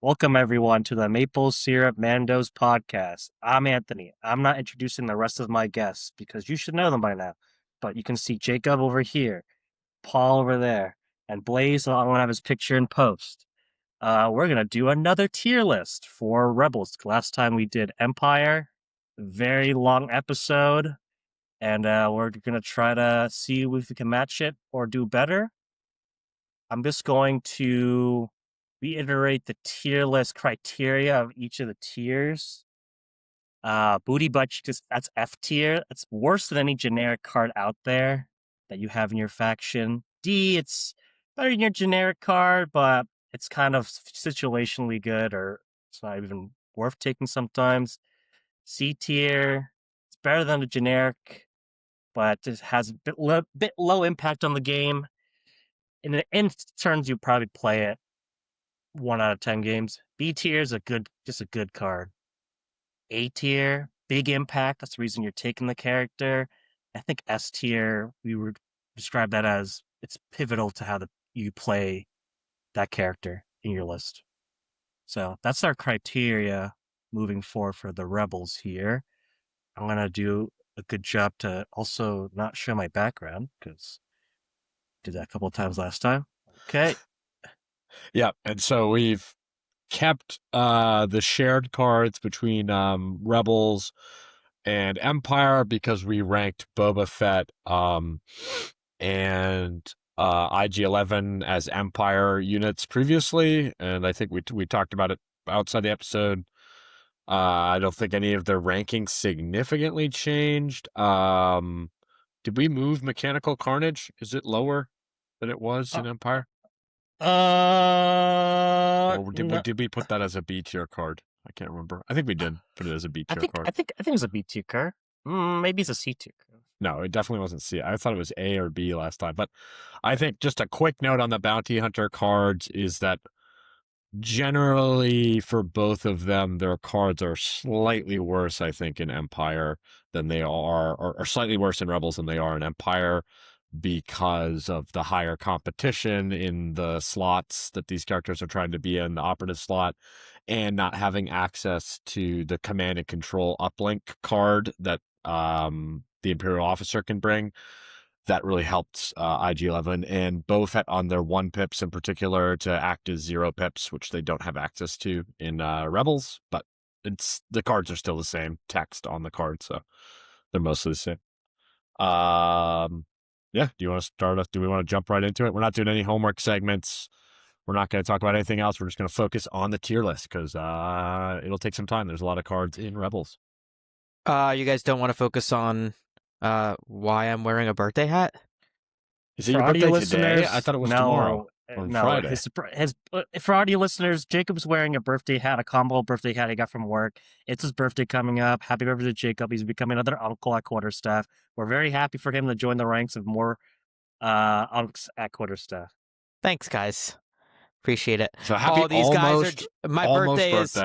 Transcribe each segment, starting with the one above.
Welcome, everyone, to the Maple Syrup Mandos podcast. I'm Anthony. I'm not introducing the rest of my guests because you should know them by now. But you can see Jacob over here, Paul over there, and Blaise. I'm going to have his picture in post. We're going to do another tier list for Rebels. Last time we did Empire, very long episode, and we're going to try to see if we can match it or do better. I'm just going to reiterate the tier list criteria of each of the tiers. Booty Butt, that's F tier. It's worse than any generic card out there that you have in your faction. D, it's better than your generic card, but it's kind of situationally good, or it's not even worth taking sometimes. C tier, it's better than the generic, but it has a bit low impact on the game. In turns, you probably play it 1 out of 10 games. B tier is just a good card. A tier, big impact. That's the reason you're taking the character. I think S tier, we would describe that as it's pivotal to how you play that character in your list. So that's our criteria moving forward for the Rebels here. I'm going to do a good job to also not show my background because I did that a couple of times last time. Okay. Yeah, and so we've kept the shared cards between Rebels and Empire because we ranked Boba Fett and IG-11 as Empire units previously, and I think we talked about it outside the episode. I don't think any of their rankings significantly changed. Did we move Mechanical Carnage? Is it lower than it was in Empire? Or did we put that as a B tier card? I can't remember. I think we did put it as a B tier card. I think it was a B tier card. Maybe it's a C tier card. No, it definitely wasn't C. I thought it was A or B last time. But I think just a quick note on the Bounty Hunter cards is that generally for both of them, their cards are slightly worse, I think, in Empire than they are, or slightly worse in Rebels than they are in Empire, because of the higher competition in the slots that these characters are trying to be in, the operative slot, and not having access to the command and control uplink card that the Imperial officer can bring. That really helped IG-11 and Boba Fett on their 1 pips in particular to act as 0 pips, which they don't have access to in Rebels, but the cards are still the same text on the card, so they're mostly the same. Yeah, do you want to start us? Do we want to jump right into it? We're not doing any homework segments. We're not going to talk about anything else. We're just going to focus on the tier list because it'll take some time. There's a lot of cards in Rebels. You guys don't want to focus on why I'm wearing a birthday hat? Is it your birthday today? I thought it was tomorrow. Friday. For audio listeners, Jacob's wearing a birthday hat, a combo birthday hat he got from work. It's his birthday coming up. Happy birthday to Jacob. He's becoming another uncle at quarterstaff. We're very happy for him to join the ranks of more unks at quarterstaff. Thanks, guys. Appreciate it. So happy my birthday is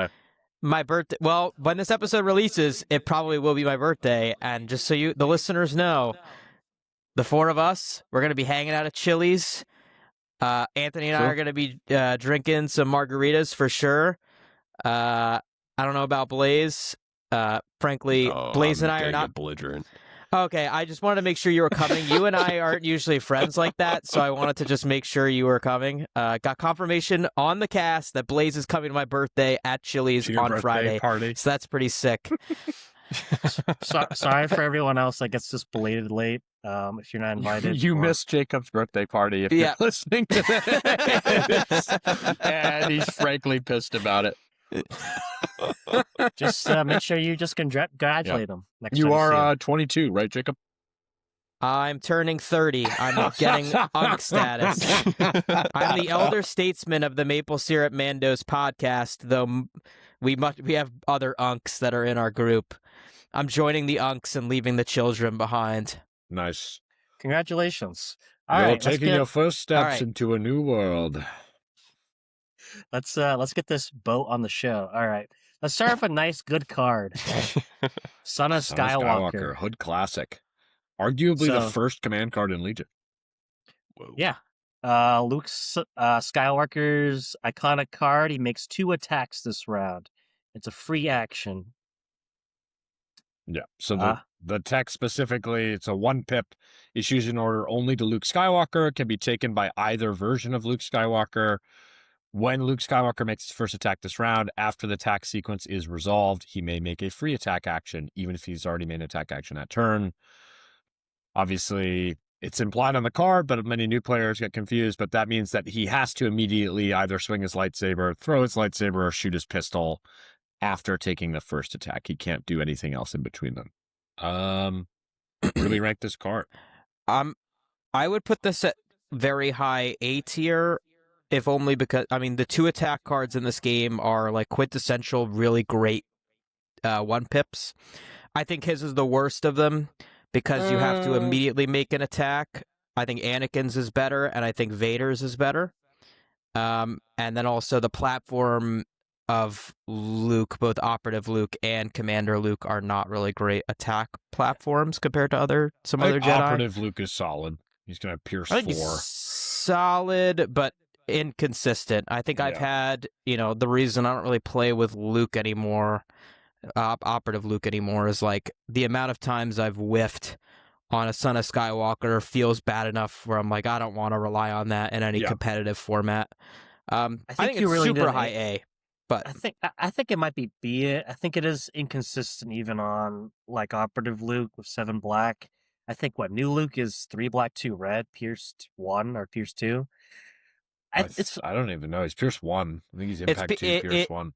my birthday. Well, when this episode releases, it probably will be my birthday. And just so the listeners know, the 4 of us, we're going to be hanging out at Chili's. Anthony and I are going to be drinking some margaritas for sure. I don't know about Blaise. Frankly, Blaise and I are not belligerent. Okay, I just wanted to make sure you were coming. You and I aren't usually friends like that, so I wanted to just make sure you were coming. Got confirmation on the cast that Blaise is coming to my birthday at Chili's on Friday. Party. So that's pretty sick. Sorry for everyone else that gets just belated late. If you're not invited, you missed Jacob's birthday party if you're listening to this, and he's frankly pissed about it. Just make sure you just congratulate him. Next you time are 22, right, Jacob? I'm turning 30. I'm getting unk status. I'm the elder statesman of the Maple Syrup Mandos podcast, though we have other unks that are in our group. I'm joining the unks and leaving the children behind. Nice. Congratulations. You're taking your first steps into a new world. Let's get this boat on the show. All right. Let's start with a nice, good card. Son of Skywalker. Hood Classic. Arguably the first command card in Legion. Whoa. Yeah. Luke Skywalker's iconic card. He makes 2 attacks this round. It's a free action. Yeah. So the text specifically, it's a 1 pip. Issues in order only to Luke Skywalker. Can be taken by either version of Luke Skywalker. When Luke Skywalker makes his first attack this round, after the attack sequence is resolved, he may make a free attack action, even if he's already made an attack action that turn. Obviously, it's implied on the card, but many new players get confused. But that means that he has to immediately either swing his lightsaber, throw his lightsaber, or shoot his pistol after taking the first attack. He can't do anything else in between them. Where do we rank this card? I would put this at very high A tier, if only because, I mean, the 2 attack cards in this game are like quintessential, really great 1 pips. I think his is the worst of them because you have to immediately make an attack. I think Anakin's is better, and I think Vader's is better. And then also the platform of Luke, both Operative Luke and Commander Luke, are not really great attack platforms compared to some other Jedi. Operative Luke is solid. He's going to pierce 4. He's solid, but inconsistent. I think I've had, the reason I don't really play with Luke anymore, Operative Luke anymore, is like the amount of times I've whiffed on a Son of Skywalker feels bad enough where I'm like, I don't want to rely on that in any competitive format. I think it's really super high A. But I think it might be B. I think it is inconsistent even on like Operative Luke with 7 black. I think new Luke is 3 black, 2 red, pierced 1 or pierced 2. I don't even know. He's pierced 1. I think he's impact 2, pierced 1.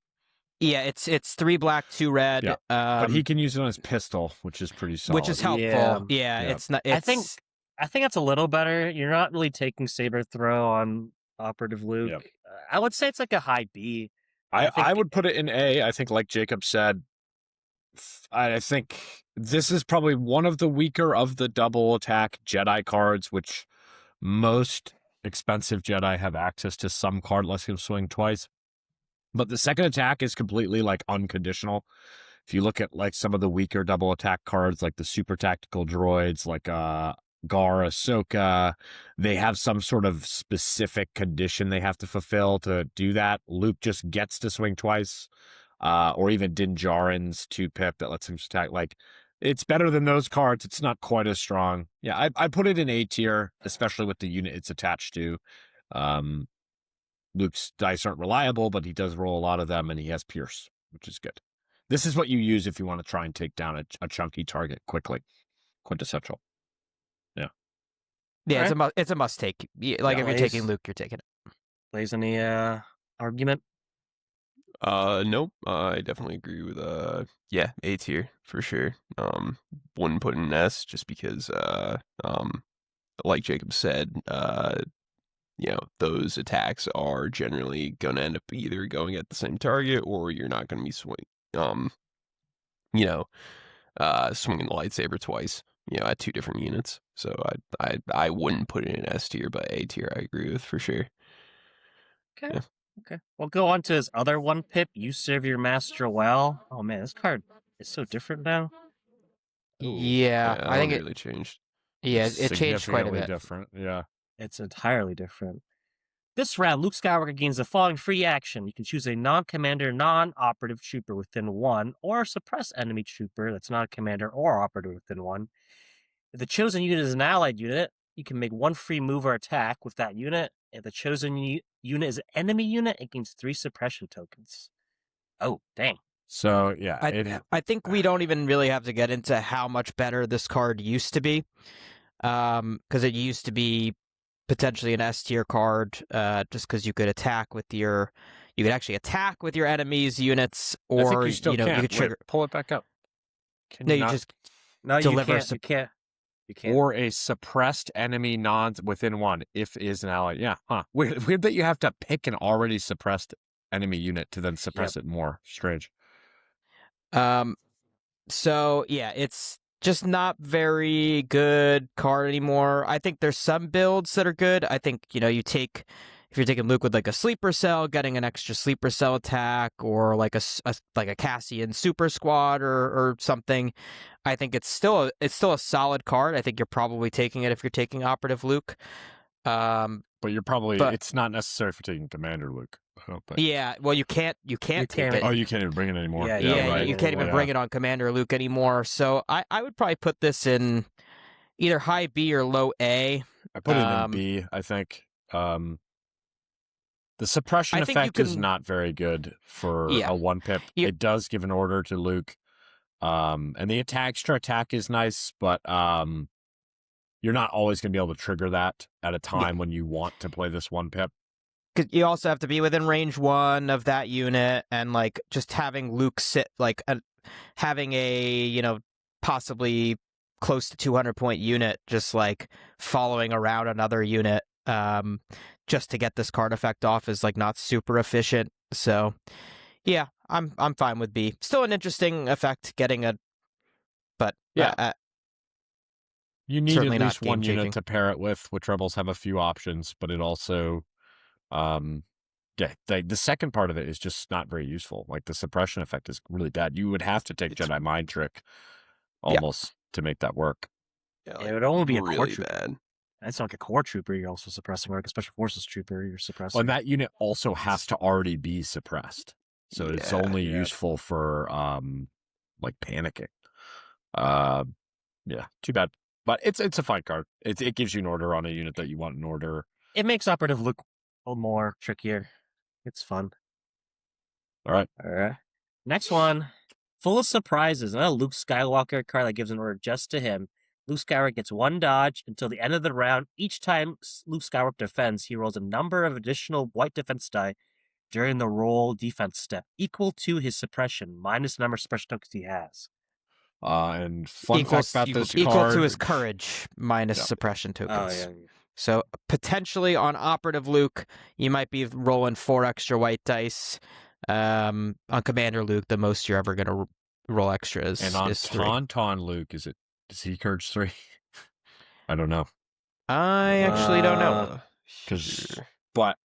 Yeah, it's 3 black, 2 red. Yeah. But he can use it on his pistol, which is pretty solid. Which is helpful. Yeah. It's not. I think that's a little better. You're not really taking saber throw on Operative Luke. Yep. I would say it's like a high B. I would put it in A. I think, like Jacob said, I think this is probably one of the weaker of the double attack Jedi cards, which most expensive Jedi have access to some card lets him swing twice. But the second attack is completely like unconditional. If you look at like some of the weaker double attack cards, like the super tactical droids, like Gar, Ahsoka, they have some sort of specific condition they have to fulfill to do that. Luke just gets to swing twice, or even Din Djarin's 2 pip that lets him attack. Like, it's better than those cards. It's not quite as strong. Yeah, I put it in A tier, especially with the unit it's attached to. Luke's dice aren't reliable, but he does roll a lot of them, and he has Pierce, which is good. This is what you use if you want to try and take down a chunky target quickly. Quintessential. Yeah, it's a must take. Like if you're taking Luke, you're taking it. Blaise, any argument? Nope. I definitely agree with A tier for sure. Wouldn't put in an S just because like Jacob said, those attacks are generally gonna end up either going at the same target or you're not gonna be swinging the lightsaber twice. At 2 different units. So I wouldn't put it in S tier, but A tier I agree with for sure. Okay. Yeah. Okay. We'll go on to his other 1 pip. You serve your master well. Oh man, this card is so different now. Yeah, I think it really changed. Yeah, it changed quite a bit. Different. Yeah, it's entirely different. This round, Luke Skywalker gains the following free action. You can choose a non-commander, non-operative trooper within 1, or suppress enemy trooper that's not a commander or operative within 1. If the chosen unit is an allied unit, you can make 1 free move or attack with that unit. If the chosen unit is an enemy unit, it gains 3 suppression tokens. Oh, dang. So, yeah. I think we don't even really have to get into how much better this card used to be. Because it used to be potentially an S tier card, just because you could attack with you could actually attack with your enemy's units, or I think you still you could trigger. Wait, pull it back up. You just deliver. You can't. Or a suppressed enemy within 1 if is an ally. Yeah, huh? Weird that you have to pick an already suppressed enemy unit to then suppress it more. Strange. So yeah, it's just not very good card anymore. I think there's some builds that are good. I think if you're taking Luke with like a sleeper cell, getting an extra sleeper cell attack, or like a Cassian super squad or something, I think it's still a solid card. I think you're probably taking it if you're taking Operative Luke. But you're probably But- it's not necessary for taking Commander Luke. I don't think. Yeah, well, you can't take it. Oh, you can't even bring it anymore. Yeah, right. you can't even bring it on Commander Luke anymore. So I would probably put this in either high B or low A. I put it in B, I think. The suppression effect is not very good for a 1-pip. It does give an order to Luke. And the extra attack is nice, but you're not always going to be able to trigger that at a time when you want to play this 1-pip. Because you also have to be within range 1 of that unit, and like just having Luke sit like having a possibly close to 200-point unit, just like following around another unit, just to get this card effect off is like not super efficient. So yeah, I'm fine with B. Still an interesting effect getting but you need at least one unit to pair it with, which rebels have a few options, but it also the second part of it is just not very useful. Like the suppression effect is really bad. You would have to take Jedi Mind Trick almost to make that work. Yeah, it would only be really a core trooper. bad. It's not like a core trooper you're also suppressing, or like a special forces trooper you're suppressing. Well, and that unit also has to already be suppressed. So it's only useful for like panicking. Yeah, too bad. But it's a fine card. It gives you an order on a unit that you want an order. It makes operative look a little more trickier. It's fun. All right. Next one. Full of surprises. Another Luke Skywalker card that gives an order just to him. Luke Skywalker gets 1 dodge until the end of the round. Each time Luke Skywalker defends, he rolls a number of additional white defense die during the roll defense step, equal to his suppression, minus the number of suppression tokens he has. And fun fact about this card. Equal to his courage, minus suppression tokens. Oh, yeah. So potentially on operative Luke, you might be rolling 4 extra white dice. On Commander Luke, the most you're ever going to roll extras. And on is 3. Tauntaun Luke, does he Courage 3? I don't know. I actually don't know. But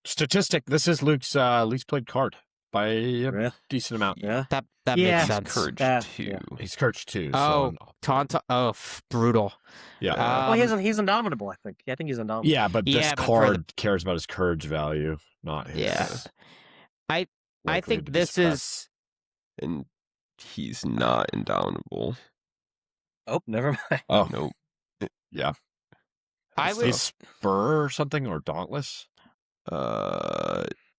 statistic, this is Luke's least played card by a decent amount. Yeah, that makes sense. Courage 2. Yeah. He's Courage 2. Oh, so Tauntaun. Oh, brutal. Yeah. Well, he's indomitable, I think. Yeah, I think he's indomitable. Yeah, but this card cares about his courage value, not his. Yeah. I think this is. And he's not indomitable. Oh, never mind. Oh, nope. Yeah. I would. Is Spur or something, or Dauntless?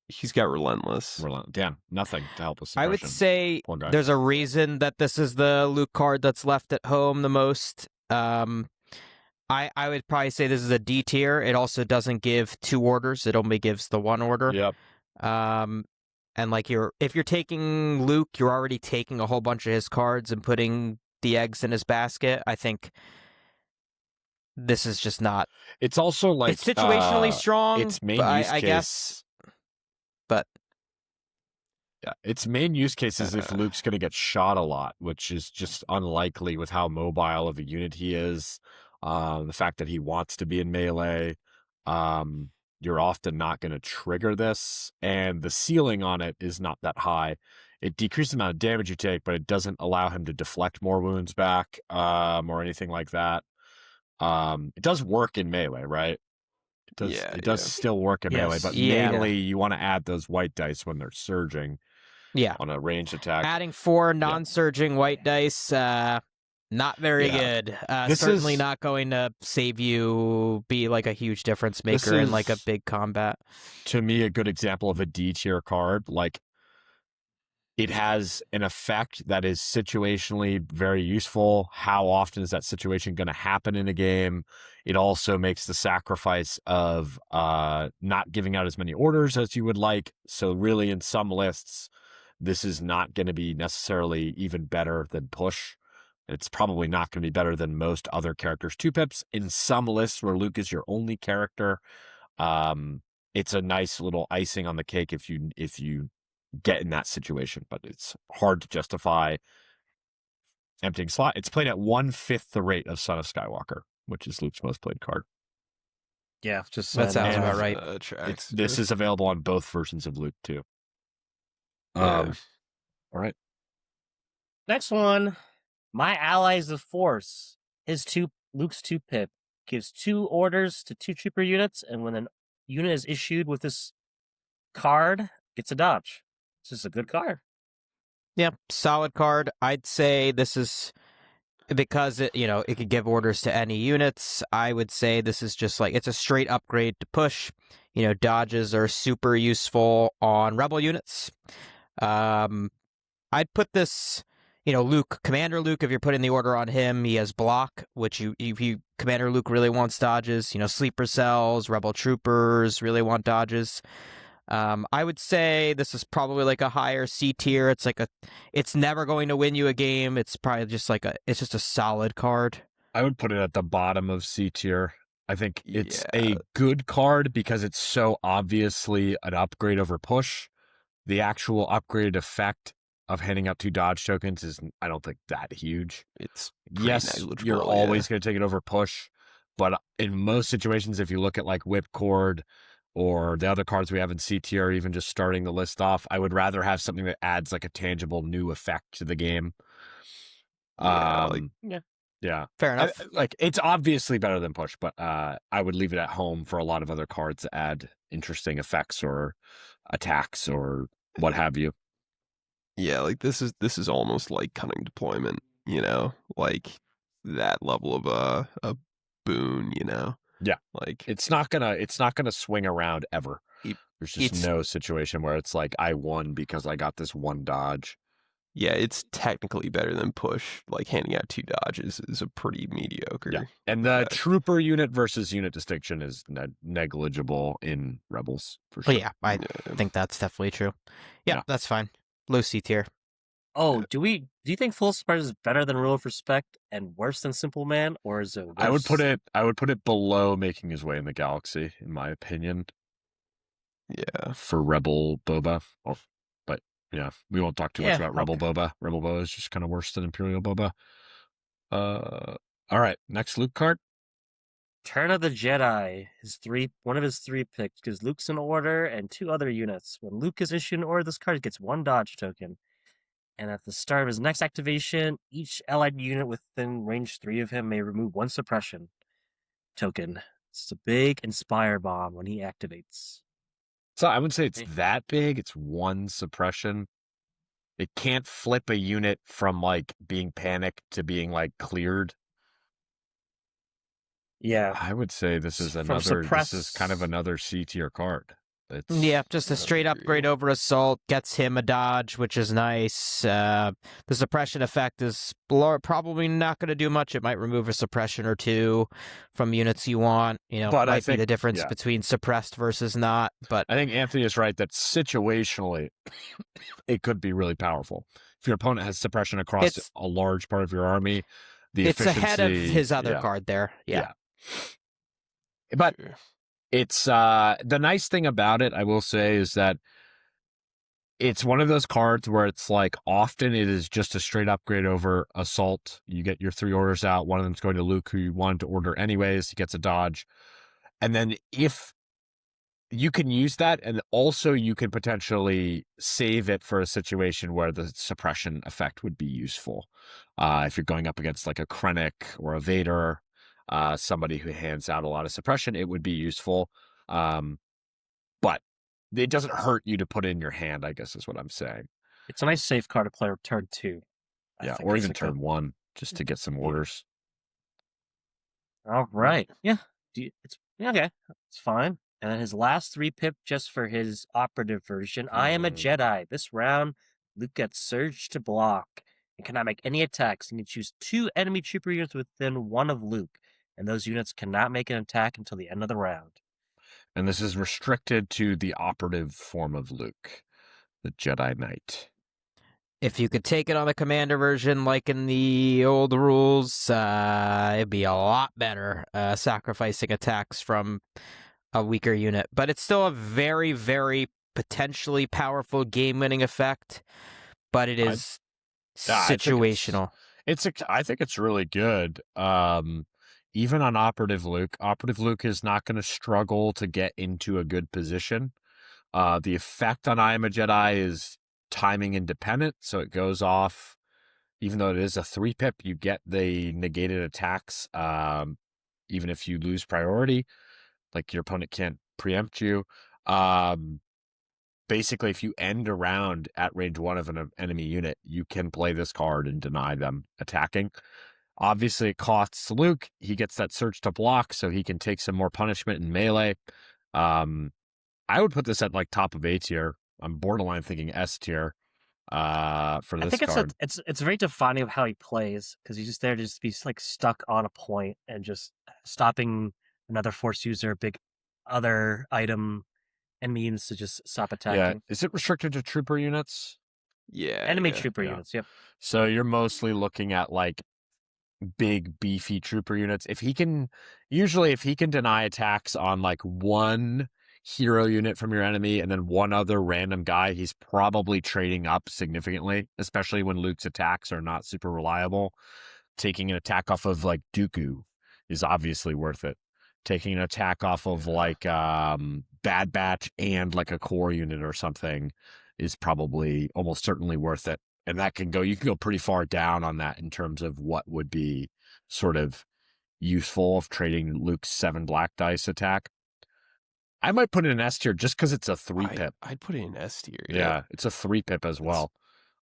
He's got Relentless. Damn, nothing to help with I would say there's a reason that this is the Luke card that's left at home the most. I would probably say this is a D tier. It also doesn't give 2 orders. It only gives the 1 order. Yep. And like if you're taking Luke, you're already taking a whole bunch of his cards and putting the eggs in his basket. I think this is just not. It's also like it's situationally strong. Its main use case, I guess. But yeah, its main use case is if Luke's going to get shot a lot, which is just unlikely with how mobile of a unit he is. The fact that he wants to be in melee. You're often not going to trigger this, and the ceiling on it is not that high. It decreases the amount of damage you take, but it doesn't allow him to deflect more wounds back, or anything like that. It does work in melee, right? It does still work in melee, but mainly you want to add those white dice when they're surging. Yeah. On a ranged attack. Adding 4 non-surging white dice, not very good. Certainly not going to save you, be like a huge difference maker in like a big combat. To me, a good example of a D tier card. Like, it has an effect that is situationally very useful. How often is that situation going to happen in a game? It also makes the sacrifice of not giving out as many orders as you would like. So really, in some lists, this is not going to be necessarily even better than push. It's probably not going to be better than most other characters' 2-pips. In some lists where Luke is your only character, it's a nice little icing on the cake if you get in that situation. But it's hard to justify emptying slot. It's played at 1/5 the rate of Son of Skywalker, which is Luke's most played card. Yeah, just that sounds about right. This is available on both versions of Luke too. All right. Next one. My Allies of Force. Luke's 2-pip. gives 2 orders to 2 trooper units, and when an unit is issued with this card, gets a dodge. This is a good card. Yeah, solid card. I'd say this is because it could give orders to any units. I would say this is just like it's a straight upgrade to push. Dodges are super useful on rebel units. I'd put this, Luke, Commander Luke, if you're putting the order on him, he has block, which Commander Luke really wants dodges. Sleeper cells, rebel troopers really want dodges. I would say this is probably like a higher C tier. It's never going to win you a game. It's probably just it's just a solid card. I would put it at the bottom of C tier. I think it's a good card because it's so obviously an upgrade over push. The actual upgraded effect of handing out 2 dodge tokens is, I don't think, that huge. It's you're always going to take it over push, but in most situations, if you look at like Whipcord or the other cards we have in C tier, or even just starting the list off, I would rather have something that adds like a tangible new effect to the game. Yeah, fair enough. It's obviously better than push, but I would leave it at home for a lot of other cards that add interesting effects or attacks or what have you. Yeah, like this is almost like cunning deployment, like that level of a boon, Yeah, like it's not gonna swing around ever. There's just no situation where it's like I won because I got this 1 dodge. Yeah, it's technically better than push. Like handing out 2 dodges is a pretty mediocre. Yeah, and the trooper unit versus unit distinction is negligible in Rebels for sure. Oh yeah, I think that's definitely true. Yeah, that's fine. Low C tier. Oh, do you think Full Surprise is better than Rule of Respect and worse than Simple Man, or is it worse? I would put it below Making His Way in the Galaxy, in my opinion. Yeah, for Rebel Boba. But yeah, we won't talk too much about Rebel Boba. Rebel Boba is just kind of worse than Imperial Boba. All right, next Luke card. Turn of the Jedi. One of his 3 picks gives Luke's an order and 2 other units. When Luke is issued an order, this card gets 1 dodge token. And at the start of his next activation, each allied unit within range 3 of him may remove 1 suppression token. It's a big Inspire Bomb when he activates. So I wouldn't say it's that big. It's 1 suppression. It can't flip a unit from like being panicked to being like cleared. Yeah, I would say this is kind of another C tier card. Just a straight upgrade over assault gets him a dodge, which is nice. The suppression effect is probably not going to do much. It might remove a suppression or 2 from units you want. But I think the difference between suppressed versus not. But I think Anthony is right that situationally, it could be really powerful. If your opponent has suppression across a large part of your army, it's ahead of his other card there. Yeah. But it's the nice thing about it, I will say, is that it's one of those cards where it's like often it is just a straight upgrade over assault. You get your 3 orders out. One of them's going to Luke, who you wanted to order anyways. He gets a dodge. And then if you can use that, and also you can potentially save it for a situation where the suppression effect would be useful. If you're going up against like a Krennic or a Vader, somebody who hands out a lot of suppression, it would be useful. But it doesn't hurt you to put it in your hand, I guess is what I'm saying. It's a nice safe card to play turn 2. Or even turn 1, just to get some orders. All right. Yeah. Okay. It's fine. And then his last 3 pip just for his operative version. I am a Jedi. This round, Luke gets surged to block and cannot make any attacks. And you choose 2 enemy trooper units within 1 of Luke. And those units cannot make an attack until the end of the round. And this is restricted to the operative form of Luke, the Jedi Knight. If you could take it on the commander version like in the old rules, it'd be a lot better sacrificing attacks from a weaker unit. But it's still a very, very potentially powerful game-winning effect. But it is situational. I think it's really good. Even on Operative Luke is not going to struggle to get into a good position. The effect on I Am a Jedi is timing independent, so it goes off. Even though it is a 3 pip, you get the negated attacks even if you lose priority, like your opponent can't preempt you. Basically, if you end a round at range 1 of an enemy unit, you can play this card and deny them attacking. Obviously, it costs Luke. He gets that surge to block, so he can take some more punishment in melee. I would put this at like top of A tier. I'm borderline thinking S tier for this card. It's very defining of how he plays, because he's just there to just be like stuck on a point and just stopping another force user, big other item, and means to just stop attacking. Yeah. Is it restricted to trooper units? Yeah. Enemy trooper units, yep. So you're mostly looking at like big beefy trooper units. If he can deny attacks on like one hero unit from your enemy and then one other random guy, he's probably trading up significantly, especially when Luke's attacks are not super reliable. Taking an attack off of like Dooku is obviously worth it. Taking an attack off of like Bad Batch and like a core unit or something is probably almost certainly worth it. And you can go pretty far down on that in terms of what would be sort of useful of trading Luke's 7 black dice attack. I might put it in S tier just because it's a 3-pip. I'd put it in S tier. Yeah, it's a 3-pip as well,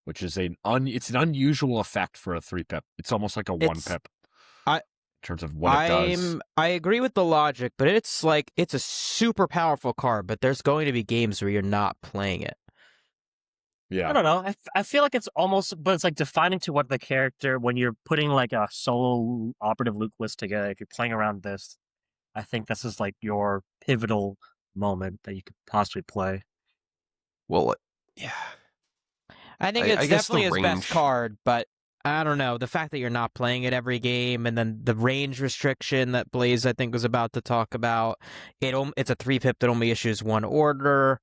which is it's an unusual effect for a 3-pip. It's almost like a 1-pip. In terms of what it does. I agree with the logic, but it's a super powerful card, but there's going to be games where you're not playing it. Yeah. I don't know. I feel like it's almost, but it's like defining to what the character, when you're putting like a solo operative Luke list together, if you're playing around this, I think this is like your pivotal moment that you could possibly play. Well, yeah. I think it's definitely his best card, but I don't know. The fact that you're not playing it every game, and then the range restriction that Blaise, I think, was about to talk about, it's a 3-pip that only issues 1 order.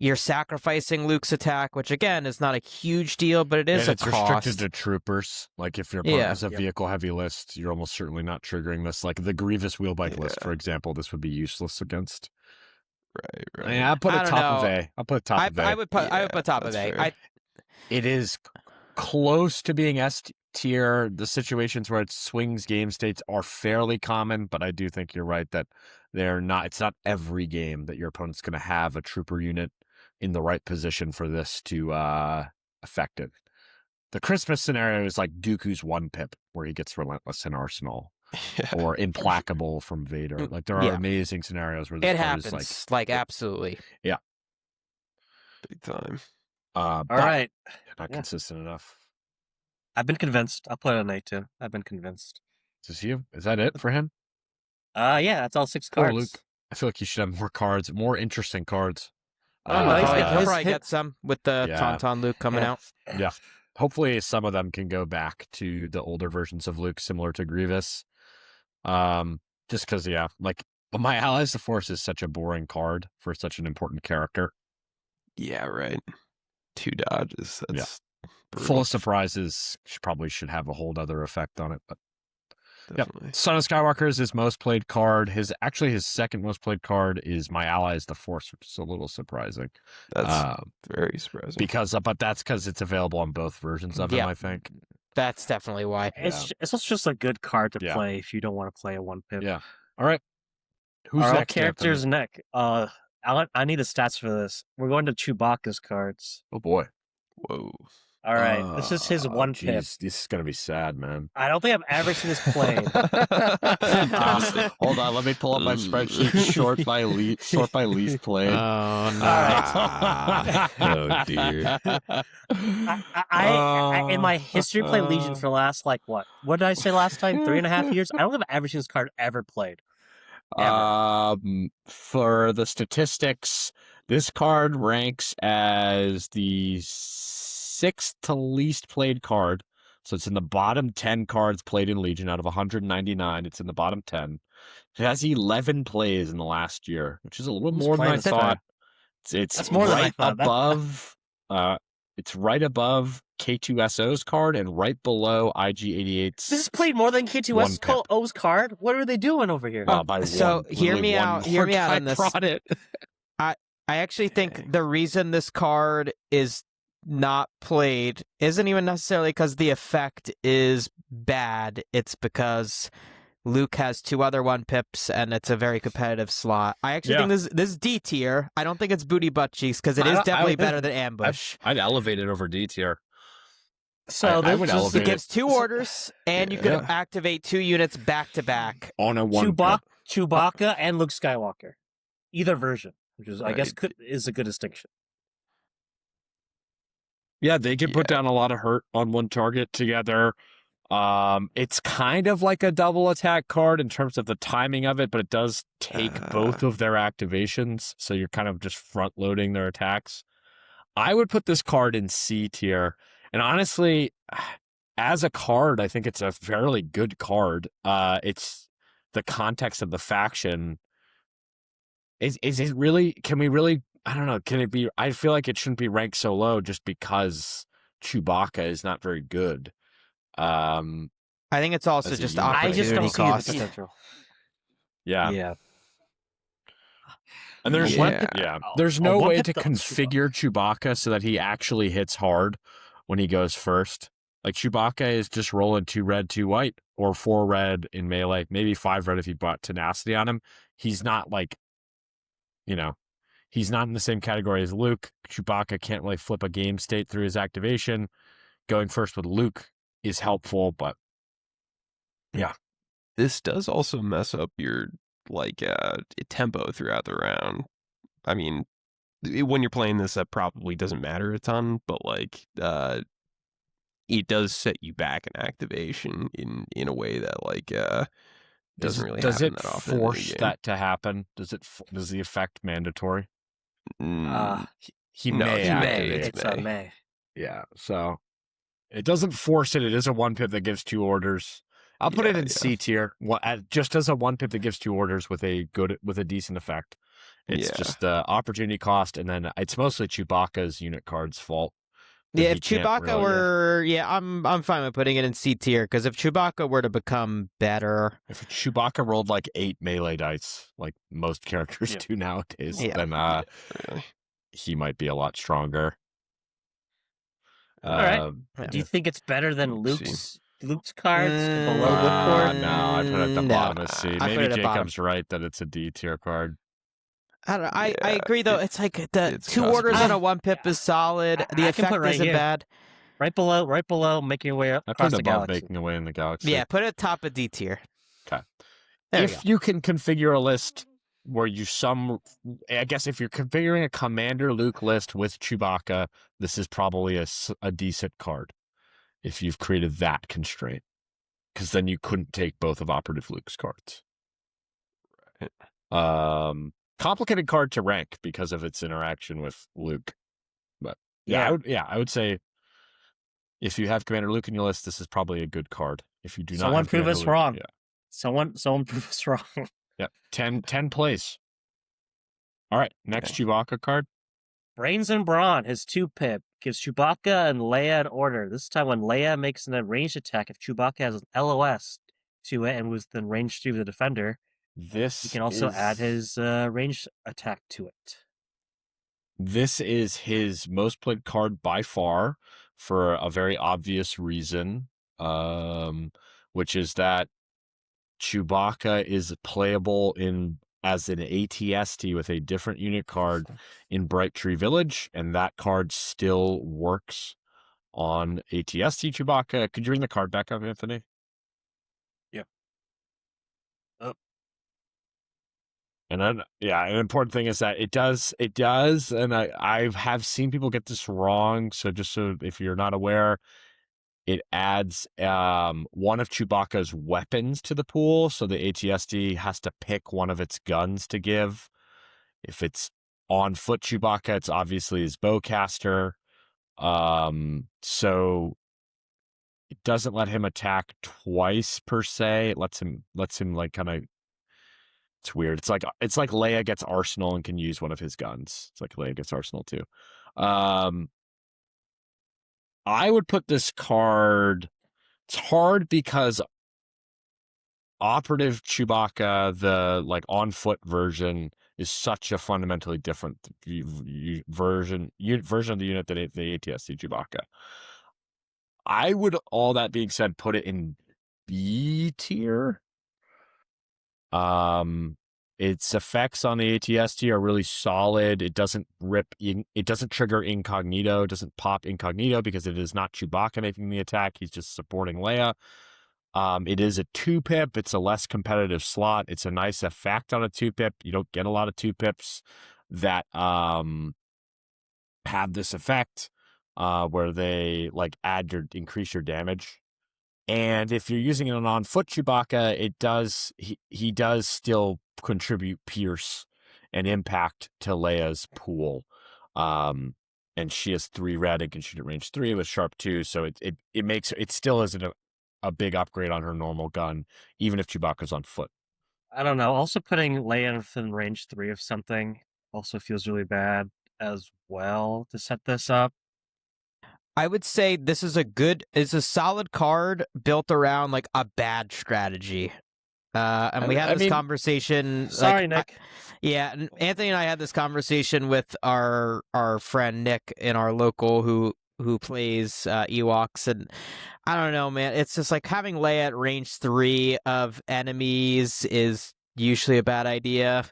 You're sacrificing Luke's attack, which again is not a huge deal, but it is it's a cost. Restricted to troopers. Like if your opponent has a vehicle heavy list, you're almost certainly not triggering this. Like the Grievous wheelbike list, for example, this would be useless against. Right. Yeah, I'll put it top of A. I'll put it top of A. I would put top of A. It is close to being S tier. The situations where it swings game states are fairly common, but I do think you're right that it's not every game that your opponent's going to have a trooper unit in the right position for this to affect it. The Christmas scenario is like Dooku's 1-pip, where he gets Relentless in Arsenal, or Implacable from Vader. Like there are amazing scenarios where this it happens. Is Absolutely. Yeah. Big time. All right. Not consistent enough. I've been convinced. I'll put it on A too. I've been convinced. Is that it for him? Yeah, that's all 6 cards. Luke. I feel like you should have more cards, more interesting cards. He'll probably get some with the Tauntaun Luke coming out. Yeah. Hopefully some of them can go back to the older versions of Luke, similar to Grievous. Just because, like, My Allies the Force is such a boring card for such an important character. Yeah, right. 2 dodges. That's brutal. Full of surprises. She probably should have a whole other effect on it, but definitely. Son of Skywalker is his most played card. His second most played card is My Allies the Force, which is a little surprising. That's very surprising. But that's because it's available on both versions of him, I think. That's definitely why. It's also just a good card to play if you don't want to play a 1-pip. Yeah. All right. Who's Our next? character's neck. I need the stats for this. We're going to Chewbacca's cards. Oh boy. Whoa. All right, this is his 1-pip. This is gonna be sad, man. I don't think I've ever seen this played. Hold on, let me pull up my spreadsheet. Short by least played. Oh no! Oh dear. I in my history play Legion for the last what did I say last time? 3.5 years. I don't think I've ever seen this card ever played. Ever. For the statistics, this card ranks as the 6th to least played card. So it's in the bottom 10 cards played in Legion out of 199. It's in the bottom 10. It has 11 plays in the last year, which is a little more than I thought. It's more right than I thought. Above. It's right above K2SO's card and right below IG88's. This is played more than K2SO's card. What are they doing over here? Hear me out on this. It. I actually think the reason this card is not played isn't even necessarily because the effect is bad. It's because Luke has 2 other 1-pips, and it's a very competitive slot. I actually think this is D tier. I don't think it's booty butt cheeks because it is definitely better than ambush. I'd elevate it over D tier. So I would elevate it gives 2 orders, and you can activate 2 units back to back on a 1. Chewbacca and Luke Skywalker, either version, which is I guess is a good distinction. Yeah, they can put down a lot of hurt on one target together. It's kind of like a double attack card in terms of the timing of it, but it does take both of their activations, so you're kind of just front loading their attacks. I would put this card in C tier, and honestly, as a card, I think it's a fairly good card. It's the context of the faction. Is it really? Can we really? I don't know. Can it be? I feel like it shouldn't be ranked so low just because Chewbacca is not very good. I think it's also just I just don't see the cost. potential. Yeah. And there's no way to configure Chewbacca so that he actually hits hard when he goes first. Like Chewbacca is just rolling 2 red, 2 white, or 4 red in melee, maybe 5 red if you brought tenacity on him. He's not like, he's not in the same category as Luke. Chewbacca can't really flip a game state through his activation. Going first with Luke is helpful, but yeah. This does also mess up your tempo throughout the round. I mean, when you're playing this, that probably doesn't matter a ton, but it does set you back in activation in a way that doesn't really happen that often. Does it force that to happen? Does the effect mandatory? He may. It's a may. Yeah, so it doesn't force it. It is a 1-pip that gives 2 orders. I'll put it in C tier, just as a 1-pip that gives 2 orders with a decent effect. It's just the opportunity cost, and then it's mostly Chewbacca's unit card's fault. Yeah, if Chewbacca were, I'm fine with putting it in C tier, because if Chewbacca were to become better, if Chewbacca rolled like 8 melee dice, like most characters do nowadays, then he might be a lot stronger. All right. Do you think it's better than Luke's cards below Whipcord? No, I put it at the bottom of C. Maybe Jacob's right that it's a D tier card. I don't know. I agree though. It's like the 2 orders on a 1-pip is solid. The effect isn't bad. Right below, making your way up across the galaxy. Making your way in the galaxy. Yeah, put it top of D tier. Okay. If you can configure a list where I guess if you're configuring a Commander Luke list with Chewbacca, this is probably a decent card. If you've created that constraint, because then you couldn't take both of Operative Luke's cards. Right. Complicated card to rank because of its interaction with Luke, but I would say if you have Commander Luke in your list, this is probably a good card. If you do not, someone prove us wrong. Yeah. Someone prove us wrong. Yeah, 10 plays. All right, next Chewbacca card. Brains and Brawn, his 2-pip, gives Chewbacca and Leia an order. This time when Leia makes an ranged attack, if Chewbacca has an LOS to it and was then ranged through the defender, he can also add his ranged attack to it. This is his most played card by far for a very obvious reason, which is that Chewbacca is playable as an ATST with a different unit card in Bright Tree Village, and that card still works on ATST Chewbacca. Could you bring the card back up, Anthony? Yeah. And then, an important thing is that it does, and I have seen people get this wrong, so if you're not aware, it adds one of Chewbacca's weapons to the pool, so the ATSD has to pick one of its guns to give. If it's on foot Chewbacca, it's obviously his bowcaster. So it doesn't let him attack twice per se. It lets him like kind of. It's weird. It's like Leia gets Arsenal and can use one of his guns. It's like Leia gets Arsenal too. I would put this card. It's hard because Operative Chewbacca, the on foot version, is such a fundamentally different version of the unit than the ATST Chewbacca. I would, all that being said, put it in B tier. Its effects on the ATST are really solid. It doesn't it doesn't trigger incognito. It doesn't pop incognito because it is not Chewbacca making the attack. He's just supporting Leia. It is a 2-pip. It's a less competitive slot. It's a nice effect on a 2-pip. You don't get a lot of 2-pips that have this effect where they like increase your damage. And if you're using it on foot Chewbacca, he does still contribute pierce and impact to Leia's pool. And she has 3 red and can shoot at range 3 with sharp 2, so it still isn't a big upgrade on her normal gun, even if Chewbacca's on foot. I don't know. Also, putting Leia within range 3 of something also feels really bad as well to set this up. I would say this is a solid card built around like a bad strategy. And we had this conversation. Sorry, Nick. And Anthony and I had this conversation with our friend Nick in our local who plays Ewoks, and I don't know, man. It's just like having Leia at range 3 of enemies is usually a bad idea.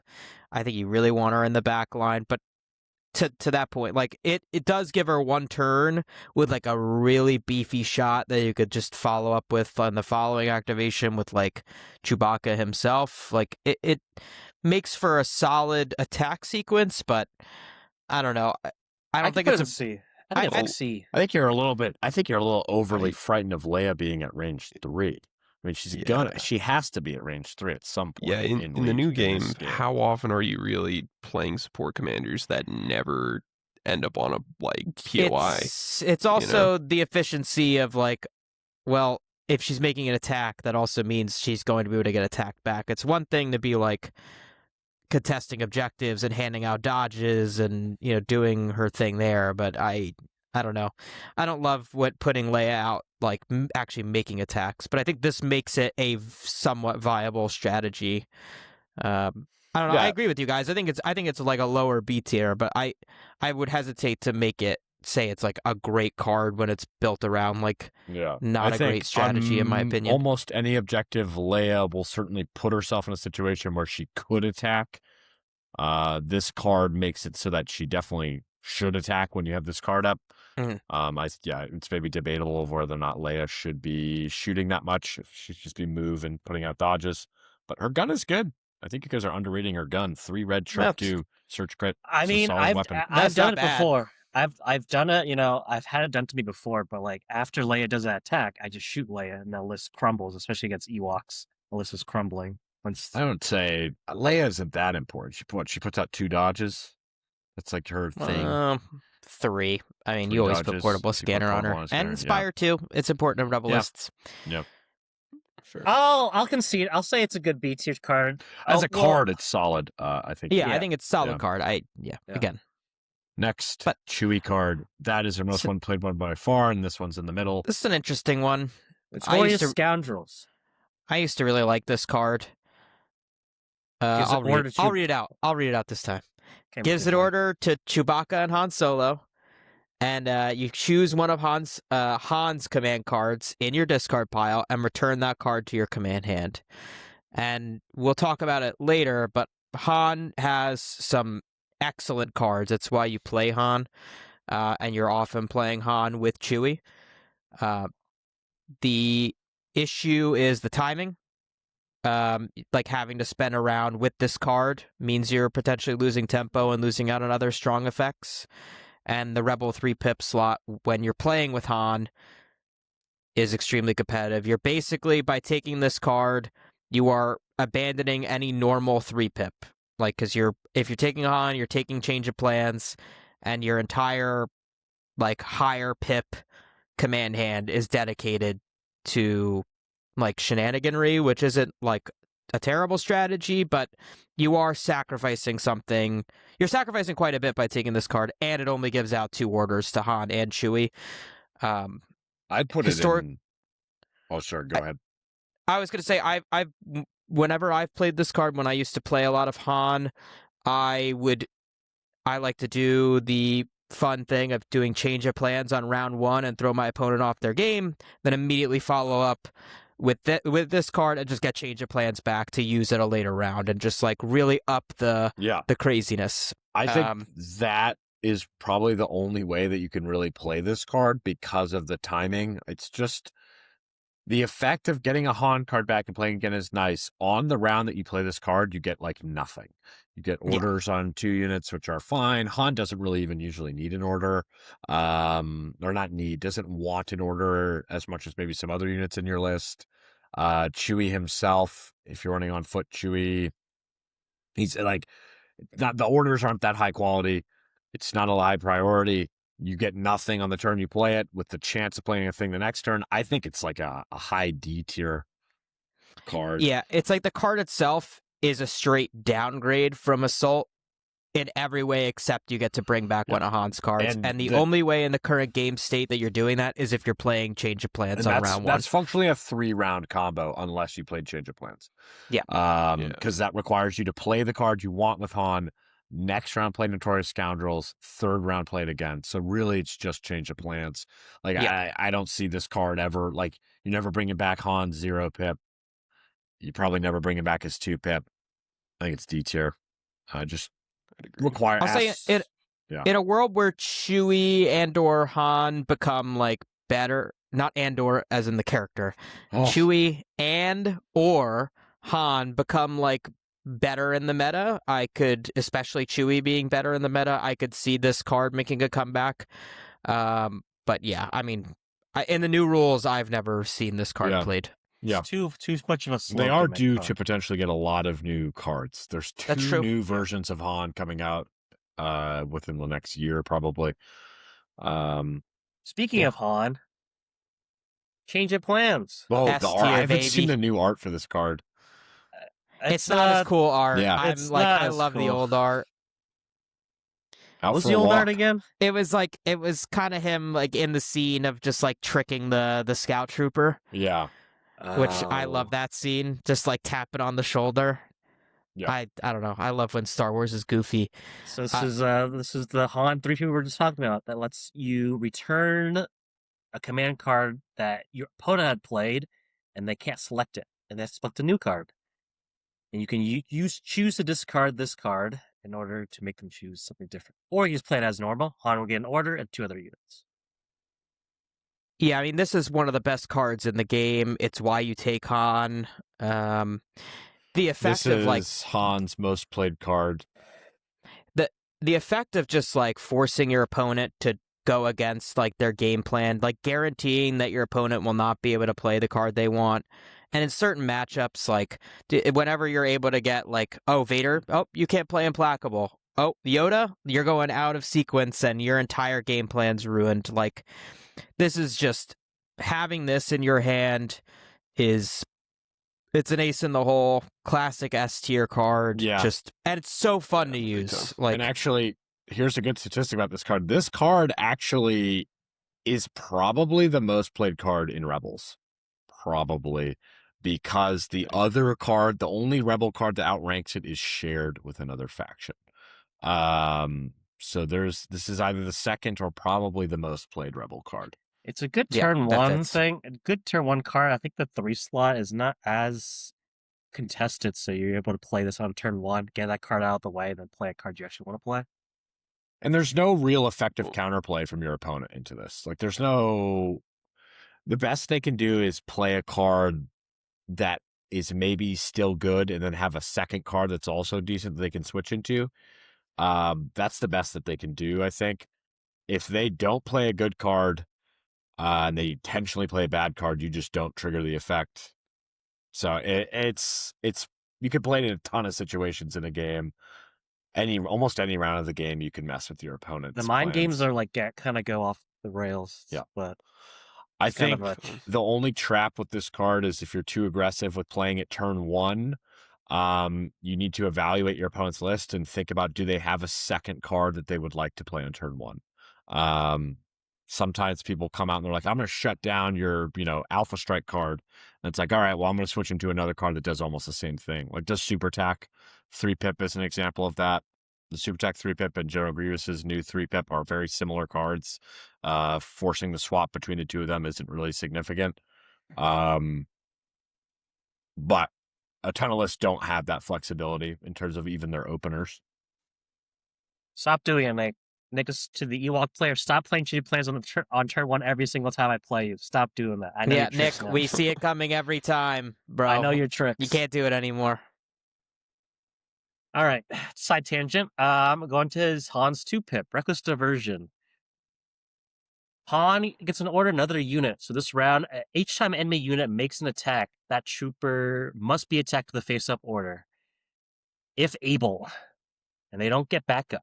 I think you really want her in the back line, but to that point, like it does give her 1 turn with like a really beefy shot that you could just follow up with on the following activation with like Chewbacca himself. Like it makes for a solid attack sequence, but I don't know. I don't think it's a C. I think it's C. I think you're a little overly frightened of Leia being at range 3. I mean, she has to be at range 3 at some point. Yeah, in the new game, how often are you really playing support commanders that never end up on a like POI? It's also the efficiency of like, well, if she's making an attack, that also means she's going to be able to get attacked back. It's one thing to be like contesting objectives and handing out dodges and doing her thing there, but I don't know. I don't love putting Leia out like actually making attacks, but I think this makes it a somewhat viable strategy. I don't know. Yeah. I agree with you guys. I think it's like a lower B tier, but I would hesitate to make it say it's like a great card when it's built around like not a great strategy in my opinion. Almost any objective, Leia will certainly put herself in a situation where she could attack. This card makes it so that she definitely should attack when you have this card up. Mm-hmm. It's maybe debatable of whether or not Leia should be shooting that much. If she should just be move and putting out dodges. But her gun is good. I think you guys are underrating her gun. 3 red, sharp 2, search crit. I mean, I've done it before. I've done it. I've had it done to me before. But like after Leia does that attack, I just shoot Leia, and the list crumbles. Especially against Ewoks, the list is crumbling. I don't say Leia isn't that important. She puts out 2 dodges. That's like her thing. 3. I mean, you always put portable scanner on her. And Inspire too. It's important in Rebel lists. Yep. Sure. I'll concede. I'll say it's a good B tier card. As a card, it's solid. I think. Yeah, I think it's a solid card. Again. Next, Chewie card. That is our most played one by far, and this one's in the middle. This is an interesting one. It's Glorious Scoundrels. I used to really like this card. I'll read it out. I'll read it out this time. Gives an order to Chewbacca and Han Solo, and you choose one of Han's command cards in your discard pile and return that card to your command hand. And we'll talk about it later, but Han has some excellent cards. That's why you play Han, and you're often playing Han with Chewie. The issue is the timing. Like having to spin around with this card means you're potentially losing tempo and losing out on other strong effects. And the Rebel 3-pip slot, when you're playing with Han, is extremely competitive. You're basically, by taking this card, you are abandoning any normal 3-pip. Like, because if you're taking Han, you're taking change of plans, and your entire, like, higher pip command hand is dedicated to like shenaniganry, which isn't like a terrible strategy, but you are sacrificing something. You're sacrificing quite a bit by taking this card, and it only gives out 2 orders to Han and Chewie. I'd put it in. Oh, sure. Go ahead. I was going to say, whenever I've played this card, when I used to play a lot of Han, I like to do the fun thing of doing change of plans on round 1 and throw my opponent off their game, then immediately follow up with this card and just get change of plans back to use at a later round and just like really up the craziness. I think that is probably the only way that you can really play this card because of the timing. It's just the effect of getting a Han card back and playing again is nice. On the round that you play this card, you get like nothing. You get orders on 2 units, which are fine. Han doesn't really even usually need an order, or not need, doesn't want an order as much as maybe some other units in your list. Chewie himself, if you're running on foot Chewie, he's like, the orders aren't that high quality. It's not a high priority. You get nothing on the turn you play it with the chance of playing a thing the next turn. I think it's like a high D tier card. Yeah, it's like the card itself is a straight downgrade from Assault in every way except you get to bring back one of Han's cards. And the only way in the current game state that you're doing that is if you're playing Change of Plans on round 1. That's functionally a 3-round combo unless you played Change of Plans. Yeah. Because that requires you to play the card you want with Han. Next round, play Notorious Scoundrels. 3rd round, play it again. So really, it's just Change of Plans. Like, I don't see this card ever. Like, you never bring it back Han 0 pip. You probably never bring it back as 2 pip. I think it's D tier. Just require. I'll say it. In a world where Chewie and/or Han become like better, not and/or as in the character, Chewie and/or Han become like better in the meta. I could, especially Chewie being better in the meta, I could see this card making a comeback. But yeah, I mean, in the new rules, I've never seen this card played. Yeah, it's too much of a slope. They are due to potentially get a lot of new cards. There's 2 new versions of Han coming out within the next year, probably. Speaking of Han, Change of Plans. Well, the art, I haven't seen the new art for this card. It's not as cool art. Yeah. I love the old art. What was the old art again? It was kind of him like in the scene of just like tricking the scout trooper. Yeah. Which I love that scene, just like tapping on the shoulder. Yeah. I don't know. I love when Star Wars is goofy. So this is the Han 3 people we were just talking about that lets you return a command card that your opponent had played, and they can't select it, and they have to select a new card. And you can choose to discard this card in order to make them choose something different. Or you just play it as normal. Han will get an order and 2 other units. Yeah, I mean, this is one of the best cards in the game. It's why you take Han. The effect of like Han's most played card. The effect of just like forcing your opponent to go against like their game plan, like guaranteeing that your opponent will not be able to play the card they want. And in certain matchups, like whenever you're able to get like, oh, Vader, oh, you can't play Implacable. Oh, Yoda, you're going out of sequence and your entire game plan's ruined. Like, this is just having this in your hand it's an ace in the hole, classic S tier card. Yeah. And it's so fun to use. Like, and actually, here's a good statistic about this card. This card actually is probably the most played card in Rebels. Probably. Because the other card, the only Rebel card that outranks it is shared with another faction. So this is either the second or probably the most played Rebel card. It's a good turn 1 thing. A good turn 1 card. I think the 3 slot is not as contested, so you're able to play this on turn 1, get that card out of the way, and then play a card you actually want to play. And there's no real effective counterplay from your opponent into this. Like, there's no... The best they can do is play a card that is maybe still good and then have a second card that's also decent that they can switch into. That's the best that they can do, I think. If they don't play a good card and they intentionally play a bad card, you just don't trigger the effect. So it's you can play it in a ton of situations in a game. Almost any round of the game, you can mess with your opponent's The mind plans. games are like kind of go off the rails. Yeah. But I think the only trap with this card is if you're too aggressive with playing it turn 1, you need to evaluate your opponent's list and think about, do they have a second card that they would like to play on turn 1? Sometimes people come out and they're like, I'm going to shut down your, Alpha Strike card. And it's like, all right, well, I'm going to switch into another card that does almost the same thing. Like, does Super Tac 3-pip is an example of that. The Super Tac 3-pip and General Grievous's new 3-pip are very similar cards. Forcing the swap between the two of them isn't really significant. but a ton of lists don't have that flexibility in terms of even their openers. Stop doing it, Nick. Nick is to the Ewok player. Stop playing cheap plans on turn 1 every single time I play you. Stop doing that. I know your Nick, tricks now. we see it coming every time, bro. I know your tricks. You can't do it anymore. All right, side tangent. I'm going to his Han's 2-pip, Reckless Diversion. Han gets an order another unit. So this round, each time enemy unit makes an attack, that trooper must be attacked with a face-up order. If able. And they don't get backup.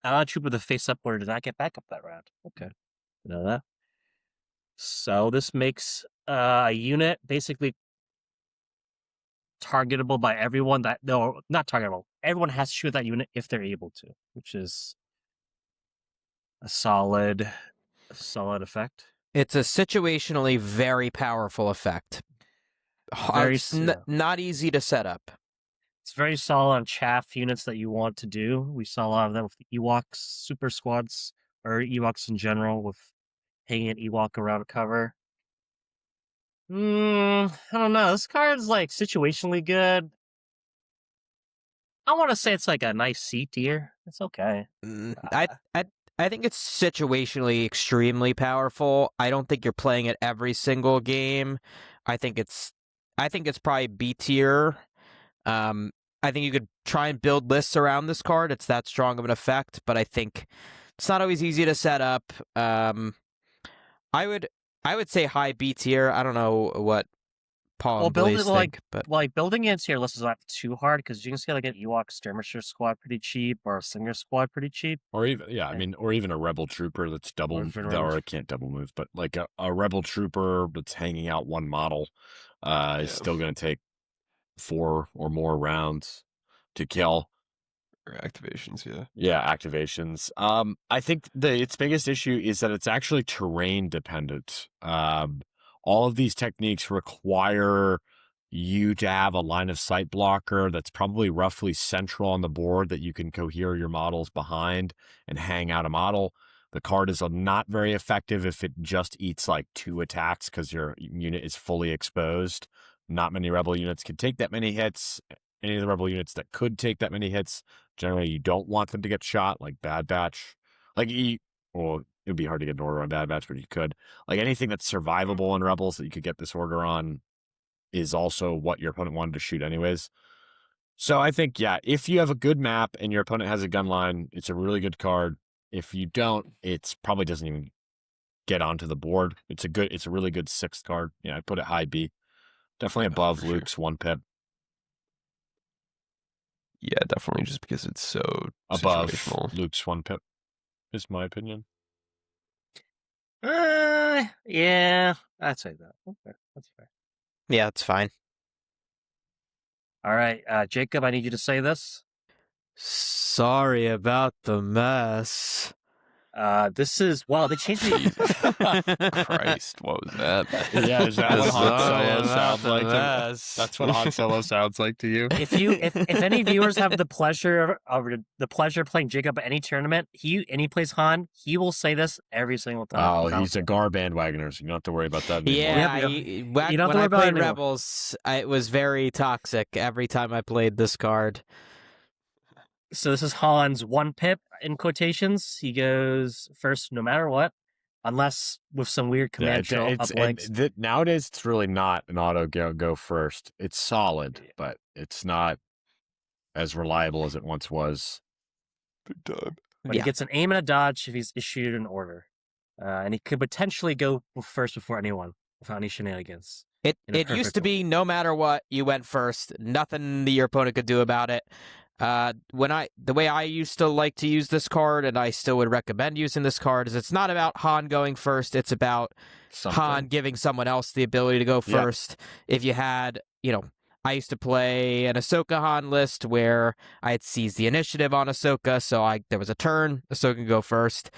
A trooper with a face-up order does not get backup that round. Okay. You know that? So this makes a unit basically targetable by everyone that... No, not targetable. Everyone has to shoot that unit if they're able to, which is a solid effect. It's a situationally very powerful effect. Not easy to set up. It's very solid on chaff units that you want to do. We saw a lot of them with Ewoks, super squads, or Ewoks in general, with hanging an Ewok around cover. I don't know. This card's like situationally good. I want to say it's like a nice C tier. It's okay. I think it's situationally extremely powerful. I don't think you're playing it every single game. I think it's probably B tier. I think you could try and build lists around this card. It's that strong of an effect, but I think it's not always easy to set up. I would say high B tier. I don't know what Paul and Blaise think, but building into your list is not too hard because you can see like an Ewok skirmisher squad pretty cheap or a Singer squad pretty cheap. Or even or even a Rebel trooper that's or it can't double move, but like a Rebel trooper that's hanging out one model is still going to take 4 or more rounds to kill. Or activations, activations. I think its biggest issue is that it's actually terrain dependent. All of these techniques require you to have a line of sight blocker that's probably roughly central on the board that you can cohere your models behind and hang out a model. The card is not very effective if it just eats like 2 attacks because your unit is fully exposed. Not many Rebel units can take that many hits. Any of the Rebel units that could take that many hits, generally you don't want them to get shot, like Bad Batch. It would be hard to get an order on Bad Batch, but you could. Like anything that's survivable in Rebels that you could get this order on is also what your opponent wanted to shoot anyways. So I think, if you have a good map and your opponent has a gun line, it's a really good card. If you don't, it probably doesn't even get onto the board. It's a really good 6th card. I put it high B. Definitely above Luke's 1-pip. Yeah, definitely, just because it's so above situational. Luke's 1-pip is my opinion. Yeah, I'd say that. Okay, that's fair. Yeah, it's fine. All right, Jacob, I need you to say this. Sorry about the mess. This is they changed the Christ, what was that? Yeah, is that what Han Solo sounds like? That's what Han Solo sounds like to you. If any viewers have the pleasure playing Jacob at any tournament, he plays Han, he will say this every single time. Oh, he's a Gar bandwagoner, so you don't have to worry about that anymore. Yeah, when I played Rebels, it was very toxic every time I played this card. So this is Han's 1-pip in quotations. He goes first no matter what, unless with some weird command uplinks. Nowadays, it's really not an auto go first. It's solid, but it's not as reliable as it once was. Big time. But he gets an aim and a dodge if he's issued an order. And he could potentially go first before anyone without any shenanigans. It used to be no matter what, you went first. Nothing your opponent could do about it. The way I used to like to use this card, and I still would recommend using this card, is it's not about Han going first, it's about Han giving someone else the ability to go first. If you had, I used to play an Ahsoka Han list where I had seized the initiative on Ahsoka, so there was a turn, Ahsoka could go first.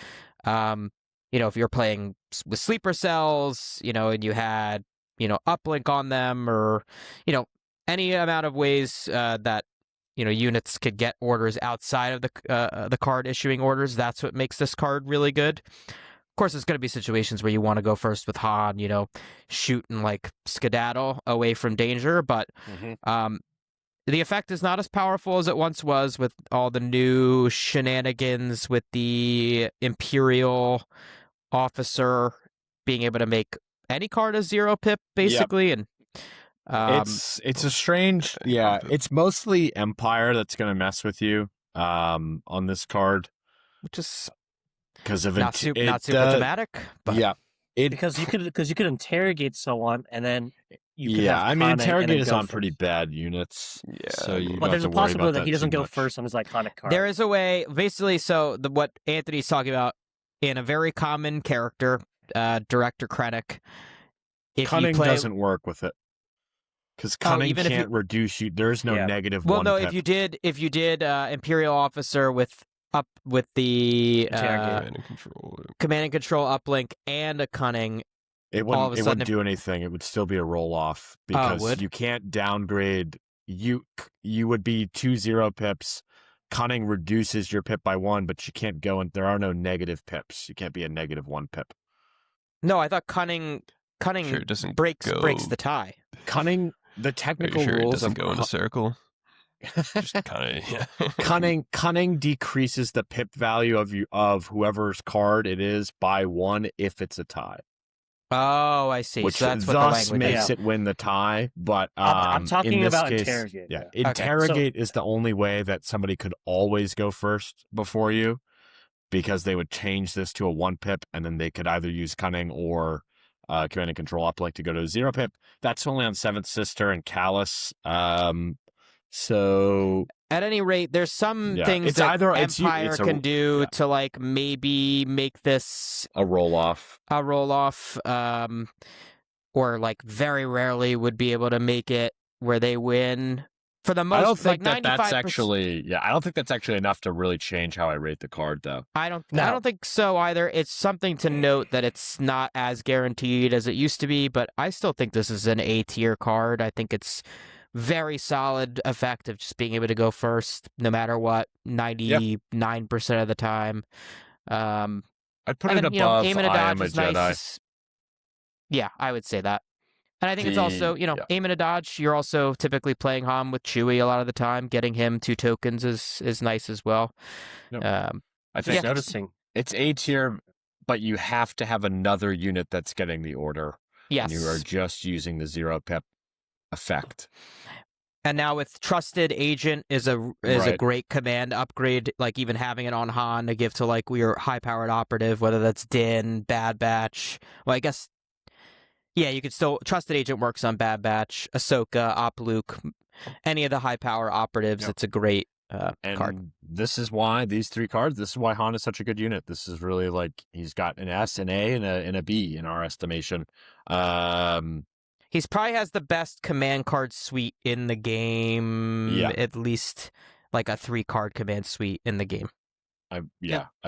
If you're playing with sleeper cells, and you had, uplink on them, or, any amount of ways that units could get orders outside of the card issuing orders. That's what makes this card really good. course, there's going to be situations where you want to go first with Han, shoot and like skedaddle away from danger, but the effect is not as powerful as it once was with all the new shenanigans with the Imperial officer being able to make any card a 0 pip, basically, and it's a strange, it's mostly Empire that's going to mess with you on this card, which is because of not super thematic, but because you could interrogate someone and then you could have interrogate is on pretty bad units. Yeah, so but there's a possibility that he doesn't go first on his iconic card. There is a way, basically. So what Anthony's talking about in a very common character, Director Krennic. Cunning doesn't work with it. Because cunning can't reduce you. There's no negative one. Well, no, if you did Imperial officer with the command and control uplink and a cunning, it wouldn't do anything. It would still be a roll off because you can't downgrade. You would be 2 0 pips. Cunning reduces your pip by 1, but you can't go and there are no negative pips. You can't be a -1 pip. No, I thought cunning breaks the tie. Cunning. The technical rules it doesn't go in a circle. Just cunning decreases the pip value of whoever's card it is by 1 if it's a tie. Oh, I see. Which so that's what thus the language makes it win the tie. But I'm talking in this about case, interrogate. Yeah, interrogate is the only way that somebody could always go first before you, because they would change this to a 1 pip, and then they could either use cunning or command and control uplink to go to a 0 pip. That's only on 7th Sister and Callus. So at any rate, there's some things that Empire can do to like maybe make this a roll off, or like very rarely would be able to make it where they win. For the most, I don't think like that's actually. I don't think that's actually enough to really change how I rate the card, though. I don't think so either. It's something to note that it's not as guaranteed as it used to be, but I still think this is an A tier card. I think it's very solid effect of just being able to go first, no matter what, 99% of the time. I'd put it above aim and a I dodge Am a is Jedi. nice. Yeah, I would say that. And I think it's also, aim and a dodge. You're also typically playing Han with Chewie a lot of the time. Getting him 2 tokens is nice as well. I think noticing it's A tier, but you have to have another unit that's getting the order. Yes, and you are just using the 0 pip effect. And now with Trusted Agent is a great command upgrade. Like even having it on Han to give to like your high powered operative, whether that's Din, Bad Batch. Well, I guess. Yeah, you could still... Trusted Agent works on Bad Batch, Ahsoka, Op Luke, any of the high-power operatives. It's a great card. This is why, these 3 cards, this is why Han is such a good unit. This is really like, he's got an S, an A, and a B in our estimation. He's probably has the best command card suite in the game. Yeah. At least like a 3-card command suite in the game. I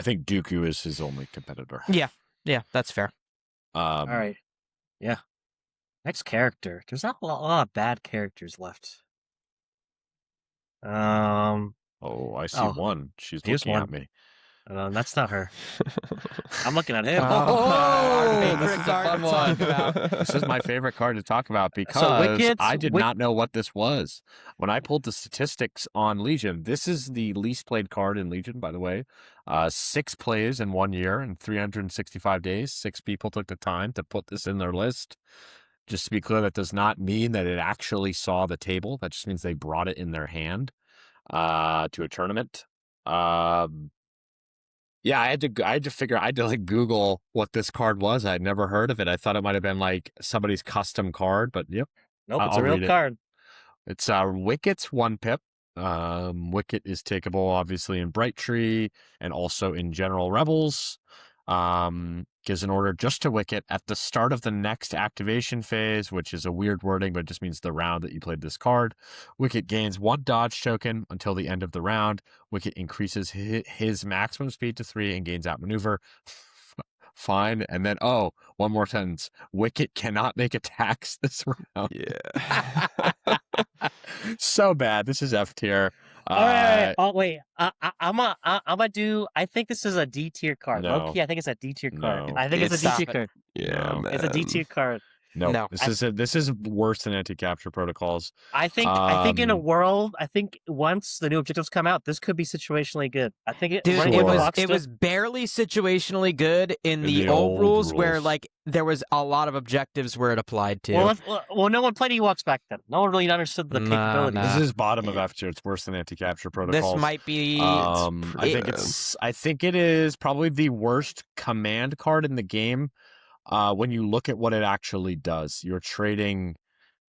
think Dooku is his only competitor. Yeah, that's fair. All right. Yeah. Next character. There's not a lot of bad characters left. I see one. She's looking at me. That's not her. I'm looking at him. This is a fun one. This is my favorite card to talk about because I did not know what this was. When I pulled the statistics on Legion, this is the least played card in Legion, by the way. 6 plays in 1 year and 365 days. 6 people took the time to put this in their list. Just to be clear, that does not mean that it actually saw the table. That just means they brought it in their hand to a tournament. Yeah, I had to like Google what this card was. I had never heard of it. I thought it might have been like somebody's custom card, but yep. Nope, it's a real card. It's Wicket's 1 pip. Wicket is takeable obviously in Bright Tree and also in General Rebels. Gives an order just to Wicket at the start of the next activation phase, which is a weird wording, but it just means the round that you played this card. Wicket gains 1 dodge token until the end of the round. Wicket increases his maximum speed to 3 and gains outmaneuver. Fine. And then, one more sentence. Wicket cannot make attacks this round. Yeah. So bad. This is F tier. All right. Oh wait. I'm gonna do. I think this is a D tier card. No. Low key, I think it's a D tier card. No. I think it's a D Stop tier it. card. Yeah, No. man. It's a D tier card. No. This is worse than anti-capture protocols. I think in a world, I think once the new objectives come out, this could be situationally good. I think it. Dude, running Sure. with it Rockstar- was barely situationally good in In the the old old rules where rules. like there was a lot of objectives where it applied to. well, no one played Ewoks back then. No one really understood the Nah, capabilities. nah. This is bottom of F tier. It's worse than anti-capture protocols. This might be. I think it is probably the worst command card in the game. When you look at what it actually does, you're trading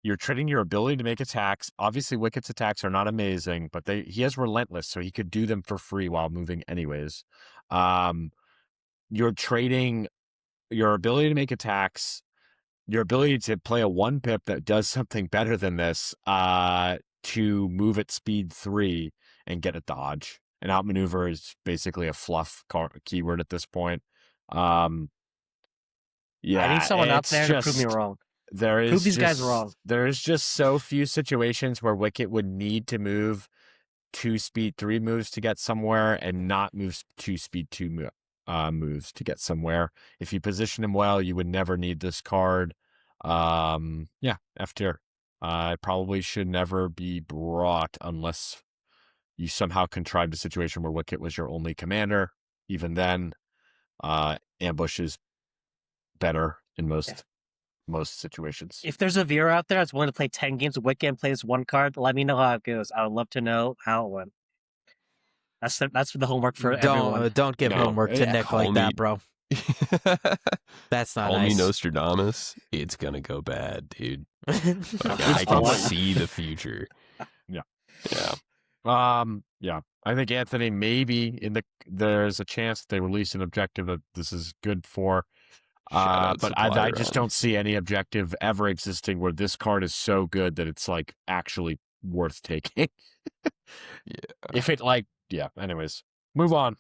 your ability to make attacks. Obviously, Wicket's attacks are not amazing, but he has relentless, so he could do them for free while moving anyways. You're trading your ability to make attacks, your ability to play a 1-pip that does something better than this, to move at speed 3 and get a dodge. And outmaneuver is basically a fluff keyword at this point. Yeah, I need someone out it's there to prove me wrong. Prove these guys wrong. There is just so few situations where Wicket would need to move 2 speed 3 moves to get somewhere and not move 2 speed 2 moves to get somewhere. If you position him well, you would never need this card. Yeah, F tier. It probably should never be brought unless you somehow contrived a situation where Wicket was your only commander. Even then, ambush is better in most situations. If there's a viewer out there that's willing to play 10 games of Wicket and play this one card, let me know how it goes. I would love to know how it went. That's the homework for everyone. Don't give homework to Nick like that, bro. That's not Call nice. me Nostradamus. It's gonna go bad, dude. I can see the future. Yeah. Yeah. I think Anthony, maybe there's a chance that they release an objective that this is good for. But I just don't see any objective ever existing where this card is so good that it's like actually worth taking. Anyways, move on.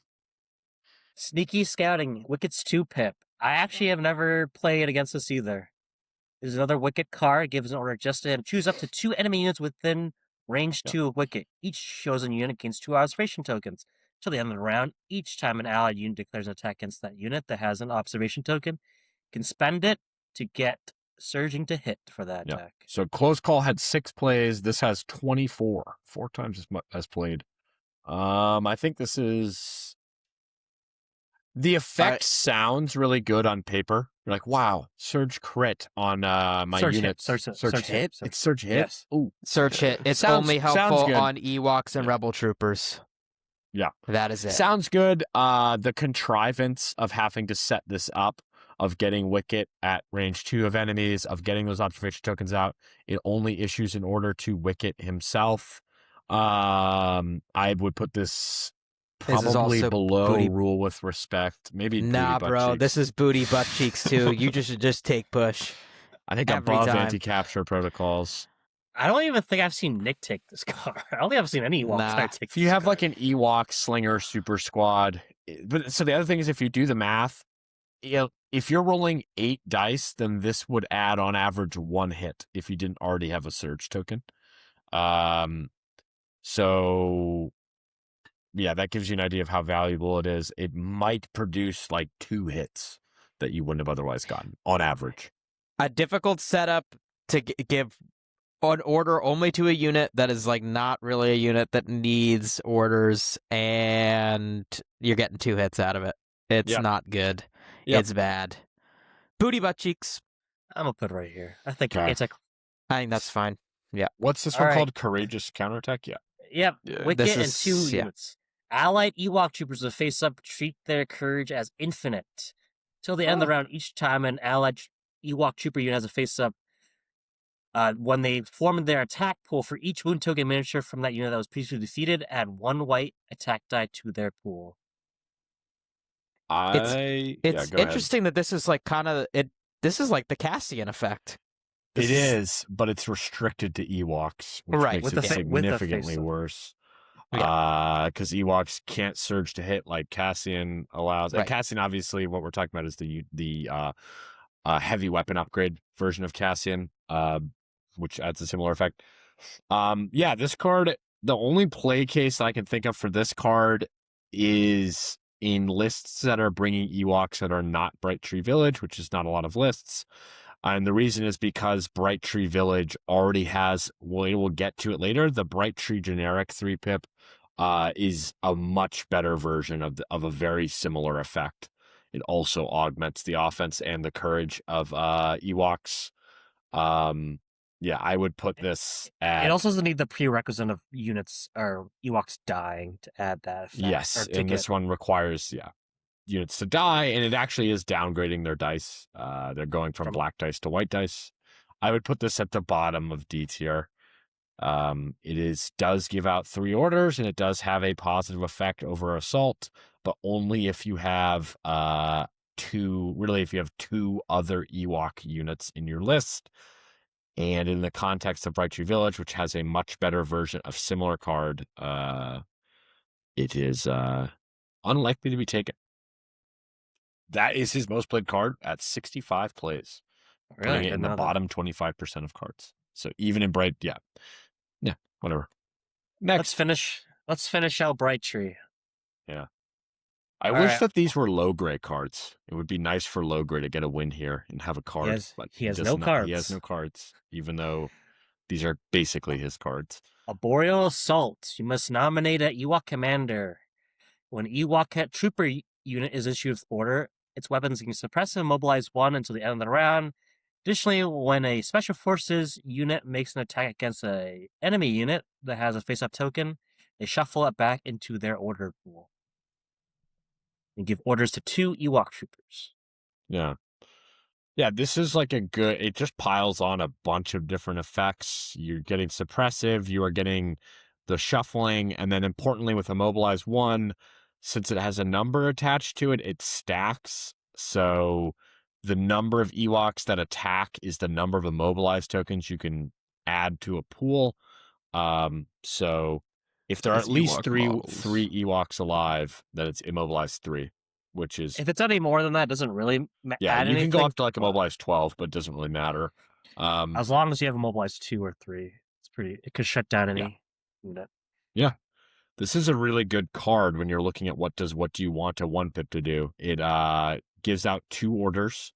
Sneaky Scouting, Wicket's 2-pip. I actually have never played against this either. There's another Wicket card. It gives an order just to him. Choose up to 2 enemy units within range 2 of Wicket. Each chosen unit gains 2 observation tokens. Till the end of the round, each time an allied unit declares an attack against that unit that has an observation token, can spend it to get surging to hit for that attack. So Close Call had 6 plays. This has 24, 4 times as much as played. I think this is the effect sounds really good on paper. You're like, wow, surge crit on my Surge unit. hit. Surge hit. It's surge hit. Yes. Ooh, Search it. It's Sounds only helpful good. on Ewoks and Rebel Troopers. Yeah. That is it. Sounds good. The contrivance of having to set this up, of getting Wicket at range 2 of enemies, of getting those observation tokens out, it only issues an order to Wicket himself. I would put this probably below booty. rule with respect. Maybe Nah, booty butt bro. cheeks. This is booty butt cheeks too. You should just take push. I think every above time. anti-capture protocols. I don't even think I've seen Nick take this card. I don't think I've seen any Ewok Nah. card take If you have like an Ewok Slinger Super Squad, but so the other thing is if you do the math, if you're rolling 8 dice, then this would add on average 1 hit if you didn't already have a surge token. So yeah, that gives you an idea of how valuable it is. It might produce like 2 hits that you wouldn't have otherwise gotten on average. A difficult setup to give an order only to a unit that is like not really a unit that needs orders, and you're getting 2 hits out of it. It's not good. Yep. It's bad. Booty butt cheeks. I'm gonna put it right here. I think Okay. it's a I think that's fine. What's this All one right. called? Courageous Counterattack? Yeah. yep. Yeah. Wicket This and is- 2 yeah. units. Allied Ewok troopers with face up treat their courage as infinite. Till the end of the round, each time an allied Ewok trooper unit has a face up, when they form their attack pool for each wound token miniature from that unit that was previously defeated, add 1 white attack die to their pool. It's go ahead. interesting that this is like kind of it. This is like the Cassian effect. It is, but it's restricted to Ewoks, which Right, makes with it the with the significantly face-up. worse. Yeah. Because Ewoks can't surge to hit like Cassian allows. And Right. Cassian, obviously, what we're talking about is the heavy weapon upgrade version of Cassian, which adds a similar effect. This card the only play case I can think of for this card is in lists that are bringing Ewoks that are not Bright Tree Village, which is not a lot of lists. And the reason is because Bright Tree Village already has, we'll get to it later, the Bright Tree generic 3-pip is a much better version of a very similar effect. It also augments the offense and the courage of Ewoks. Yeah, I would put this at... It also doesn't need the prerequisite of units or Ewoks dying to add that effect. Yes, and this one requires, units to die, and it actually is downgrading their dice. They're going from black dice to white dice. I would put this at the bottom of D tier. It does give out 3 orders, and it does have a positive effect over assault, but only if you have if you have 2 other Ewok units in your list. And in the context of Bright Tree Village, which has a much better version of similar card, it is unlikely to be taken. That is his most played card at 65 plays. Really? Putting it in the bottom 25% of cards. So even in Bright, yeah, whatever. Next. Let's finish out Bright Tree. Yeah. I wish that these were low gray cards. It would be nice for low gray to get a win here and have a card. He has no cards. He has no cards, even though these are basically his cards. Arboreal Assault. You must nominate an Ewok commander. When Ewok trooper unit is issued with order, its weapons can suppress and immobilize 1 until the end of the round. Additionally, when a special forces unit makes an attack against an enemy unit that has a face-up token, they shuffle it back into their order pool and give orders to 2 Ewok troopers. Yeah. Yeah, this is like it just piles on a bunch of different effects. You're getting suppressive, you are getting the shuffling, and then importantly with Immobilize 1, since it has a number attached to it, it stacks. So the number of Ewoks that attack is the number of Immobilize tokens you can add to a pool. So if there are at least three Ewoks alive, then it's Immobilize 3, which is... If it's any more than that, it doesn't really add anything. You can go up to like Immobilize 12, but it doesn't really matter. As long as you have Immobilize 2 or 3, it could shut down any unit. Yeah. This is a really good card when you're looking at what do you want a 1-pip to do. It gives out 2 orders,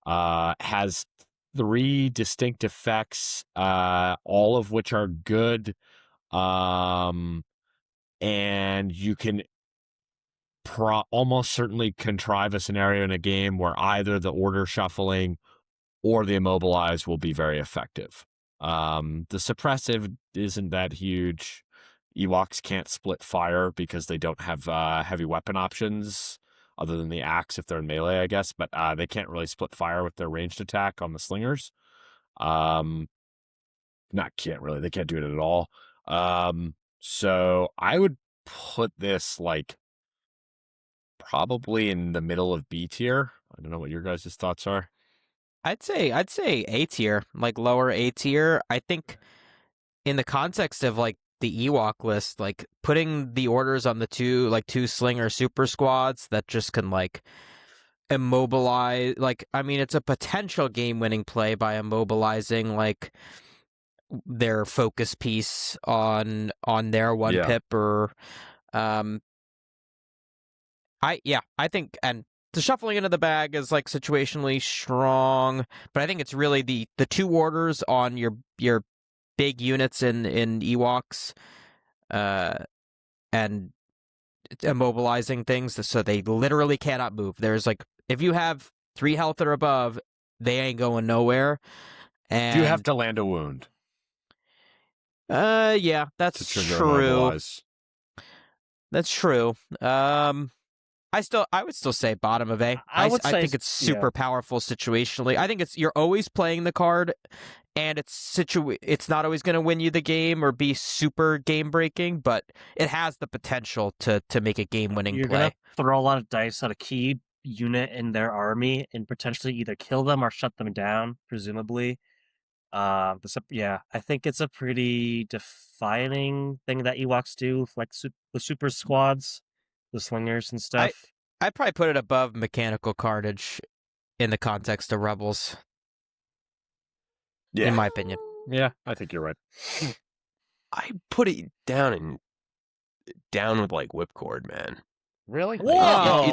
has 3 distinct effects, all of which are good, and you can almost certainly contrive a scenario in a game where either the order shuffling or the immobilize will be very effective. The suppressive isn't that huge. Ewoks can't split fire because they don't have heavy weapon options other than the axe if they're in melee, I guess, but they can't really split fire with their ranged attack on the slingers. They can't do it at all. So I would put this like probably in the middle of B tier. I don't know what your guys' thoughts are. I'd say A tier, like lower A tier. I think in the context of like the Ewok list, like putting the orders on the 2 slinger super squads that just can like immobilize, like, I mean, it's a potential game-winning play by immobilizing like their focus piece on their 1-pip or I think, and the shuffling into the bag is like situationally strong, but I think it's really the 2 orders on your big units in Ewoks, and immobilizing things so they literally cannot move. There's like, if you have 3 health or above, they ain't going nowhere. And you have to land a wound. Yeah, that's true. That's true. I would still say bottom of A. I think it's super powerful situationally. I think you're always playing the card, and it's not always going to win you the game or be super game breaking, but it has the potential to make a game winning play. You're going to throw a lot of dice at a key unit in their army and potentially either kill them or shut them down, presumably. I think it's a pretty defining thing that Ewoks do, like the super squads, the slingers and stuff. I'd probably put it above mechanical carnage in the context of Rebels. Yeah. In my opinion. Yeah, I think you're right. I put it down with like whipcord, man. Really? Whoa!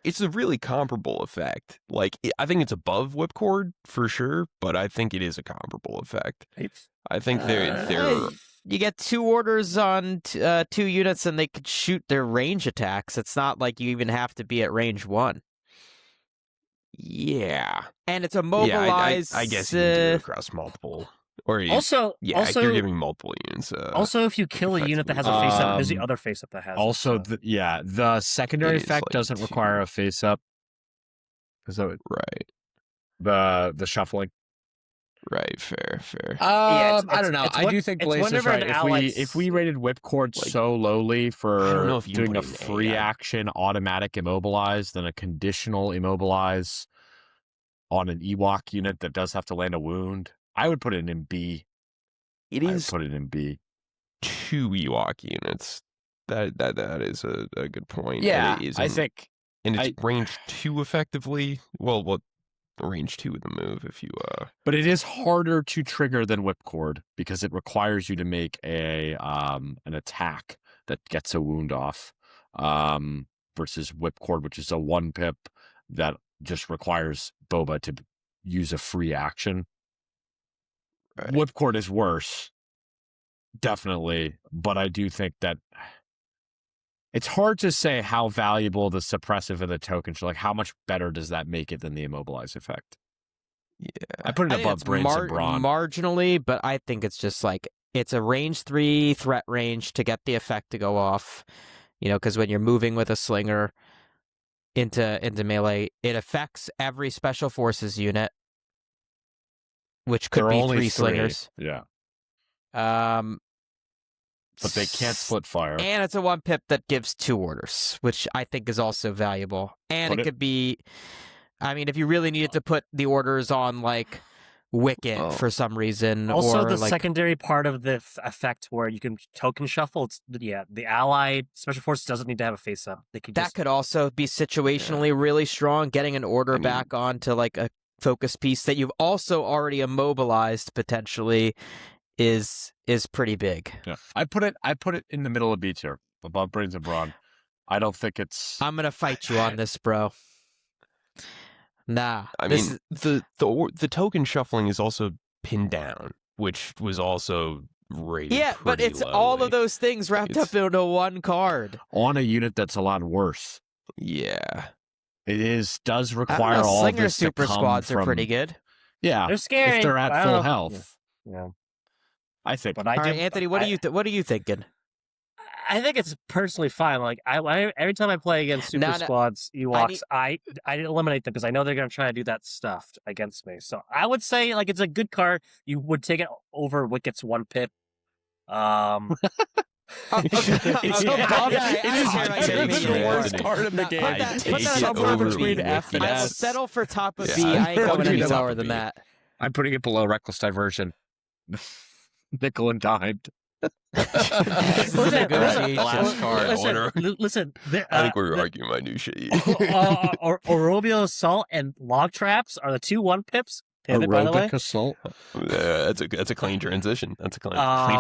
It's a really comparable effect. Like I think it's above whipcord for sure, but I think it is a comparable effect. I think they're you get 2 orders on 2 units, and they could shoot their range attacks. It's not like you even have to be at range 1. Yeah, and it's immobilized. I guess you can do it across multiple. Or also, if you're giving multiple units. Also, if you kill a unit that has a face up, there's the other face up that has. Also, the secondary effect like doesn't require a face up. Right. The shuffling. Right, fair. Yeah, I don't know. I do think Blaise is right. If we rated whipcord so lowly for doing a free action automatic immobilize, then a conditional immobilize on an Ewok unit that does have to land a wound, I would put it in B. I would put it in B. 2 Ewok units. That is a good point. Yeah, I think. And it's range 2 effectively. Well, range 2 with the move if you But it is harder to trigger than whipcord because it requires you to make an attack that gets a wound off versus whipcord, which is a 1-pip that just requires Boba to use a free action. Right. Whipcord is worse, definitely, but I do think that it's hard to say how valuable the suppressive and the token should, like how much better does that make it than the immobilize effect? Yeah. I put it above Brains and Brawn. Marginally, but I think it's just like, it's a range 3 threat range to get the effect to go off, because when you're moving with a slinger into melee, it affects every special forces unit, which could be 3 slingers. Yeah. But they can't split fire. And it's a 1-pip that gives 2 orders, which I think is also valuable. And it could be, if you really needed to put the orders on, like, Wicket for some reason. Also, or the like, secondary part of the effect where you can token shuffle, the ally special force doesn't need to have a face-up. That could also be situationally really strong, getting an order back onto, like, a focus piece that you've also already immobilized, potentially, is pretty big. Yeah, I put it in the middle of B tier, above Brains and Brawn. I don't think it's. I'm gonna fight you on this, bro. Nah, the token shuffling is also pinned down, which was also rated. Yeah, but it's all of those things wrapped up into 1 card on a unit that's a lot worse. Yeah, it does require all Slinger this super to come squads from... are pretty good. Yeah, they're scary if they're at full health. Yeah. I think. But all right, Anthony, what are you thinking? I think it's personally fine. Like I every time I play against super squads, Ewoks, I eliminate them because I know they're gonna try to do that stuff against me. So I would say like it's a good card. You would take it over Wicket's 1-pip. It's the worst card in the game. It's somewhere between F and S. Settle for top of B. I ain't going any lower than that. I'm putting it below Reckless Diversion. Nickel and dimed. Listen, I think we're arguing my new shit. Orobio Assault and Log Traps are the 2 1-pips. Pivot, by the way. Assault. That's a clean transition. That's a clean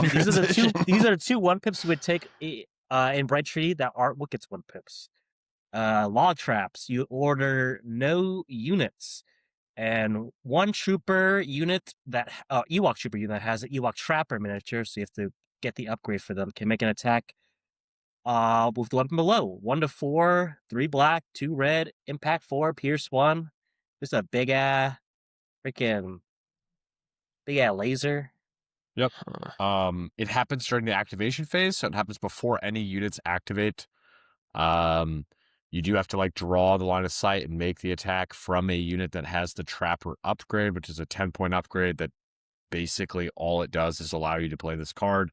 transition. These are the 2 1-pips you would take in Bright Tree that aren't Wicket's 1-pips. Log Traps, you order no units. And 1 trooper unit Ewok trooper unit that has an Ewok Trapper miniature, so you have to get the upgrade for them, can make an attack with the weapon below. 1 to 4, 3 black, 2 red, impact 4, pierce 1. Just a big laser. Yep. It happens during the activation phase, so it happens before any units activate. You do have to like draw the line of sight and make the attack from a unit that has the Trapper upgrade, which is a 10-point upgrade that basically all it does is allow you to play this card.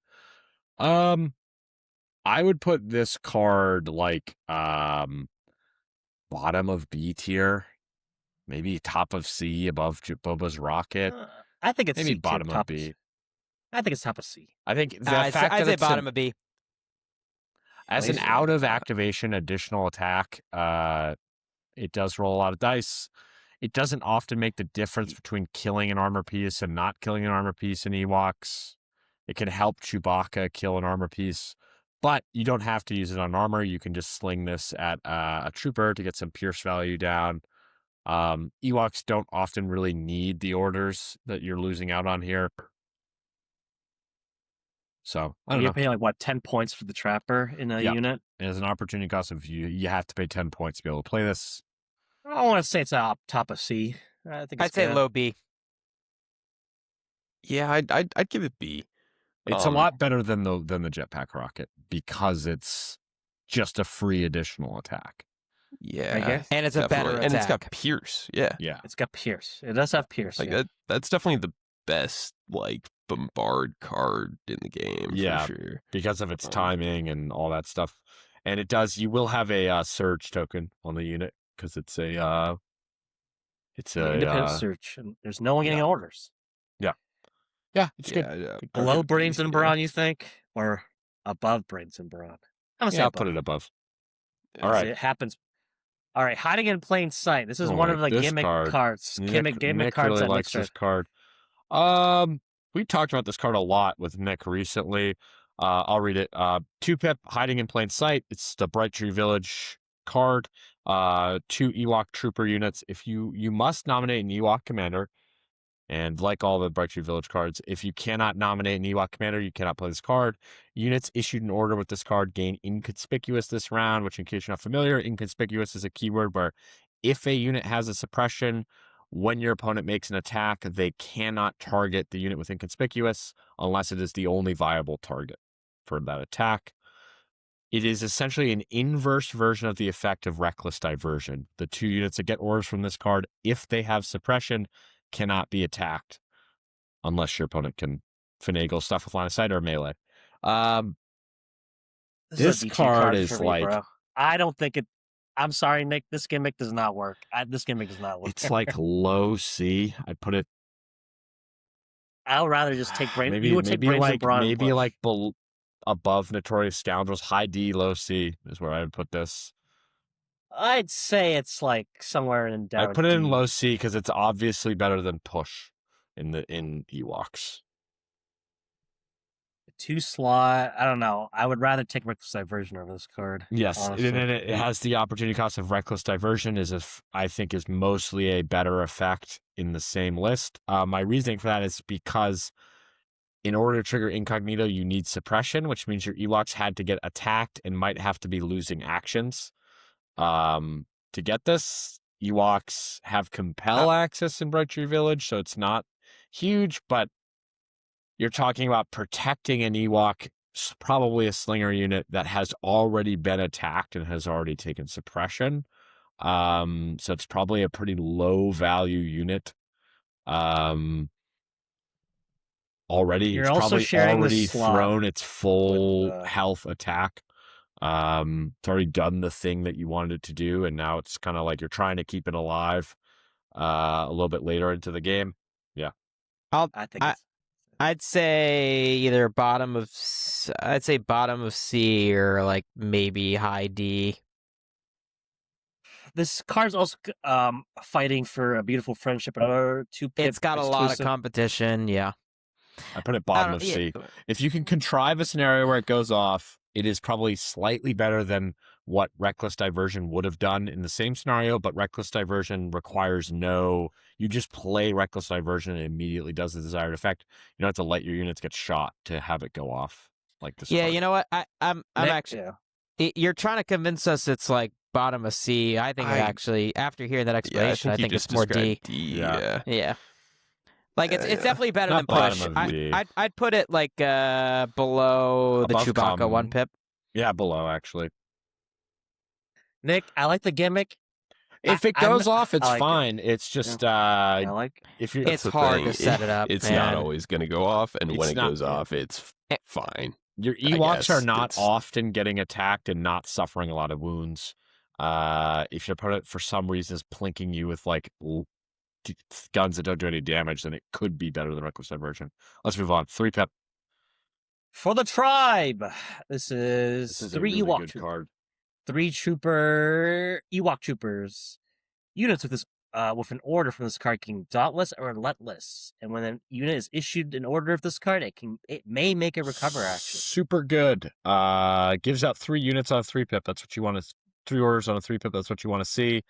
I would put this card like bottom of B tier, maybe top of C above Boba's Rocket. I think it's maybe C bottom tier, of B. I think it's top of C. I think the I'd say bottom of B. As an out of activation additional attack, it does roll a lot of dice. It doesn't often make the difference between killing an armor piece and not killing an armor piece in Ewoks. It can help Chewbacca kill an armor piece, but you don't have to use it on armor. You can just sling this at a trooper to get some pierce value down. Ewoks don't often really need the orders that you're losing out on here. So, I don't know. You're paying 10 points for the trapper in a unit? As an opportunity cost of you have to pay 10 points to be able to play this. I don't want to say it's top of C. I think I'd say low B. Yeah, I'd give it B. It's a lot better than the jetpack rocket because it's just a free additional attack. Yeah, and it's a better attack. and it's got Pierce. Yeah, it's got Pierce. It does have Pierce. That's definitely the best bombard card in the game. For sure, because of its timing and all that stuff. And it does. You will have a surge token on the unit because it's a independent search, and there's no one getting orders. Yeah, it's good. Below Brains and Brawn, you think, or above Brains and Brawn? I'll put it above. All right, it happens. All right, hiding in plain sight. This is one of the gimmick cards. Gimmick cards. Really likes this card. We talked about this card a lot with Nick recently. I'll read it. 2-pip, hiding in plain sight. It's the Bright Tree Village card. 2 Ewok trooper units. If you must nominate an Ewok commander. And like all the Bright Tree Village cards, if you cannot nominate an Ewok commander, you cannot play this card. Units issued in order with this card gain Inconspicuous this round, which in case you're not familiar, Inconspicuous is a keyword where if a unit has a suppression, when your opponent makes an attack, they cannot target the unit with Inconspicuous unless it is the only viable target for that attack. It is essentially an inverse version of the effect of Reckless Diversion. The 2 units that get orders from this card, if they have suppression, cannot be attacked unless your opponent can finagle stuff with line of sight or melee. This card is bro. I don't think it. I'm sorry, Nick. This gimmick does not work. This gimmick does not work. It's like low C. I'd put it. I'll rather just take Brains. Maybe above Notorious Scoundrels. High D, low C is where I would put this. I'd say it's somewhere in down. I put it in low C because it's obviously better than Push in Ewoks. 2 slot. I don't know. I would rather take Reckless Diversion over this card. Yes, honestly. and it has the opportunity cost of Reckless Diversion. I think is mostly a better effect in the same list. My reasoning for that is because in order to trigger Incognito, you need suppression, which means your Ewoks had to get attacked and might have to be losing actions. To get this, Ewoks have compel access in Bright Tree Village, so it's not huge, but you're talking about protecting an Ewok, probably a slinger unit that has already been attacked and has already taken suppression. So it's probably a pretty low value unit. Already, You're it's also probably sharing already the slot thrown its full with, health attack. It's already done the thing that you wanted it to do, and now it's kind of like you're trying to keep it alive a little bit later into the game. Yeah. I'd say either bottom of C or maybe high D. This card's also fighting for a beautiful friendship. Another 2-pip. It's got a lot of competition. Yeah. I put it bottom of C. If you can contrive a scenario where it goes off, it is probably slightly better than what Reckless Diversion would have done in the same scenario, but Reckless Diversion requires you just play Reckless Diversion and it immediately does the desired effect. You don't have to let your units get shot to have it go off like this. Yeah, card. You know what? I'm actually. Yeah. You're trying to convince us it's bottom of C. I think actually, after hearing that explanation, I think it's more D. Yeah. It's definitely better than Push. I'd put it below Above the Chewbacca 1-pip. Yeah, below actually. Nick, I like the gimmick. If it goes off, it's fine. It's just it's hard to set it up. It's not always going to go off, and when it goes off, it's fine. Your Ewoks are not often getting attacked and not suffering a lot of wounds. If your opponent for some reason is plinking you with guns that don't do any damage, then it could be better than Reckless Diversion. Let's move on. 3-pip. For the tribe. This is 3 a really Ewok good card. 3 trooper Ewok troopers. Units with this with an order from this card can Dauntless or Relentless. And when a unit is issued an order of this card, it may make a recover action. Super good. Gives out 3 units on a 3-pip. That's what you want to 3 orders on a 3-pip. That's what you want to see.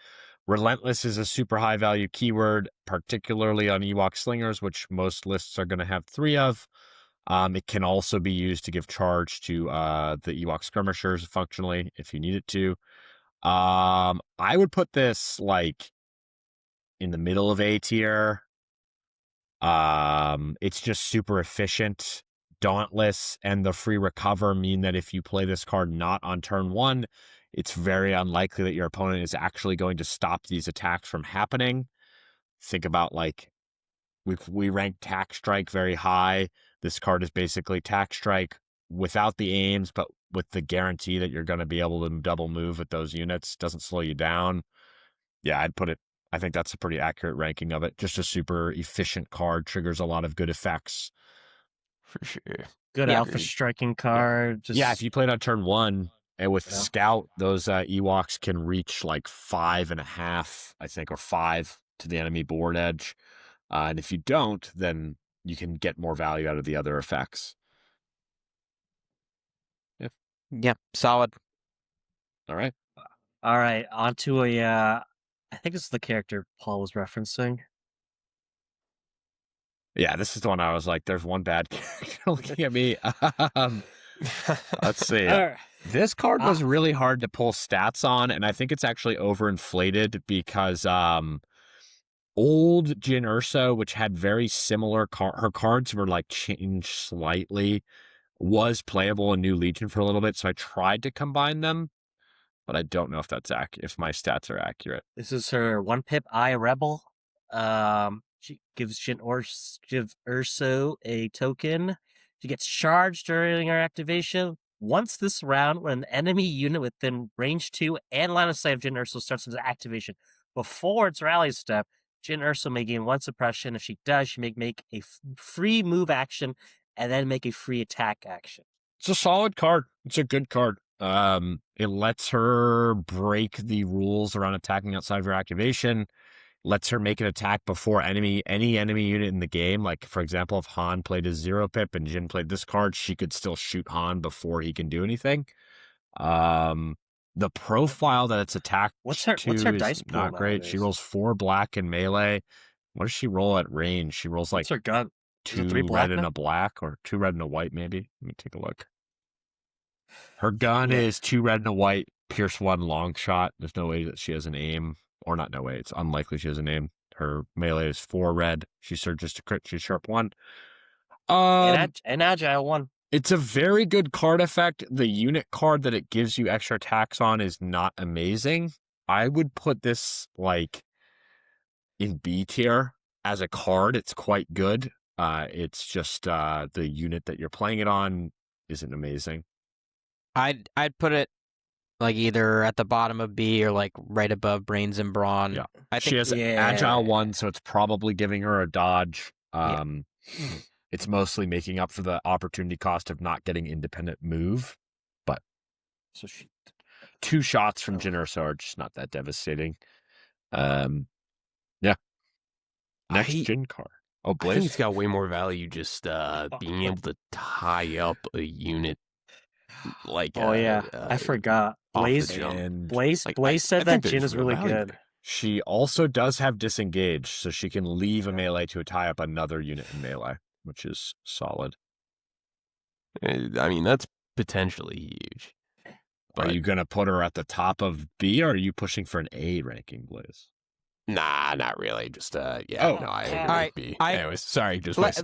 Relentless is a super high value keyword, particularly on Ewok Slingers, which most lists are going to have 3 of. It can also be used to give charge to the Ewok Skirmishers functionally if you need it to. I would put this like in the middle of A tier. It's just super efficient. Dauntless and the free recover mean that if you play this card not on turn 1, it's very unlikely that your opponent is actually going to stop these attacks from happening. Think about like we rank Tack Strike very high. This card is basically Tack Strike without the aims, but with the guarantee that you're going to be able to double move with those units. Doesn't slow you down. Yeah, I'd put it. I think that's a pretty accurate ranking of it. Just a super efficient card, triggers a lot of good effects. For sure. Good alpha striking card. Yeah, if you played on turn 1 and with Scout, those Ewoks can reach like 5.5, I think, or 5 to the enemy board edge. And if you don't, then you can get more value out of the other effects. Yeah, solid. All right. On to I think this is the character Paul was referencing. Yeah, this is the one I was like, there's one bad character looking at me. Let's see. This card was really hard to pull stats on, and I think it's actually overinflated because old Jyn Erso, which had very similar her cards were like changed slightly, was playable in New Legion for a little bit, so I tried to combine them, but I don't know if that's if my stats are accurate. This is her 1-pip Eye Rebel. She gives Jyn Erso a token. She gets charged during her activation. Once this round, when an enemy unit within range 2 and line of sight of Jyn Erso starts its activation before its rally step, Jyn Erso may gain 1 suppression. If she does, she may make a free move action and then make a free attack action. It's a solid card. It's a good card. It lets her break the rules around attacking outside of her activation. Lets her make an attack before any enemy unit in the game. Like, for example, if Han played his 0-pip and Jyn played this card, she could still shoot Han before he can do anything. The profile that it's attacked what's her dice pool not great. She rolls 4 black in melee. What does she roll at range? She rolls like what's her gun? 2 red and a black, or 2 red and a white, maybe. Let me take a look. Her gun is 2 red and a white, pierce 1 long shot. There's no way that she has an aim. Or not no way. It's unlikely she has a name. Her melee is 4 red. She surges to crit. She's sharp 1. And agile 1. It's a very good card effect. The unit card that it gives you extra attacks on is not amazing. I would put this like in B tier as a card. It's quite good. It's just the unit that you're playing it on isn't amazing. I'd put it like either at the bottom of B or like right above Brains and Brawn. Yeah. I think she has Agile 1, so it's probably giving her a dodge. It's mostly making up for the opportunity cost of not getting independent move. But 2 shots from Jyn Erso are just not that devastating. Yeah. Next Jyn card. Oh, Blaise? I think it's got way more value just being able to tie up a unit. Like, I forgot. Blaise said that Jyn is really good. She also does have disengage, so she can leave a melee to tie up another unit in melee, which is solid. I mean, that's potentially huge. But are you going to put her at the top of B, or are you pushing for an A ranking, Blaise? Nah, not really. Just I agree with B. Anyways, sorry, just let's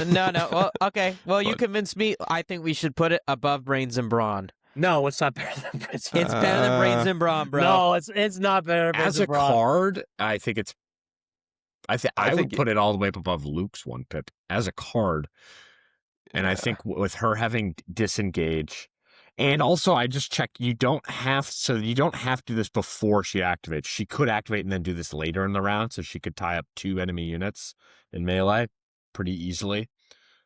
no. Well, okay. Well, you convinced me. I think we should put it above Brains and Brawn. No, it's not better than Brains and Brawn. It's better than Brains and Brawn, bro. No, it's not better than Brains and Brawn. As a card, I think it's. I would put it all the way up above Luke's 1-pip as a card, and I think with her having disengage. And also, I just checked, you don't have to do this before she activates. She could activate and then do this later in the round, so she could tie up 2 enemy units in melee pretty easily.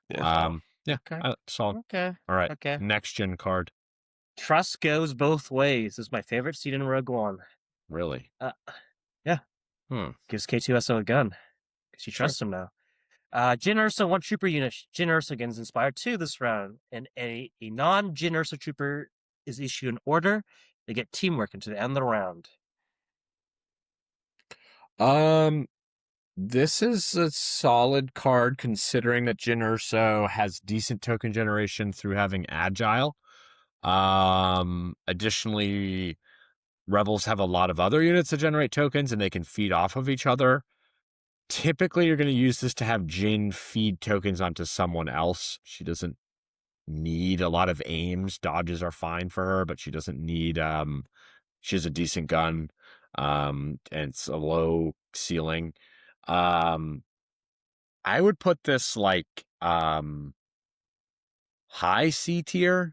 Yeah. Okay. Solid. Okay. All right. Okay. Next gen card. Trust goes both ways. This is my favorite seed in Rogue One. Really? Yeah. Gives K2SO a gun because she trusts him now. Jin Ursa 1 trooper unit. Jin Ursa gets inspired 2 this round, and a non-Jin Ursa trooper is issued an order. They get teamwork into the end of the round. This is a solid card considering that Jin Urso has decent token generation through having Agile. Additionally, Rebels have a lot of other units that generate tokens and they can feed off of each other. Typically, you're going to use this to have Jin feed tokens onto someone else. She doesn't need a lot of aims. Dodges are fine for her, but she doesn't need... she has a decent gun, and it's a low ceiling. I would put this like high C tier.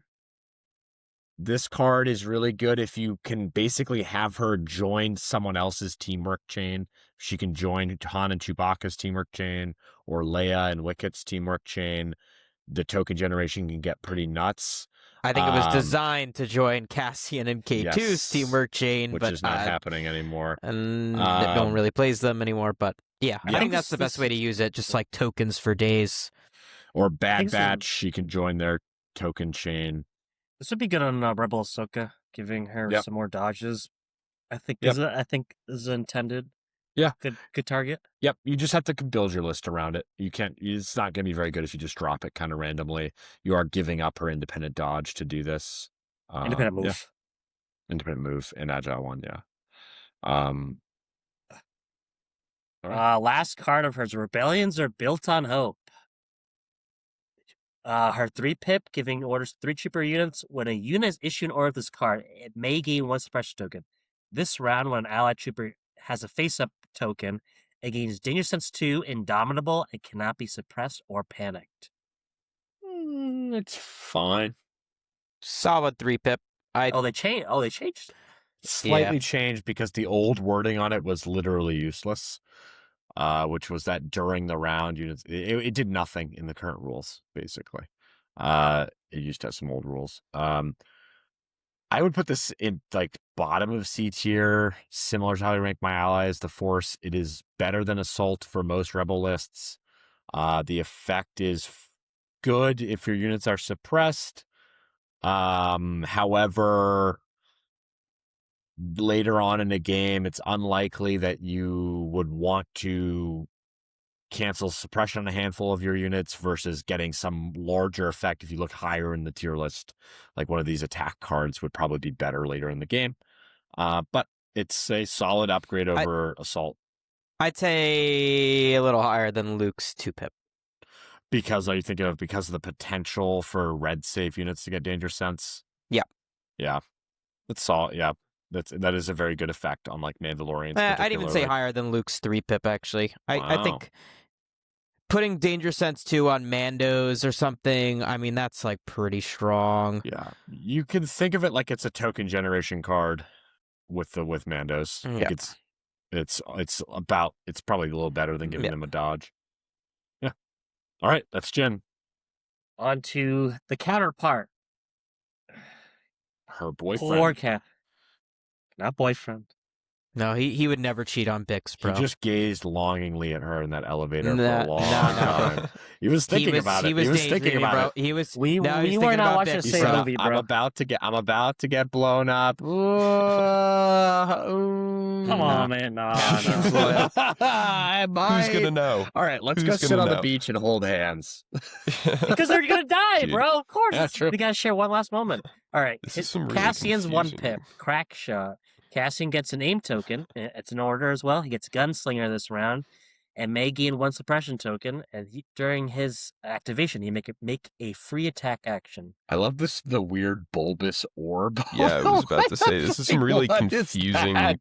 This card is really good if you can basically have her join someone else's teamwork chain. She can join Han and Chewbacca's teamwork chain or Leia and Wicket's teamwork chain. The token generation can get pretty nuts. I think it was designed to join Cassian and K2's teamwork chain, which but is not happening anymore. And no one really plays them anymore. But yeah, I think that's the best way to use it, just like tokens for days. Or Bad Batch, she can join their token chain. This would be good on Rebel Ahsoka, giving her some more dodges. I think this is intended. Yeah, good target. Yep, you just have to build your list around it. You can't. It's not going to be very good if you just drop it kind of randomly. You are giving up her independent dodge to do this. Independent move. Yeah. Independent move and Agile 1. Yeah. Last card of hers. Rebellions are built on hope. Her 3-pip, giving orders to 3 trooper units. When a unit is issued an order of this card, it may gain 1 suppression token. This round, when an allied trooper has a face-up token, it gains Danger Sense 2, Indomitable, and cannot be suppressed or panicked. It's fine. Solid 3-pip. They changed. Slightly changed because the old wording on it was literally useless. Which was that during the round, units it did nothing in the current rules, basically. It used to have some old rules. I would put this in like bottom of C tier, similar to how I rank my allies. The Force, it is better than Assault for most Rebel lists. The effect is good if your units are suppressed. However, later on in the game, it's unlikely that you would want to cancel suppression on a handful of your units versus getting some larger effect if you look higher in the tier list. Like one of these attack cards would probably be better later in the game. But it's a solid upgrade over Assault. I'd say a little higher than Luke's 2-pip. Because are you thinking of because of the potential for red safe units to get Danger Sense? Yeah. Yeah. That's solid. Yeah. That is a very good effect on like Mandalorians. I'd even say higher than Luke's 3-pip, actually. I think putting Danger Sense 2 on Mandos or something, I mean, that's like pretty strong. Yeah. You can think of it like it's a token generation card with Mandos. Yeah. Like it's probably a little better than giving them a dodge. Yeah. All right, that's Jin. On to the counterpart. Her boyfriend. Poor cat. Not boyfriend. No, he would never cheat on Bix, bro. He just gazed longingly at her in that elevator for a long time. He was thinking about it. He was thinking about it. He was. We were not watching the same movie, bro. I'm about to get blown up. Come on, man. No. Who's gonna know? All right, let's go sit on the beach and hold hands. Because they're gonna die, bro. Of course. Yeah, true. We gotta share one last moment. All right. Cassian's 1-pip. Crack shot. Cassian gets an aim token. It's an order as well. He gets Gunslinger this round and may gain 1 suppression token. And during his activation, he make a free attack action. I love the weird bulbous orb. Yeah, I was about to say, this is some really confusing art.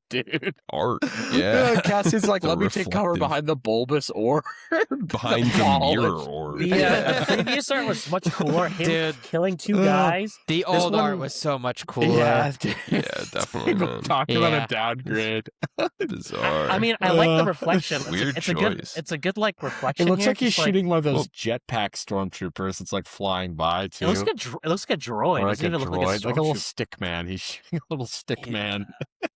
Yeah. Cassian's like, let me take cover behind the bulbous orb. Behind the mirror orb. The previous art was much cooler. Him killing 2 guys. The old art was so much cooler. Yeah, definitely, man. Talking about a downgrade. Bizarre. I mean, I like the reflection. Weird it's a good choice. It's a good like reflection. It looks here, like he's just, shooting one of those jetpack stormtroopers. It's like flying by too. It looks like it looks like a droid. Or It like doesn't a even look droid, like a little stormtrooper. stick man. He's shooting a little stick man.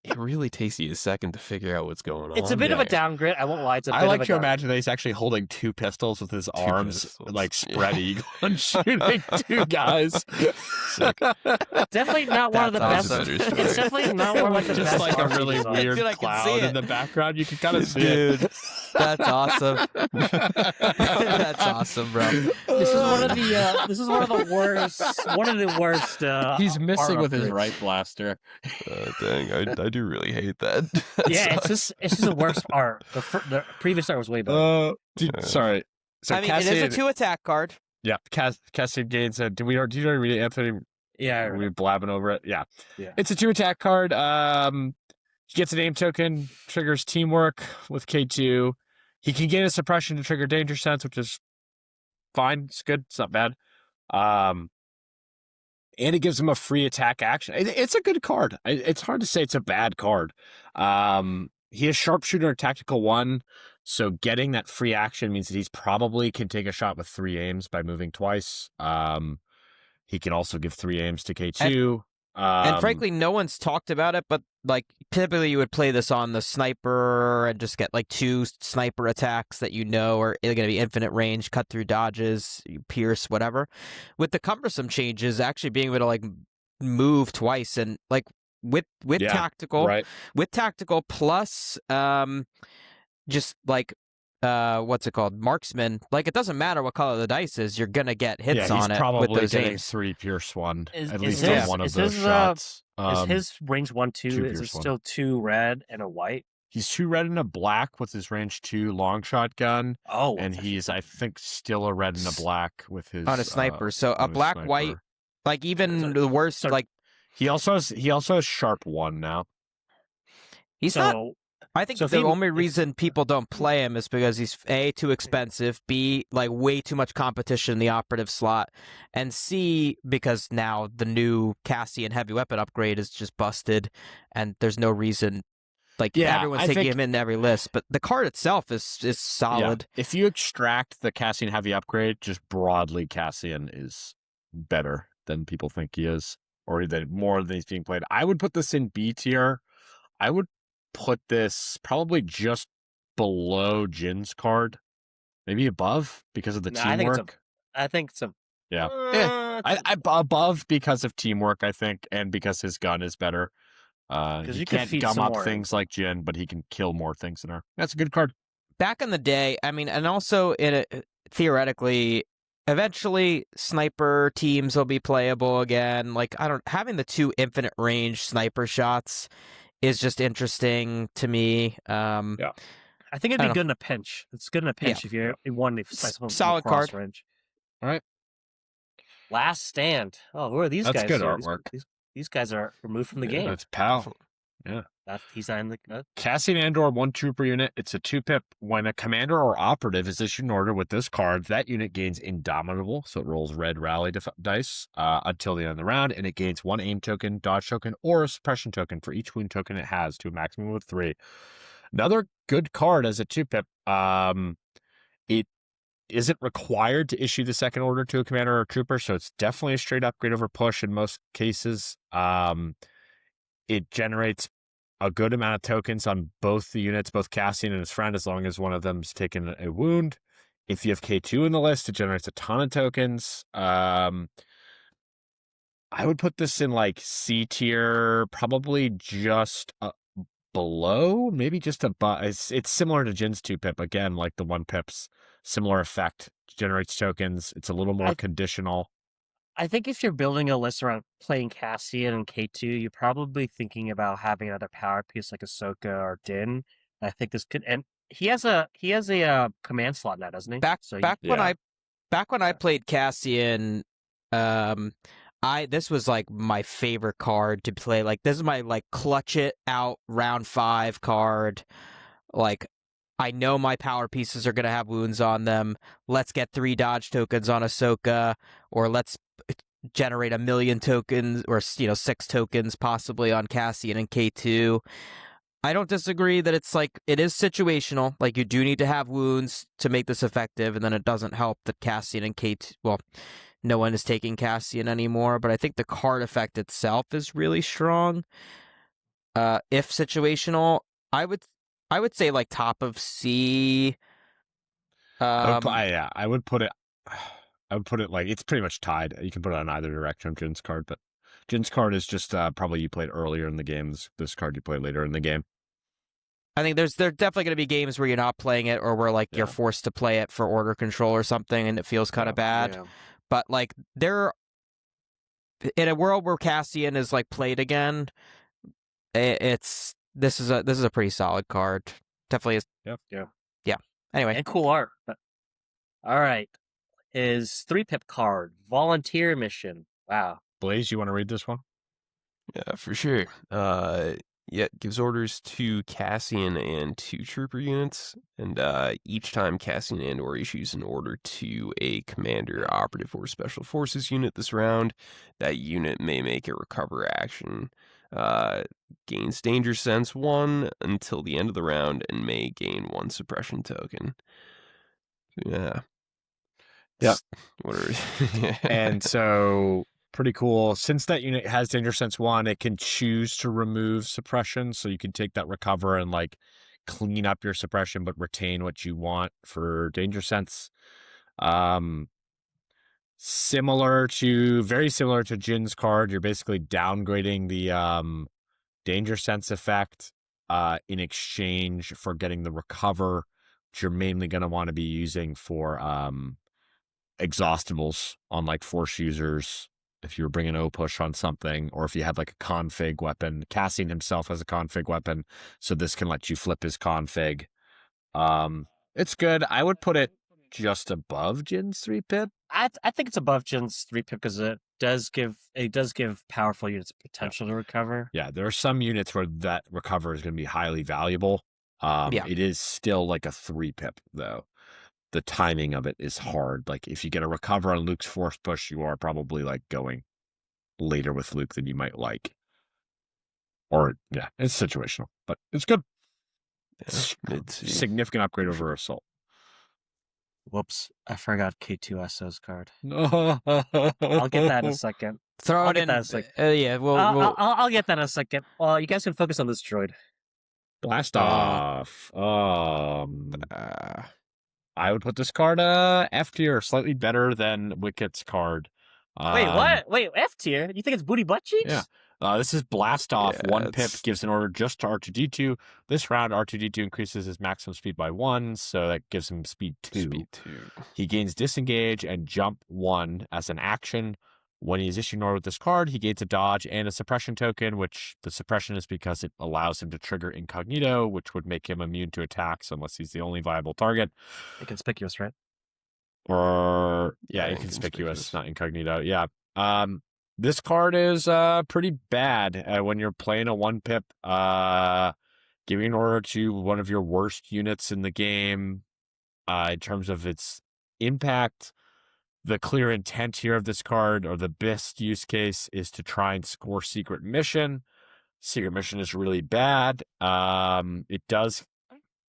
It really takes you a second to figure out what's going on. It's a bit of a there. downgrade. I won't lie. It's a bit I like of a to downgrade. imagine that he's actually holding two pistols with his arms pistols, like spread yeah. eagle and shooting two guys. Definitely not one of the That's best. a better story. It's definitely not one of like the Just best. like a RPG really designs. weird Dude, I can see cloud in it. the background. You can kind of see Dude, it. that's awesome. That's awesome, bro. This is one of the worst. One of the worst. He's missing art with his upgrades. right blaster. Dang, I do really hate that. That Yeah, sucks. it's just the worst art. The previous art was way better. Dude, sorry. So I mean, it is a 2-attack card. Yeah, Cassian Gaines said, "Did you already read it, Anthony? Yeah, Are we blabbing over it? Yeah. Yeah. It's a 2-attack card. He gets a name token, triggers teamwork with K2. He can gain a suppression to trigger danger sense, which is fine. It's good. It's not bad. And it gives him a free attack action. It's a good card. It's hard to say it's a bad card. He has sharpshooter and tactical 1, so getting that free action means that he's probably can take a shot with 3 aims by moving twice. He can also give 3 aims to K2. And frankly, no one's talked about it, but like typically you would play this on the sniper and just get like 2 sniper attacks that you know are going to be infinite range, cut through dodges, pierce, whatever. With the cumbersome changes, actually being able to like move twice and like with Yeah, tactical, right. with tactical plus just like what's it called, marksman, like it doesn't matter what color the dice is, you're gonna get hits on it probably with those getting aims. 3 pierce 1 Is- at is least his- on one of is those his, shots. Is his range 1/2? 2 Is it pierce 1. still 2 red and a white? He's 2 red and a black with his range 2 long shotgun, Oh, and he's I think still a red and a black with his On a sniper, so a on his black sniper. white, like even So- the worst, so- like He also has sharp 1 now. he's so not. I think so if the he- only if- reason people don't play him is because he's A, too expensive, B, like way too much competition in the operative slot, and C, because now the new Cassian heavy weapon upgrade is just busted, and there's no reason. Like Yeah, everyone's I taking think- him in every list, but the card itself is solid. Yeah. If you extract the Cassian heavy upgrade, just broadly Cassian is better than people think he is, or that more than he's being played. I would put this in B tier. I would put this probably just below Jin's card, maybe above because of the No, I think teamwork. it's a Yeah. uh, I above because of teamwork, I think, and because his gun is better. 'Cause He you could can't feed gum some up more. things like Jin, but he can kill more things than her. That's a good card. Back in the day, I mean, and also theoretically, eventually sniper teams will be playable again. Like having the 2 infinite range sniper shots is just interesting to me. I think it'd I be don't good in a pinch. It's good in a pinch if you're one Solid card. range. All right. Last Stand. Oh, who are these That's guys? good here? artwork. These guys are removed from the game. That's Pal. He's not in the. Cassian Andor, 1 trooper unit. It's a 2-pip. When a commander or operative is issued an order with this card, that unit gains Indomitable, so it rolls red rally dice until the end of the round, and it gains 1 aim token, dodge token, or a suppression token for each wound token it has to a maximum of 3. Another good card as a 2-pip. It isn't required to issue the second order to a commander or a trooper, so it's definitely a straight upgrade over push in most cases. It generates a good amount of tokens on both the units, both Cassian and his friend, as long as one of them's taken a wound. If you have K2 in the list, it generates a ton of tokens. I would put this in like C tier, probably just below, maybe just above. It's similar to Jin's 2-pip. Again, like the 1-pips, similar effect, generates tokens. It's a little more conditional. I think if you're building a list around playing Cassian and K2, you're probably thinking about having another power piece like Ahsoka or Din. I think this could, and he has a command slot now, doesn't he? Back So when I played Cassian, this was like my favorite card to play. Like this is my like clutch it out round 5 card. Like I know my power pieces are gonna have wounds on them. Let's get 3 dodge tokens on Ahsoka, or let's generate 1 million tokens, or 6 tokens possibly on Cassian and K2. I don't disagree that it's like it is situational. Like you do need to have wounds to make this effective, and then it doesn't help that Cassian and Kate. Well, no one is taking Cassian anymore, but I think the card effect itself is really strong. If situational, I would say like top of C. I would put it. I would put it like it's pretty much tied. You can put it on either direction of Jin's card, but Jin's card is just probably you played earlier in the game. This card you play later in the game. I think there's definitely going to be games where you're not playing it, or where like you're forced to play it for order control or something, and it feels kind of bad. Yeah. But like there, in a world where Cassian is like played again, this is a pretty solid card. Definitely is. Yeah. Anyway, And cool art. All right. Is 3-pip card, volunteer mission. Wow. Blaise, you want to read this one? Yeah, for sure. It gives orders to Cassian and 2 trooper units, and each time Cassian and or issues an order to a commander, operative, or special forces unit this round, that unit may make a recover action. Gains danger sense 1 until the end of the round, and may gain 1 suppression token. Yeah. Yep. Whatever. And so pretty cool. Since that unit has danger sense 1, it can choose to remove suppression, so you can take that recover and like clean up your suppression but retain what you want for danger sense. Very similar to Jin's card. You're basically downgrading the danger sense effect in exchange for getting the recover, which you're mainly going to want to be using for exhaustibles on like force users if you were bringing O-push on something, or if you have like a config weapon. Cassian himself has a config weapon, so this can let you flip his config. It's good. I would put it just above Jin's 3-pip. I think it's above Jin's 3-pip because it does give powerful units potential to recover. Yeah, there are some units where that recover is going to be highly valuable. It is still like a 3-pip though. The timing of it is hard. Like if you get a recover on Luke's force push, you are probably like going later with Luke than you might like. Or yeah, it's situational, but it's good. It's significant upgrade over Assault. Whoops, I forgot K2SO's card. I'll I'll get that in a second. throw it in. That in a second. I'll get that in a second. Well, you guys can focus on this droid. Blast off. I would put this card F tier, slightly better than Wicket's card. Wait, what? Wait, F tier? You think it's booty butt cheeks? Yeah. This is Blast Off. Yeah, 1 pip gives an order just to R2-D2. This round, R2-D2 increases his maximum speed by 1, so that gives him speed 2. He gains Disengage and Jump 1 as an action. When he's issued an order with this card, he gains a dodge and a suppression token, which the suppression is because it allows him to trigger Incognito, which would make him immune to attacks unless he's the only viable target. Inconspicuous, right? Or, inconspicuous, not Incognito. Yeah. This card is pretty bad when you're playing a 1-pip, giving an order to one of your worst units in the game in terms of its impact. The clear intent here of this card, or the best use case, is to try and score Secret Mission. Secret Mission is really bad. It does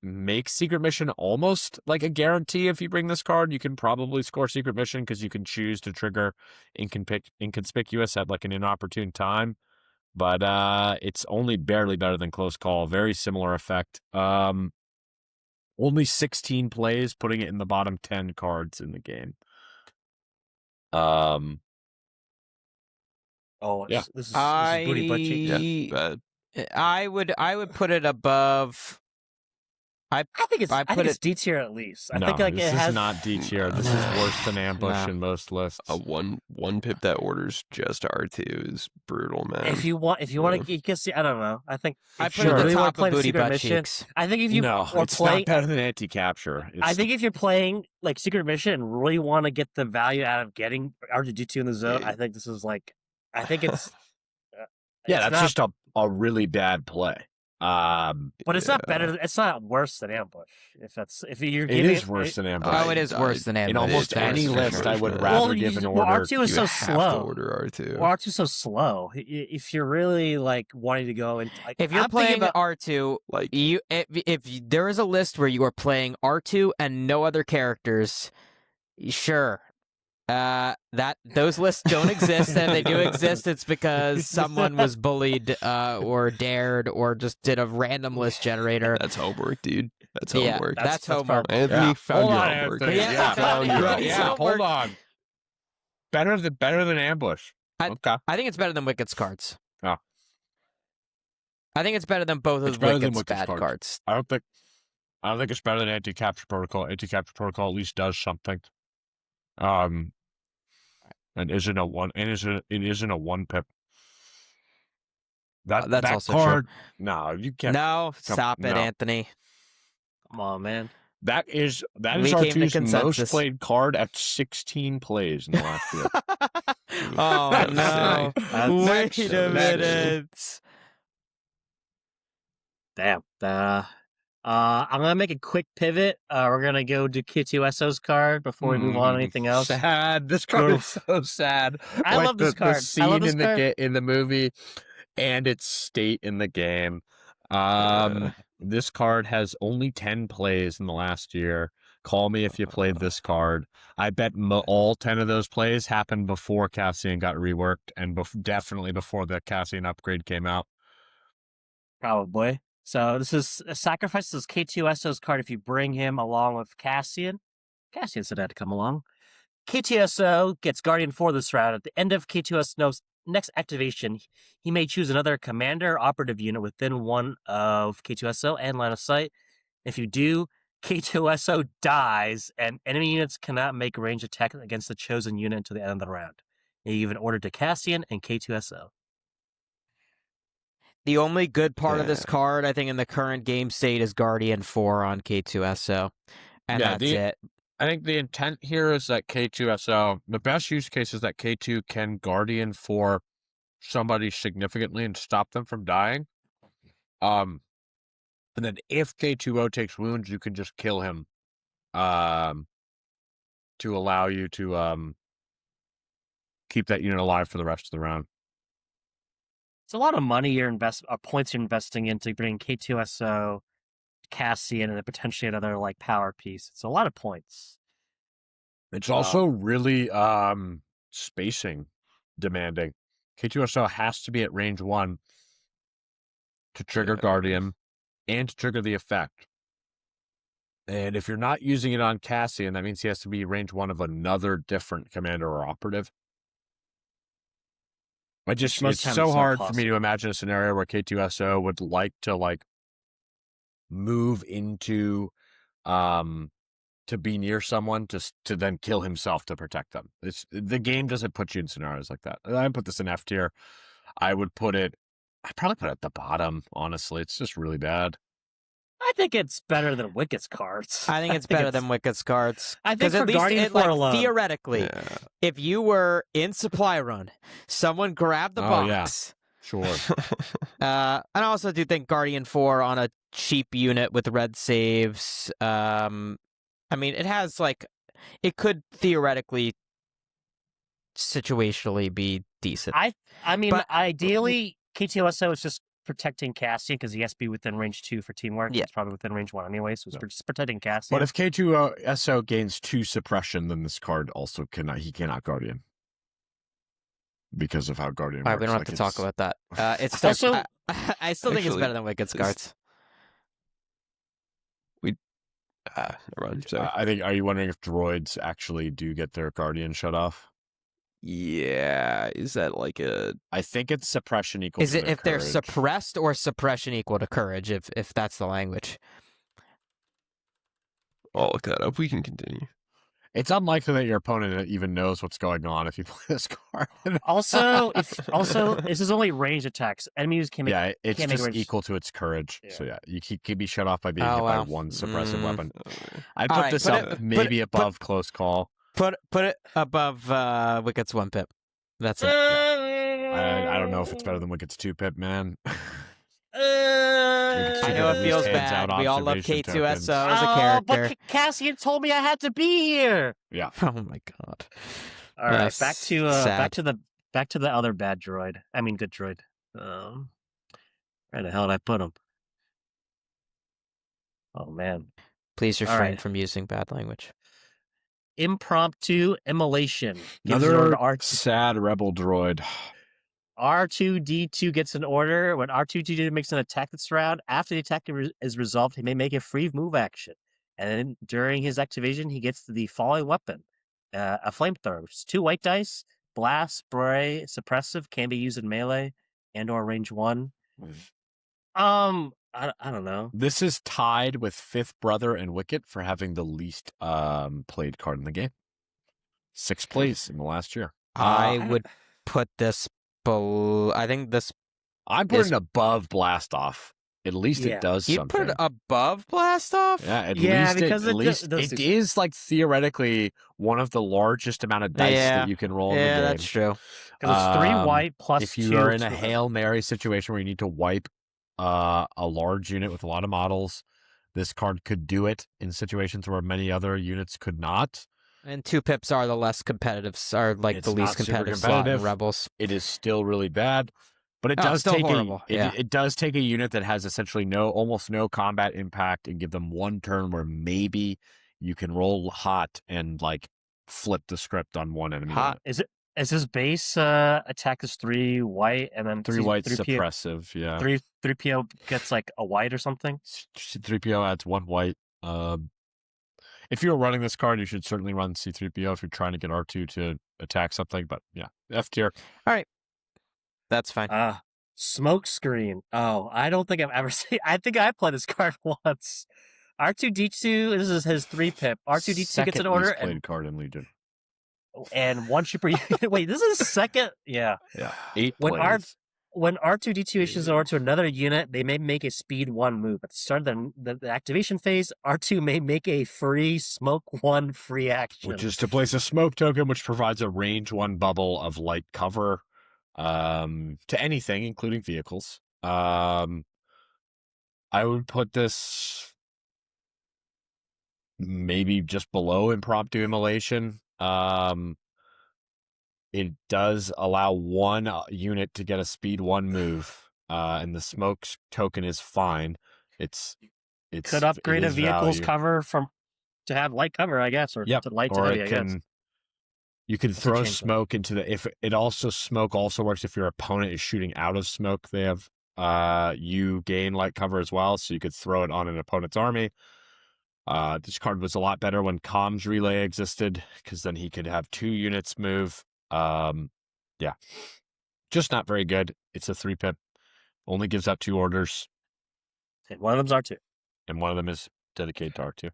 make Secret Mission almost like a guarantee. If you bring this card, you can probably score Secret Mission because you can choose to trigger Inconspicuous at like an inopportune time. But it's only barely better than Close Call. Very similar effect. Only 16 plays, putting it in the bottom 10 cards in the game. This is booty butt cheeks. Yeah, bad. I would put it above. I think it's D tier at least. I think like this it has is not D tier. This is worse than Ambush in most lists. A one pip that orders just R2 is brutal, man. If you want to, you can see. I don't know. I think I if put you it at really the want top to play of the booty Secret butt Mission, cheeks. I think if you it's not better than Anti-Capture. I think if you're playing like Secret Mission and really want to get the value out of getting R2-D2 in the zone, I think this is like. I think it's. That's just a really bad play. But it's not better. It's not worse than ambush. If you're it giving is worse than ambush. Oh, it is worse than ambush. In almost any list, I would rather give an order. R2 is so slow. Order R2. R2 is so slow. If you're really like wanting to go and like, if you're I'm playing thinking R2, Like, if there is a list where you are playing R2 and no other characters, sure. Those lists don't exist, and if they do exist, it's because someone was bullied, or dared, or just did a random list generator. that's homework, dude. That's homework. That's homework. Anthony found Hold your on, homework. Anthony. Yeah, Found your yeah, homework. Hold on. Better than ambush. Okay. I think it's better than Wicked's cards. Oh. I think it's better than both It's of better than Wicked's Wicked's bad cards. I don't think it's better than anti-capture protocol. Anti-capture protocol at least does something. And it isn't a one pip. That's that also card. true. No, you can't. No, stop it, no. Anthony. Come on, man. That is We came to R2's most consensus. played card at 16 plays in the last year. Oh no! That's- Wait a minute. Damn. I'm gonna make a quick pivot. We're gonna go to K2SO's card before we move on to anything else. Sad. This card is so sad. I Like love this the card. I scene love this in card. in the movie, and its state in the game. This card has only 10 plays in the last year. Call me if you played this card. I bet all 10 of those plays happened before Cassian got reworked, and definitely before the Cassian upgrade came out. Probably. So this is a sacrifice. This is K2SO's card if you bring him along with Cassian. Cassian said had to come along. K2SO gets Guardian 4 this round. At the end of K2SO's next activation, he may choose another commander or operative unit within one of K2SO and line of sight. If you do, K2SO dies, and enemy units cannot make a range attack against the chosen unit until the end of the round. You give an order to Cassian and K2SO. The only good part of this card, I think, in the current game state is Guardian 4 on K2SO. And Yeah, that's it. I think the intent here is that K2SO, the best use case is that K2 can Guardian for somebody significantly and stop them from dying. And then if K2O takes wounds, you can just kill him to allow you to keep that unit alive for the rest of the round. It's a lot of money points you're investing into bringing K2SO, Cassian, and potentially another like power piece. It's a lot of points. It's also really spacing demanding. K2SO has to be at range 1 to trigger Guardian and to trigger the effect. And if you're not using it on Cassian, that means he has to be range 1 of another different commander or operative. It's so hard for me to imagine a scenario where K2SO would like to move into to be near someone to then kill himself to protect them. The game doesn't put you in scenarios like that. I put this in F tier. I'd probably put it at the bottom, honestly. It's just really bad. I think it's better than Wicked's cards. I think it's better than Wicked's cards. I think for at least Guardian 4 alone. theoretically, if you were in supply run, someone grabbed the box. Sure. And I also do think Guardian 4 on a cheap unit with red saves. I mean, it has it could theoretically, situationally be decent. I mean, ideally, K2SO is just protecting Cassian because he has to be within range 2 for teamwork. Yeah. It's probably within range 1 anyway, so it's just protecting Cassian. But if K2SO gains 2 suppression, then this card also cannot Guardian. Because of how Guardian works. We don't have to talk about that. It's still, Also- I still think it's better than Wicked's cards. Never mind. Sorry. I think, are you wondering if droids actually do get their Guardian shut off? Yeah, is that like a? I think it's suppression equal. Is to it their if they're courage. suppressed or suppression equal to courage? If that's the language. I'll look that up. We can continue. It's unlikely that your opponent even knows what's going on if you play this card. also, this is only range attacks. Enemies can make. Yeah, it's can't make just range- equal to its courage. Yeah. So yeah, you can be shut off by being hit by one suppressive weapon. I'd All put right, this put up it- maybe put- above close call. Put it above Wicked's 1 pip. That's it. I don't know if it's better than Wicked's 2 pip, man. Yeah, I know it feels bad. We all love K2SO as a character. But Cassian told me I had to be here. Yeah. Oh my god. All right, back to the other bad droid. I mean, good droid. Where the hell did I put him? Oh man. Please refrain from using bad language. Impromptu immolation. Another sad rebel droid. R2-D2 gets an order. When R2-D2 makes an attack this round, after the attack is resolved, he may make a free move action. And then during his activation, he gets the following weapon. A flamethrower. It's 2 white dice. Blast, spray, suppressive, can be used in melee and or range 1. I don't know. This is tied with Fifth Brother and Wicket for having the least played card in the game. 6 plays in the last year. I would put this below. I think this. I'm putting above Blast Off. At least it does something. You put it above Blast Off? Yeah, at least it is like theoretically one of the largest amount of dice that you can roll in the game. Yeah, that's true. Because it's 3 white plus 2. If you are in a Hail Mary situation where you need to wipe a large unit with a lot of models, this card could do it in situations where many other units could not. And 2 pips are the less competitive, are like the least competitive slot in Rebels. It is still really bad, but it does take it does take a unit that has essentially almost no combat impact and give them 1 turn where maybe you can roll hot and like flip the script on one enemy. Hot is his base attack is 3 white and then 3 white suppressive, yeah. 3PO gets like a white or something. 3PO adds 1 white. If you're running this card, you should certainly run C3PO if you're trying to get R2 to attack something. But yeah, F tier. All right, that's fine. Smoke screen. Oh, I don't think I've ever seen. I think I played this card once. R2-D2. This is his 3 pip. R2-D2 gets an order played card in Legion. And 1 shipper. Wait, this is second. Yeah. 8 plays. When R2-D2 issues an order to another unit, they may make a speed 1 move. At the start of the activation phase, R2 may make a free smoke 1 free action. Which is to place a smoke token, which provides a range 1 bubble of light cover to anything, including vehicles. I would put this maybe just below impromptu immolation. It does allow 1 unit to get a speed 1 move, and the smoke token is fine. It's could upgrade a vehicle's cover to have light cover, I guess, or to light to heavy, I guess. You can throw smoke into smoke also works if your opponent is shooting out of smoke. They have you gain light cover as well, so you could throw it on an opponent's army. This card was a lot better when comms relay existed, because then he could have 2 units move. Just not very good. It's a 3 pip. Only gives out 2 orders. And one of them's R2. And one of them is dedicated to R2.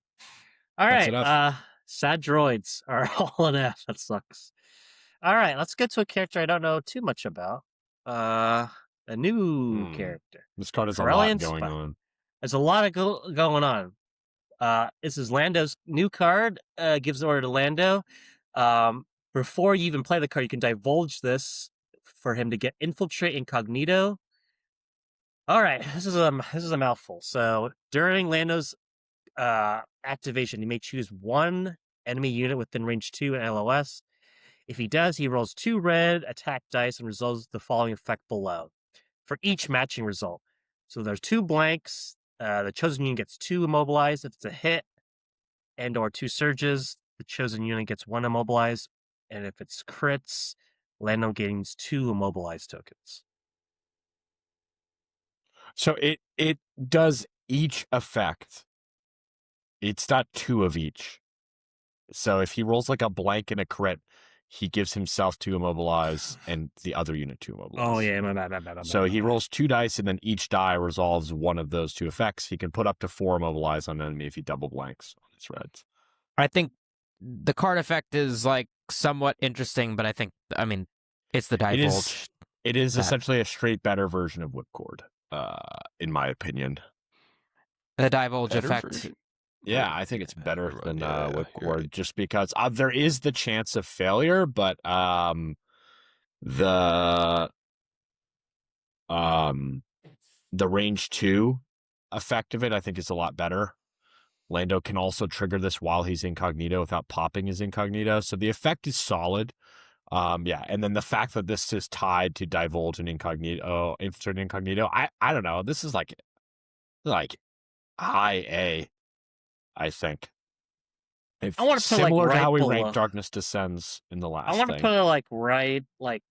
All right. Sad droids are all an F. That sucks. All right, let's get to a character I don't know too much about. A new character. This card has a lot going on. There's a lot of going on. This is Lando's new card. Gives order to Lando. Before you even play the card, you can divulge this for him to get Infiltrate Incognito. All right, this is a mouthful. So during Lando's activation, he may choose 1 enemy unit within range 2 and LOS. If he does, he rolls 2 red attack dice and resolves the following effect below for each matching result. So there's 2 blanks. The chosen unit gets 2 immobilized if it's a hit, and or 2 surges. The chosen unit gets 1 immobilized. And if it's crits, Lando gains 2 immobilized tokens. So it does each effect. It's not 2 of each. So if he rolls like a blank and a crit, he gives himself 2 immobilized and the other unit 2 immobilized. Oh yeah, my bad. So he rolls 2 dice and then each die resolves one of those 2 effects. He can put up to 4 immobilized on an enemy if he double blanks on his reds. I think the card effect is like somewhat interesting, but I mean, it's the divulge. It is essentially a straight better version of Whipcord, in my opinion. The divulge effect. Version. Yeah, I think it's better than Whipcord, just because there is the chance of failure, but the range 2 effect of it, I think, is a lot better. Lando can also trigger this while he's incognito without popping his incognito. So the effect is solid. And then the fact that this is tied to divulge and incognito, infiltrate incognito, I don't know. This is like high A, I think. I want to put similar right to how we below. ranked Darkness Descends in the last. I want to put it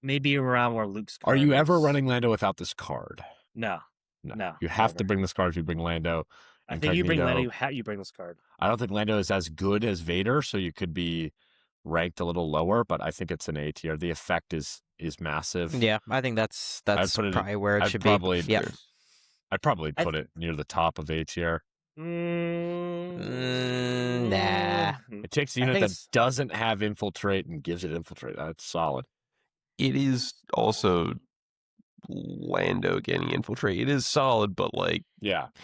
maybe around where Luke's card Are you is. ever running Lando without this card? No. You have never. to bring this card if you bring Lando. I think you bring Lando. You bring this card. I don't think Lando is as good as Vader, so you could be ranked a little lower, but I think it's an A tier. The effect is massive. Yeah, I think that's probably where it should be. Yeah. I'd probably put it near the top of A tier. Nah. It takes a unit that doesn't have infiltrate and gives it infiltrate. That's solid. It is also Lando getting infiltrate. It is solid, but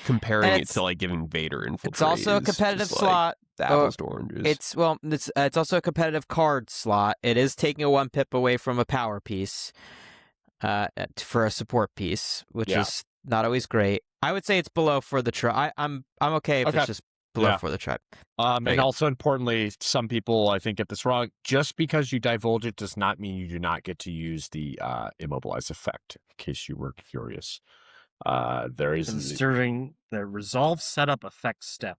comparing it to giving Vader infiltrate. It's also a competitive slot. Apples to oranges. It's also a competitive card slot. It is taking a 1 pip away from a power piece, for a support piece, which is not always great. I would say it's below for the tribe. I'm okay if it's just below for the tribe. And also importantly, some people I think get this wrong. Just because you divulge it does not mean you do not get to use the immobilize effect. In case you were curious, there is during the resolve setup effect step.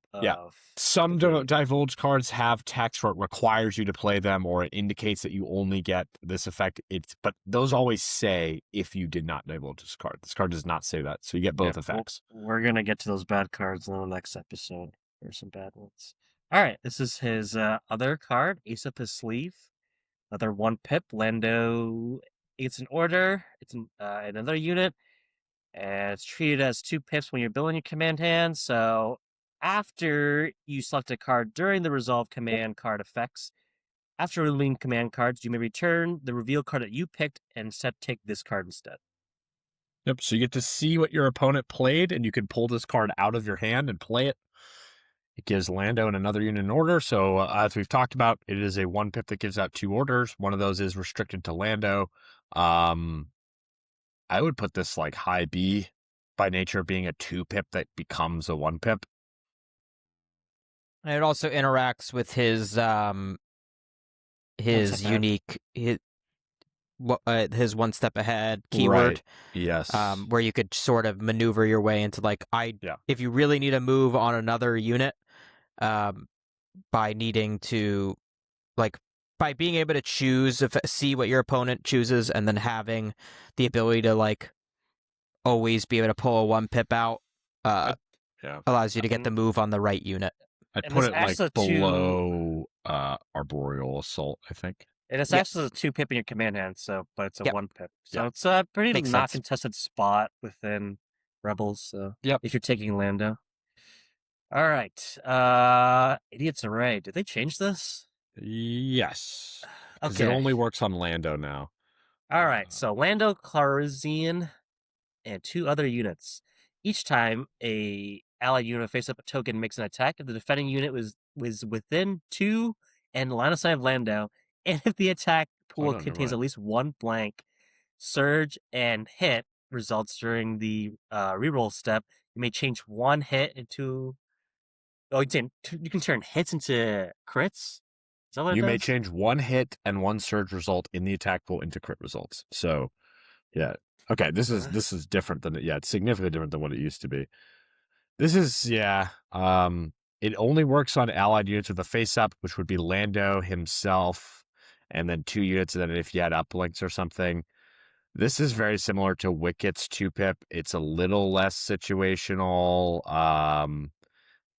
Some divulge cards have text where it requires you to play them, or it indicates that you only get this effect. But those always say if you did not divulge this card. This card does not say that, so you get both effects. We're gonna get to those bad cards in the next episode. There's some bad ones. All right, this is his other card, Ace Up His Sleeve. Another 1 pip. Lando gets an order. It's another unit. And it's treated as 2 pips when you're building your command hand. So after you select a card during the resolve command card effects, after revealing command cards, you may return the reveal card that you picked and instead take this card instead. Yep, so you get to see what your opponent played, and you can pull this card out of your hand and play it. It gives Lando and another unit an order. So as we've talked about, it is a 1 pip that gives out 2 orders. One of those is restricted to Lando. I would put this high B by nature of being a 2 pip that becomes a 1 pip. And it also interacts with his unique his 1 step ahead keyword. Right. Yes. Where you could sort of maneuver your way into if you really need a move on another unit, by needing to by being able to choose, see what your opponent chooses, and then having the ability to always be able to pull a 1 pip out, allows you to get the move on the right unit. I'd put it below Arboreal Assault, I think. And it's actually a 2 pip in your command hand, but it's a 1 pip. So it's a pretty Makes not sense. contested spot within Rebels. So if you're taking Lando. All right. Idiots Array. Did they change this? Yes. Okay. It only works on Lando now. All right. So Lando, Clarizian, and 2 other units. Each time a allied unit face up a token makes an attack, if the defending unit was within 2 and line of sight of Lando, and if the attack pool contains at least 1 blank, surge and hit results during the reroll step, you may change 1 hit into. Oh, you can turn hits into crits. Is that what it does? May change 1 hit and 1 surge result in the attack pool into crit results. So, yeah. Okay, this is different than it's significantly different than what it used to be. This is it only works on allied units with a face up, which would be Lando himself, and then 2 units, and then if you had uplinks or something. This is very similar to Wicket's 2 pip. It's a little less situational.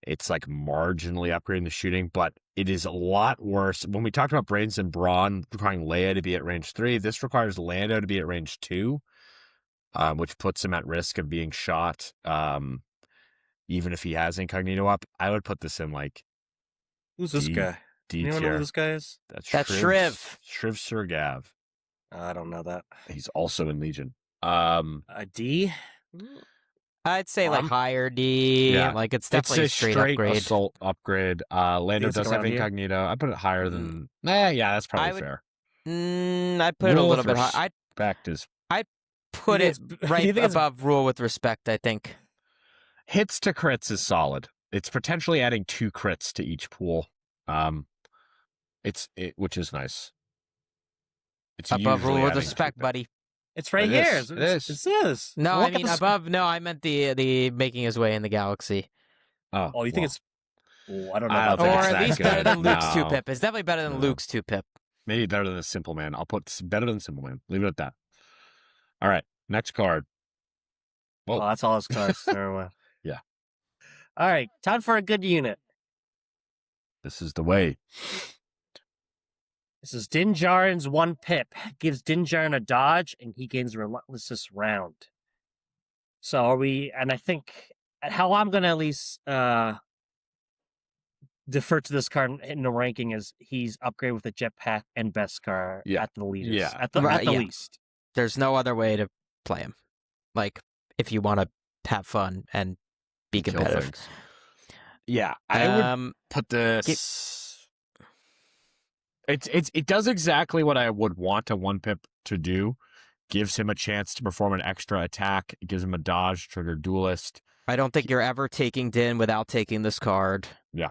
It's marginally upgrading the shooting, but it is a lot worse. When we talked about Brains and Brawn requiring Leia to be at range 3, this requires Lando to be at range 2, which puts him at risk of being shot, even if he has Incognito up. I would put this in Who's this guy? D you tier. know who this guy is? That's Shriv. Shriv Surgav. I don't know that. He's also in Legion. A D? I'd say higher D. Yeah. It's definitely it's a straight upgrade. Assault upgrade. Lando does have Incognito. I put it higher than. That's probably fair. I'd put it a little bit higher. I'd put it right above Rule with Respect, I think. Hits to crits is solid. It's potentially adding 2 crits to each pool. Which is nice. It's Above usually rule with adding respect, 2 crits. buddy. It's right It here. is. It is. It is. No, Look I at mean the above. No, I meant the making his way in the galaxy. Oh, you think it's? Oh, I don't know I about don't think Or it's at that least good. better than Luke's No. 2-pip. It's definitely better than No. Luke's 2-pip. Maybe better than a Simple Man. I'll put better than Simple Man. Leave it at that. All right, next card. Oh, that's all his cards. Never mind. Yeah. All right, time for a good unit. This is the way. This is Din Djarin's 1 pip. Gives Din Djarin a dodge, and he gains Relentless this round. So are we? And I think how I'm going to at least defer to this card in the ranking is he's upgraded with a jetpack and Beskar at the leaders. Yeah. At the least. There's no other way to play him. Like, if you want to have fun and be Kill competitive. things. Yeah, I would put this. It does exactly what I would want a 1-pip to do. Gives him a chance to perform an extra attack. It gives him a dodge, trigger duelist. I don't think you're ever taking Din without taking this card. Yeah.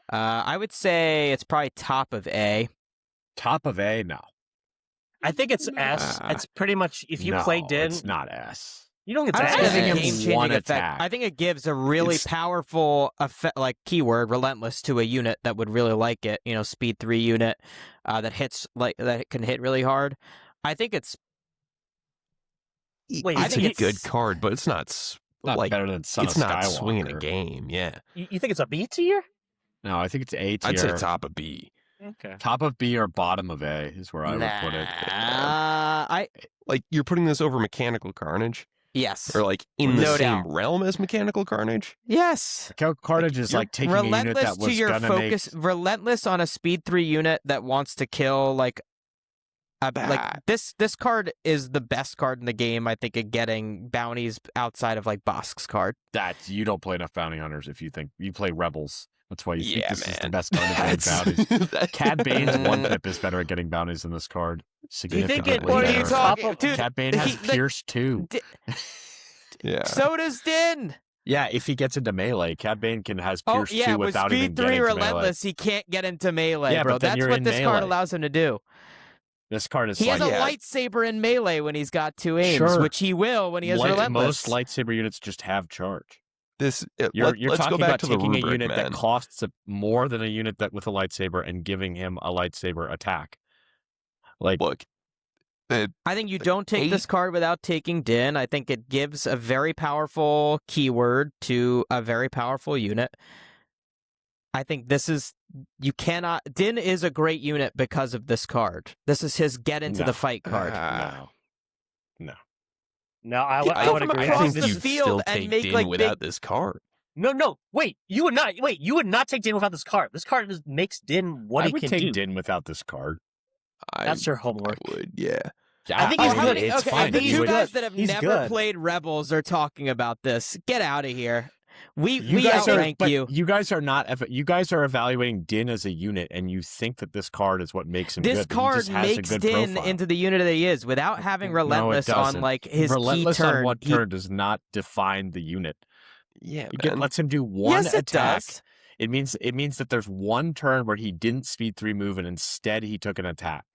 I would say it's probably top of A. Top of A? No. I think it's S. It's pretty much if you play Din. It's not S. You don't get I to don't think giving it's him a game-changing one effect. attack. I think it gives a really powerful effect, like keyword relentless to a unit that would really like it. You know, speed 3 unit that hits that can hit really hard. I think it's. Wait, It's a good card, but it's not like better than Son it's of not Skywalker. swinging a game. Yeah, You think it's a B tier? No, I think it's A tier. I'd say top of B. Okay. Top of B or bottom of A is where I would put it. Like you're putting this over Mechanical Carnage, Yes. or like in the No same doubt. realm as Mechanical Carnage. Yes. Carnage is like taking a unit Relentless that was to your gonna focus. Relentless on a speed 3 unit that wants to kill like this card is the best card in the game, I think, at getting bounties outside of like Bosk's card. That you don't play enough bounty hunters if you think you play rebels. That's why you think this is the man. best card at getting bounties. Cad Bane's 1-pip is better at getting bounties than this card. Do you think it? Significantly What are you better. talking, dude? Cad Bane has Pierce 2. Yeah. So does Din. Yeah, if he gets into melee, Cad Bane has Oh Pierce 2 yeah, with without even speed getting 3 to relentless, he can't get into melee, Yeah, bro. but then That's you're what in this card melee. allows him to do. This card is He has like a lightsaber in melee when he's got 2 aims, Sure. which he will when he has relentless. most lightsaber units just have charge. This You're let's talking go back about to the taking rubric, a unit man. that costs more than a unit that with a lightsaber and giving him a lightsaber attack. Like, Look, I think you don't take this card without taking Din. I think it gives a very powerful keyword to a very powerful unit. I think this is Din is a great unit because of this card. This is his get into the fight card. No, I would agree. across I think the you'd field still and take make, Din like, without big- this card. No. Wait, you would not. Wait, you would not take Din without this card. This card makes Din what I he would can take do. Din without this card. That's your homework. I would, yeah. I think he's how good. many- It's okay, fine. the You two would- guys that have He's never good. played Rebels are talking about this. Get out of here. We guys outrank but you. You guys are not. You guys are evaluating Din as a unit, and you think that this card is what makes him This good. but he card just has a makes good Din profile. into the unit that he is without having relentless on doesn't. like his Relentless key turn. on one turn does not define the unit. Yeah, It man. lets him do one Yes, it attack. does. It means that there's one turn where he didn't speed 3 move and instead he took an attack.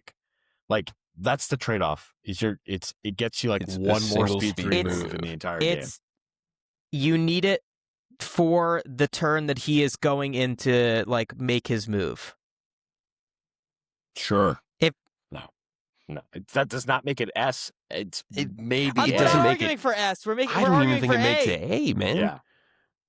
Like that's the trade off. It gets you like It's a one more single speed speed 3 move. move in the entire game. You need it for the turn that he is going into like make his move. Sure. If- No, that does not make it S. Maybe We're It not doesn't make arguing it- for S. We're I don't arguing even think for it makes A. it A, man. Yeah.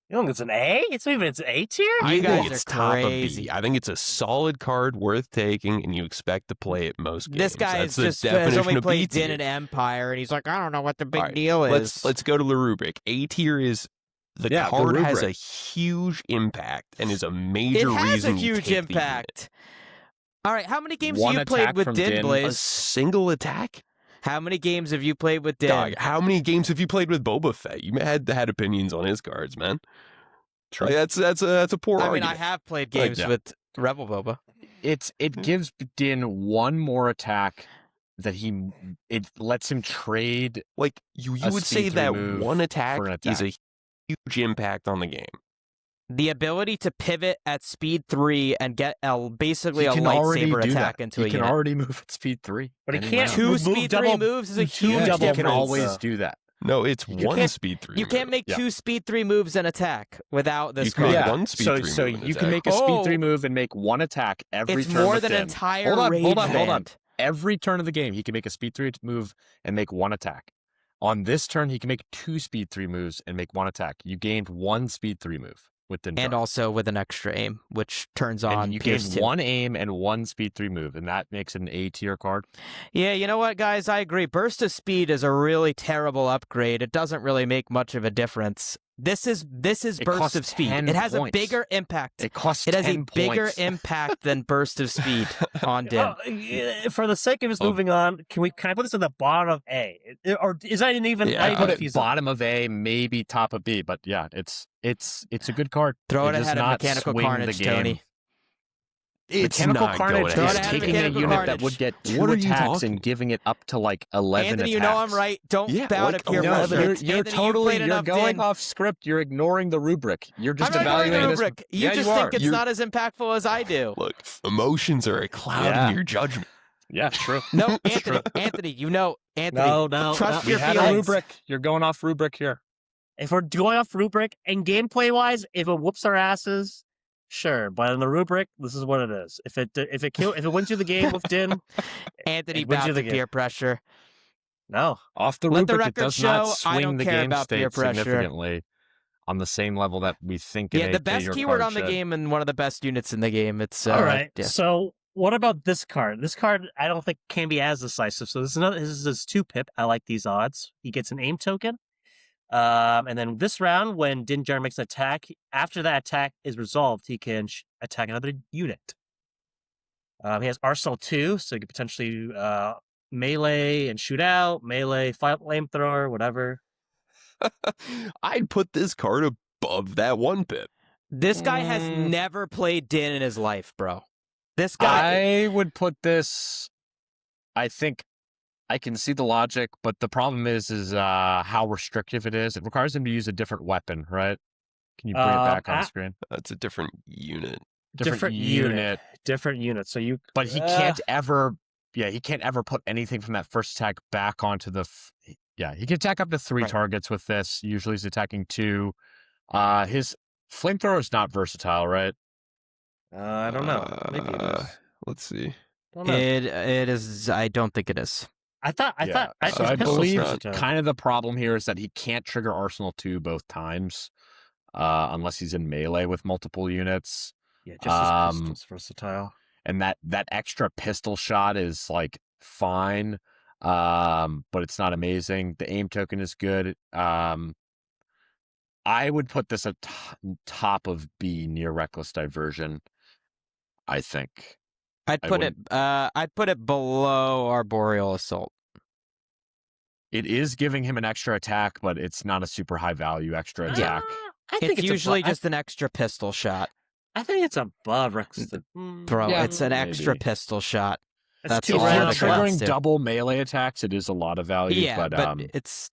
You don't think it's an A? It's not even it's A tier. I You think guys it's are top of crazy. B. I think it's a solid card worth taking, and you expect to play it most games. This guy That's is the just has definition only of played B Din tier. and Empire, and he's like, I don't know what the big All right, deal is. Let's go to the rubric. A tier is the Yeah, the card has a rubric. huge impact and is a It major has a reason you huge take the unit. impact. All right, how many games One have you played attack with from Din, Din. A Blaze? single attack? How many games have you played with Din? Dog, how many games have you played with Boba Fett? You had opinions on his cards, man. True. Like, that's a poor I mean, argument. I have played games yeah. with Rebel Boba. It gives Din one more attack that it lets him trade. Like you a would say C3 that move one attack for an is a huge impact on the game. The ability to pivot at speed 3 and get basically a He can already lightsaber do attack that. into He a can unit. already move at speed 3. But he any can't round. Two move speed 3 double- moves is a two huge double He difference. can always though. do that. No, it's You one can't- speed 3. You can't make Yeah. 2 speed 3 moves and attack without this You can card. make one speed 3 so move and you can attack. make a speed 3 Oh. move and make one attack every It's turn. more with than an Din. entire Hold on, rage hold on. band. Every turn of the game, he can make a speed 3 move and make one attack. On this turn, he can make 2 speed 3 moves and make one attack. You gained 1 speed 3 move with Din And Djarin. also with an extra aim, which turns on And you Pierce gained 2. 1 aim and 1 speed 3 move, and that makes it an A tier card. Yeah, you know what, guys? I agree. Burst of Speed is a really terrible upgrade. It doesn't really make much of a difference. This is It Burst costs of Speed. 10 It has points. a bigger impact. It costs It has 10 a bigger points. impact than Burst of Speed on Din. For the sake of us moving on, can I put this at the bottom of A? Or is that even? Yeah, not I even put it feasible? bottom of A, maybe top of B, but yeah, it's a good card. Throw it does ahead of not Mechanical swing the Carnage, game. Tony. It's Mechanical not Carnage going Throw it is ahead of taking a Mechanical unit Carnage. that would get 2 What are you attacks talking? and giving it up to like 11 Anthony, attacks. you know I'm right. Don't Yeah, bow like to peer 11. pressure. You're Anthony, you've totally played you're enough going Din. off script. You're ignoring the rubric. You're just I'm not ignoring evaluating the this. rubric. You Yeah, just you think are. it's You're- not as impactful as I do. Look, emotions are a cloud Yeah. in your judgment. Yeah, true. No, Anthony, you know, Anthony. No. Trust We your had a feelings. rubric. You're going off rubric here. If we're going off rubric and gameplay wise, if it whoops our asses, sure. But in the rubric, this is what it is. If it wins you the game with Din, Anthony it wins bowed you the to game. peer pressure. No. Off the Let the rubric, it record does not show, I swing don't the care game about peer state pressure. significantly on the same level that we think. Yeah, an the 8K best your keyword card on the should. game and one of the best units in the game. It's All right. yeah. So what about this card? This card I don't think can be as decisive. So this is 2 pip. I like these odds. He gets an aim token. And then this round, when Din Djarin makes an attack, after that attack is resolved, he can attack another unit. He has Arsenal 2, so he could potentially melee and shoot out, melee, flamethrower, whatever. I'd put this card above that 1 pip. This guy has never played Din in his life, bro. This guy. I would put this. I think I can see the logic, but the problem is how restrictive it is. It requires him to use a different weapon, right? Can you bring it back on screen? That's a different unit. Different unit. Different unit. So you, But he can't ever. Yeah, he can't ever put anything from that first attack back onto the. Yeah, he can attack up to 3 Right. targets with this. Usually, he's attacking 2. His flamethrower is not versatile, right? I don't know. Maybe it is. Let's see. Don't know. It is. I don't think it is. I thought. So his I pistol's believe versatile. kind of the problem here is that he can't trigger Arsenal 2 both times, unless he's in melee with multiple units. Yeah, just his pistol's versatile. And that extra pistol shot is like fine, but it's not amazing. The aim token is good. I would put this at top of B near Reckless Diversion. I think. I'd I put it. wouldn't- I'd put it below Arboreal Assault. It is giving him an extra attack, but it's not a super high value extra attack. I think It's usually above, just an extra pistol shot, I think it's above Rex. bro. Yeah, It's an extra maybe. pistol shot. That's That's too If all you're the random. triggering triggering class do. double melee attacks, it is a lot of value. Yeah, but it's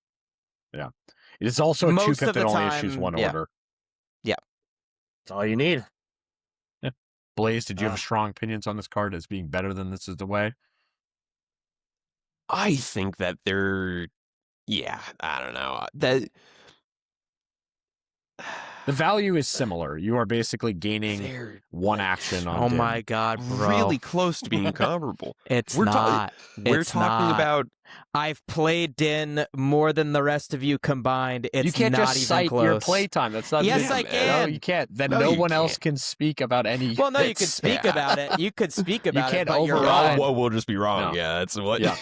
it's also a 2 most pip of the that only time, issues 1 yeah. order. That's all you need. Blaise, did you have strong opinions on this card as being better than This Is the Way? I think that they're. Yeah, I don't know. That The value is similar. You are basically gaining they're 1 action on oh Din. my god, bro. really close to being comparable. It's We're ta- not. We're It's talking not. about. I've played Din more than the rest of you combined. It's You can't not just even cite close. your playtime. That's not. Yes, I No, can. you can't. Then No, no, you one else can't. can speak about any. Well, no, you could hits. speak about it. You could speak about can't it, but you're override. wrong. Well, we'll just be wrong. No. Yeah, that's what. Yeah.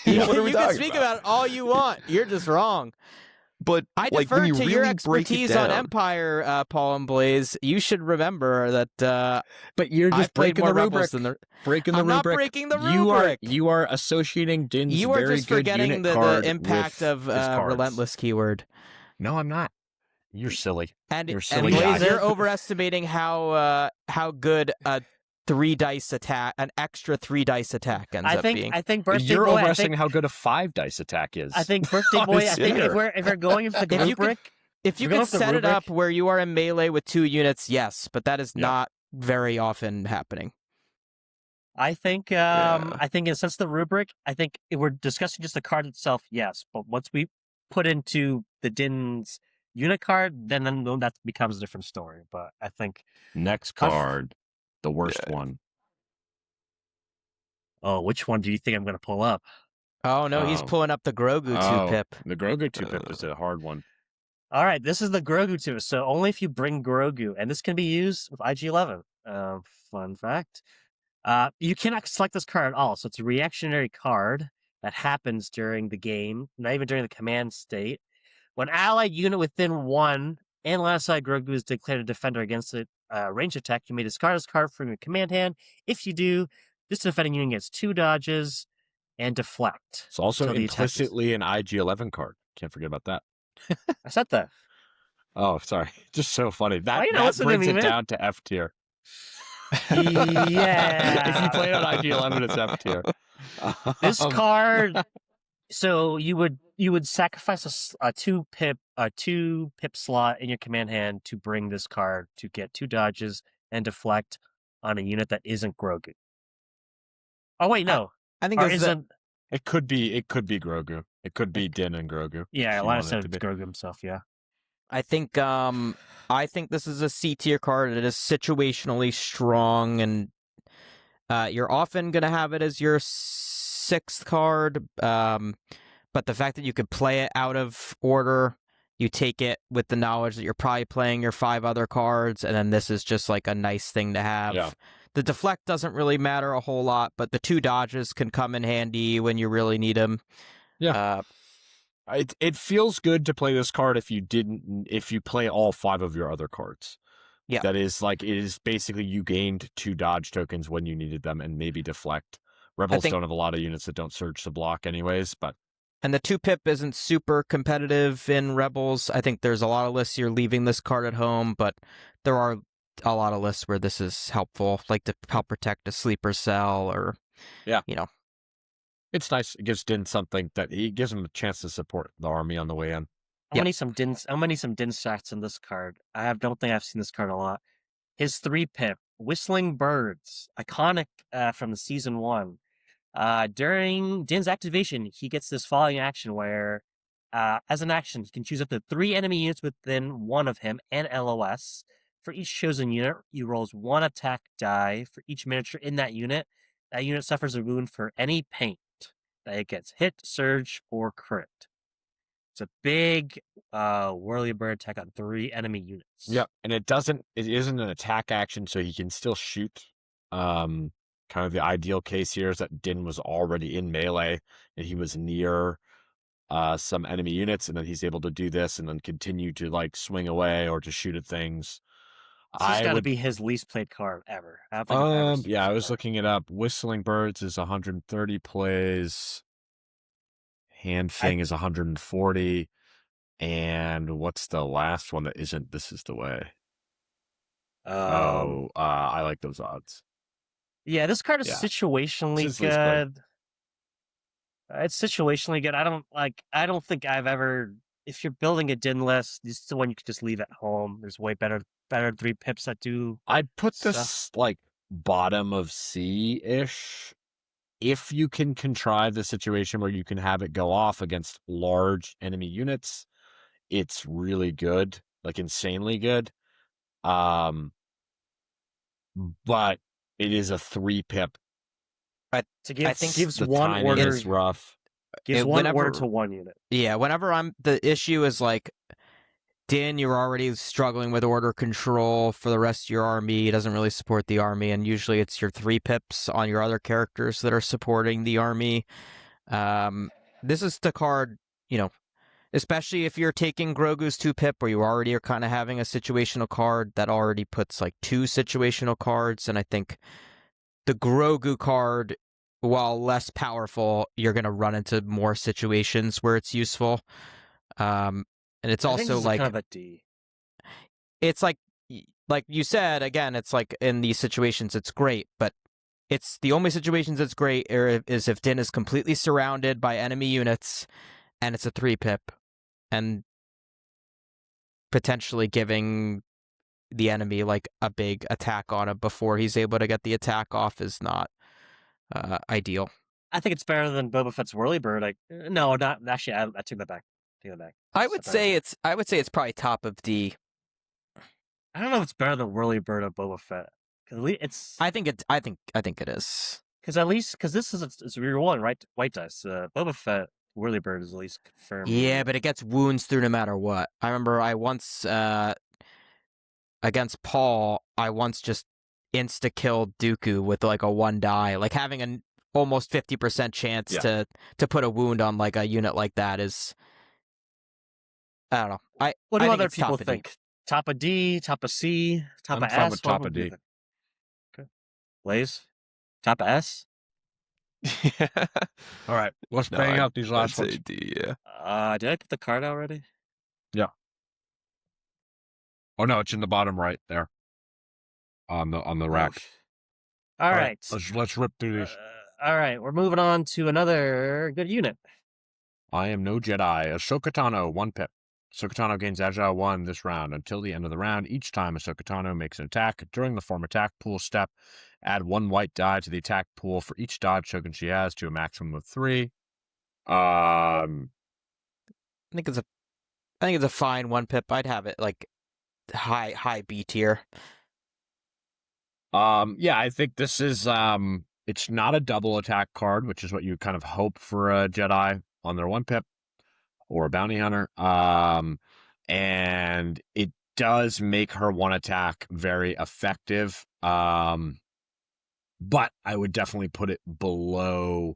You, What are we you can talking speak about? about it all you want. You're just wrong. But I like, defer when you to really your break it expertise on down- Empire, Paul and Blaise. You should remember that But you're just I've played breaking more the Rebels rubric. than the. Breaking the I'm not rubric. breaking the You rubric. are associating Din's You are very just good forgetting unit the card impact with of his cards. relentless keyword. No, I'm not. You're silly. And You're silly Blaise, guy. you're overestimating how good a 3 dice attack, an extra 3 dice attack ends up being. I think birthday You're boy. overestimating how good a 5 dice attack is. I think birthday On boy. a I think sinner. if we're going with the If you could- rubric, If you We're going could off the set it rubric. up where you are in melee with 2 units, yes, but that is not very often happening. I think in a sense the rubric, I think if we're discussing just the card itself, yes. But once we put into the Din's unit card, then that becomes a different story. But I think Next card, the worst one. Oh, which one do you think I'm going to pull up? Oh, no, he's pulling up the Grogu 2-pip. The Grogu 2-pip is a hard one. All right, this is the Grogu 2. So only if you bring Grogu, and this can be used with IG-11. Fun fact. You cannot select this card at all. So it's a reactionary card that happens during the game, not even during the command state. When allied unit within 1 and last side Grogu is declared a defender against a ranged attack, you may discard this card from your command hand. If you do, this defending unit gets 2 dodges and deflect. It's also implicitly an IG-11 card. Can't forget about that. I said that. Oh, sorry. Just so funny. That brings it down to F tier. Yeah. If you play it on IG-11, it's F tier. This card. So you would sacrifice a 2-pip slot in your command hand to bring this card to get 2 dodges and deflect on a unit that isn't Grogu. Oh wait, no. I think it could be Grogu. It could be Din and Grogu. Yeah, a lot of times it's Grogu himself. Yeah. I think this is a C tier card. It is situationally strong, and you're often gonna have it as your 6th card. But the fact that you could play it out of order, you take it with the knowledge that you're probably playing your 5 other cards, and then this is just like a nice thing to have. Yeah. The deflect doesn't really matter a whole lot, but the 2 dodges can come in handy when you really need them. Yeah. It feels good to play this card if you play all 5 of your other cards. Yeah. That is it is basically you gained 2 dodge tokens when you needed them and maybe deflect. Rebels don't have a lot of units that don't surge to block anyways, but. And the 2-pip isn't super competitive in Rebels. I think there's a lot of lists you're leaving this card at home, but there are a lot of lists where this is helpful, like to help protect a sleeper cell or, It's nice. It gives Din something that he gives him a chance to support the army on the way in. I'm gonna need some Din stats in this card. Don't think I've seen this card a lot. His 3-pip, Whistling Birds, iconic from the season 1. During Din's activation, he gets this following action where, as an action, he can choose up to 3 enemy units within 1 of him and LOS. For each chosen unit, he rolls 1 attack die for each miniature in that unit. That unit suffers a wound for any paint that it gets hit, surge, or crit. It's a big whirly bird attack on 3 enemy units. Yeah, and it isn't an attack action, so he can still shoot. Kind of the ideal case here is that Din was already in melee and he was near some enemy units, and then he's able to do this and then continue to swing away or to shoot at things. This has got to be his least played card ever. I was looking it up. Whistling Birds is 130 plays. Hand Thing is 140. And what's the last one that isn't This Is the Way? I like those odds. Yeah, this card is situationally good. It's situationally good. I don't think I've ever. If you're building a Din list, this is the one you could just leave at home. There's way better 3-pips that do. I'd put this bottom of C-ish. If you can contrive the situation where you can have it go off against large enemy units, it's really good, insanely good. But it is a 3-pip. I think gives one order. Is rough. Gives one order to 1 unit. Yeah, whenever the issue is Din, you're already struggling with order control for the rest of your army. It doesn't really support the army, and usually it's your 3-pips on your other characters that are supporting the army. This is the card, especially if you're taking Grogu's 2-pip, where you already are kind of having a situational card that already puts 2 situational cards, and I think the Grogu card, while less powerful, you're going to run into more situations where it's useful. And it's also kind of a D. It's like you said, again, it's in these situations it's great, but it's the only situations it's great is if Din is completely surrounded by enemy units and it's a 3-pip. And potentially giving the enemy like a big attack on him before he's able to get the attack off is not ideal. I think it's better than Boba Fett's Whirlybird. No, not actually. I took that back. I would say it's probably top of D. I don't know if it's better than Whirlybird or Boba Fett. I think it is. Because this is it's rear one, right? White dice. Boba Fett Whirlybird is at least confirmed. Yeah, but it gets wounds through no matter what. I remember I once against Paul, I once just insta killed Dooku with like a 1 die. Like having an almost 50% chance to put a wound on like a unit like that is, I don't know. What do I other people think? Top of D, top of C, top of S? With top of D. Okay. Blaise? Top of S? All right, let's bang out these last ones. D, yeah. Did I put the card out already? Yeah. Oh no, it's in the bottom right there. On the rack. All right. Let's rip through these. All right, we're moving on to another good unit. I am no Jedi. Ahsoka Tano, 1 pip. Ahsoka Tano gains Agile 1 this round until the end of the round. Each time Ahsoka Tano makes an attack during the form attack pool step, add 1 white die to the attack pool for each dodge token she has to a maximum of 3. I think it's a fine 1 pip. I'd have it like high B tier. Yeah, I think this is it's not a double attack card, which is what you kind of hope for a Jedi on their 1 pip or a bounty hunter. And it does make her 1 attack very effective. But I would definitely put it below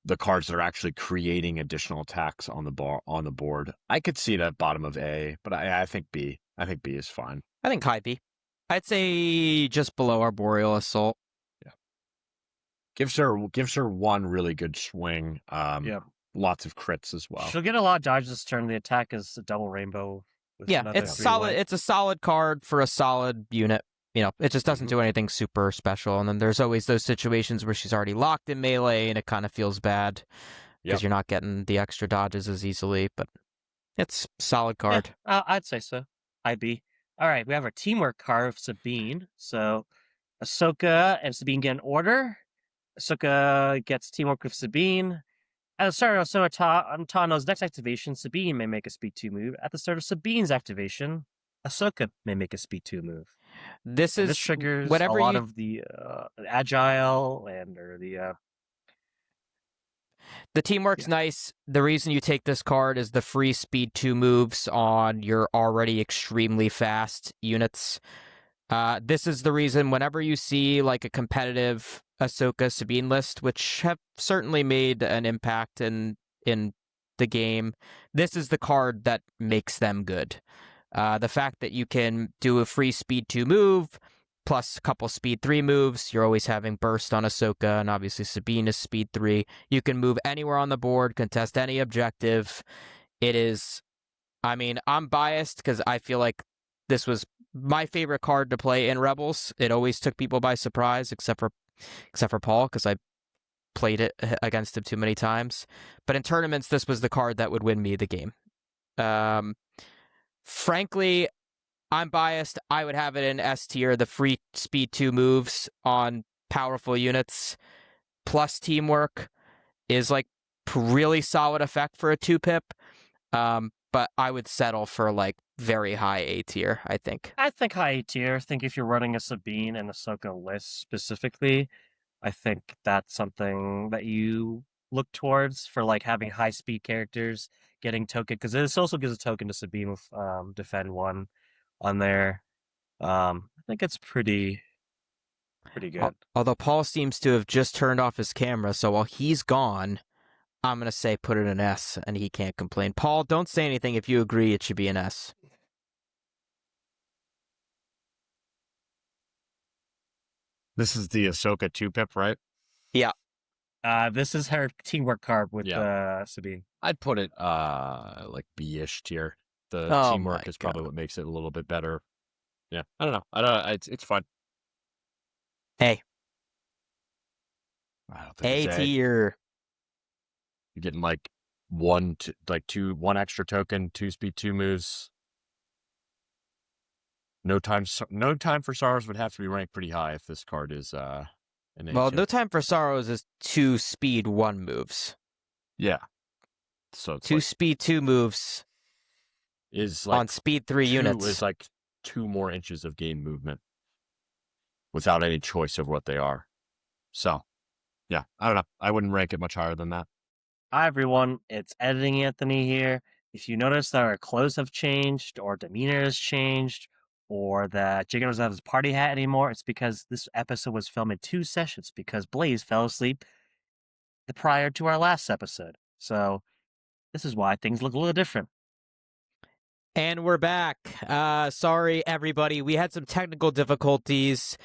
the cards that are actually creating additional attacks on the board. I could see it at bottom of A, but I think B. I think B is fine. I think high B. I'd say just below Arboreal Assault. Yeah. Gives her 1 really good swing. Lots of crits as well. She'll get a lot of dodges this turn. The attack is a double rainbow. It's solid. It's a solid card for a solid unit. You know, it just doesn't do anything super special. And then there's always those situations where she's already locked in melee and it kind of feels bad because you're not getting the extra dodges as easily. But it's a solid card. Yeah, I'd say so. IB. All right, we have our teamwork card of Sabine. So Ahsoka and Sabine get an order. Ahsoka gets teamwork with Sabine. At the start of Tano's next activation, Sabine may make a speed 2 move. At the start of Sabine's activation, Ahsoka may make a speed 2 move. This triggers a lot of the agile or the teamwork's nice. The reason you take this card is the free speed 2 moves on your already extremely fast units. This is the reason whenever you see like a competitive Ahsoka Sabine list, which have certainly made an impact in the game, this is the card that makes them good. The fact that you can do a free speed 2 move plus a couple speed 3 moves. You're always having burst on Ahsoka, and obviously Sabine is speed 3. You can move anywhere on the board, contest any objective. It is, I mean, I'm biased because I feel like this was my favorite card to play in Rebels. It always took people by surprise, except for Paul, because I played it against him too many times. But in tournaments, this was the card that would win me the game. Frankly, I'm biased. I would have it in S tier. The free speed 2 moves on powerful units plus teamwork is like really solid effect for a 2 pip. But I would settle for like very high A tier, I think. I think high A tier. I think if you're running a Sabine and Ahsoka list specifically, I think that's something that you look towards for like having high speed characters getting token, because this also gives a token to Sabine with defend 1 on there. I think it's pretty good. Although Paul seems to have just turned off his camera, so while he's gone, I'm going to say put it in S, and he can't complain. Paul, don't say anything if you agree it should be an S. This is the Ahsoka 2-pip, right? Yeah. This is her teamwork card with Sabine. I'd put it like B-ish tier. The teamwork is probably what makes it a little bit better. Yeah, I don't know. It's fun. A. I don't think A tier. You're getting like one extra token, 2 speed 2 moves. No Time for Sorrows would have to be ranked pretty high if this card is an A2. Well, No Time for Sorrows is 2 speed 1 moves. Yeah. So it's 2 like, speed 2 moves is like on speed 3 units. Is like 2 more inches of gain movement without any choice of what they are. So, yeah, I don't know. I wouldn't rank it much higher than that. Hi, everyone. It's Editing Anthony here. If you notice that our clothes have changed, or demeanor has changed, or that Jacob doesn't have his party hat anymore, it's because this episode was filmed in 2 sessions because Blaise fell asleep prior to our last episode. So this is why things look a little different. And we're back. Sorry, everybody. We had some technical difficulties.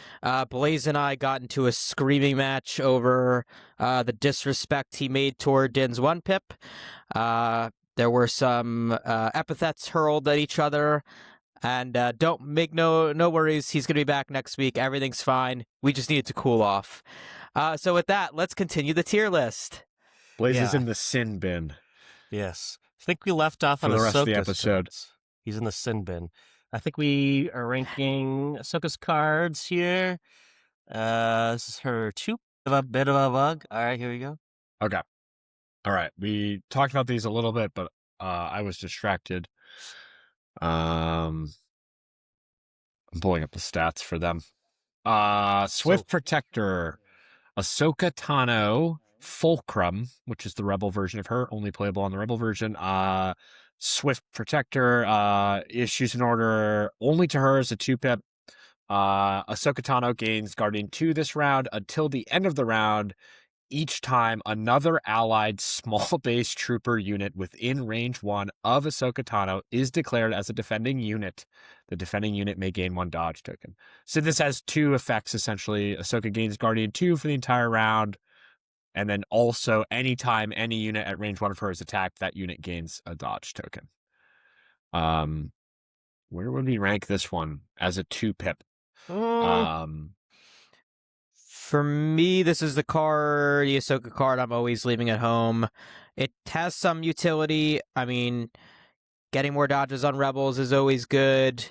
Blaise and I got into a screaming match over the disrespect he made toward Din's 1-pip. There were some epithets hurled at each other. And don't make no worries. He's going to be back next week. Everything's fine. We just needed to cool off. So with that, let's continue the tier list. Blaise is in the sin bin. Yes. I think we left off for on the rest of the Ahsoka's episode. cards. He's in the sin bin. I think we are ranking Ahsoka's cards here. This is her 2 of a bit of a bug. All right, here we go. Okay. All right. We talked about these a little bit, but I was distracted. I'm pulling up the stats for them. Swift Protector, Ahsoka Tano, Fulcrum, which is the Rebel version of her, only playable on the Rebel version. Swift Protector issues an order only to her as a 2-pip. Ahsoka Tano gains Guardian 2 this round until the end of the round. Each time another allied small base trooper unit within range 1 of Ahsoka Tano is declared as a defending unit, the defending unit may gain 1 dodge token. So this has 2 effects, essentially. Ahsoka gains Guardian 2 for the entire round, and then also anytime any unit at range 1 of her is attacked, that unit gains a dodge token. Where would we rank this one as a 2-pip? For me, this is the Ahsoka card I'm always leaving at home. It has some utility. I mean, getting more dodges on Rebels is always good.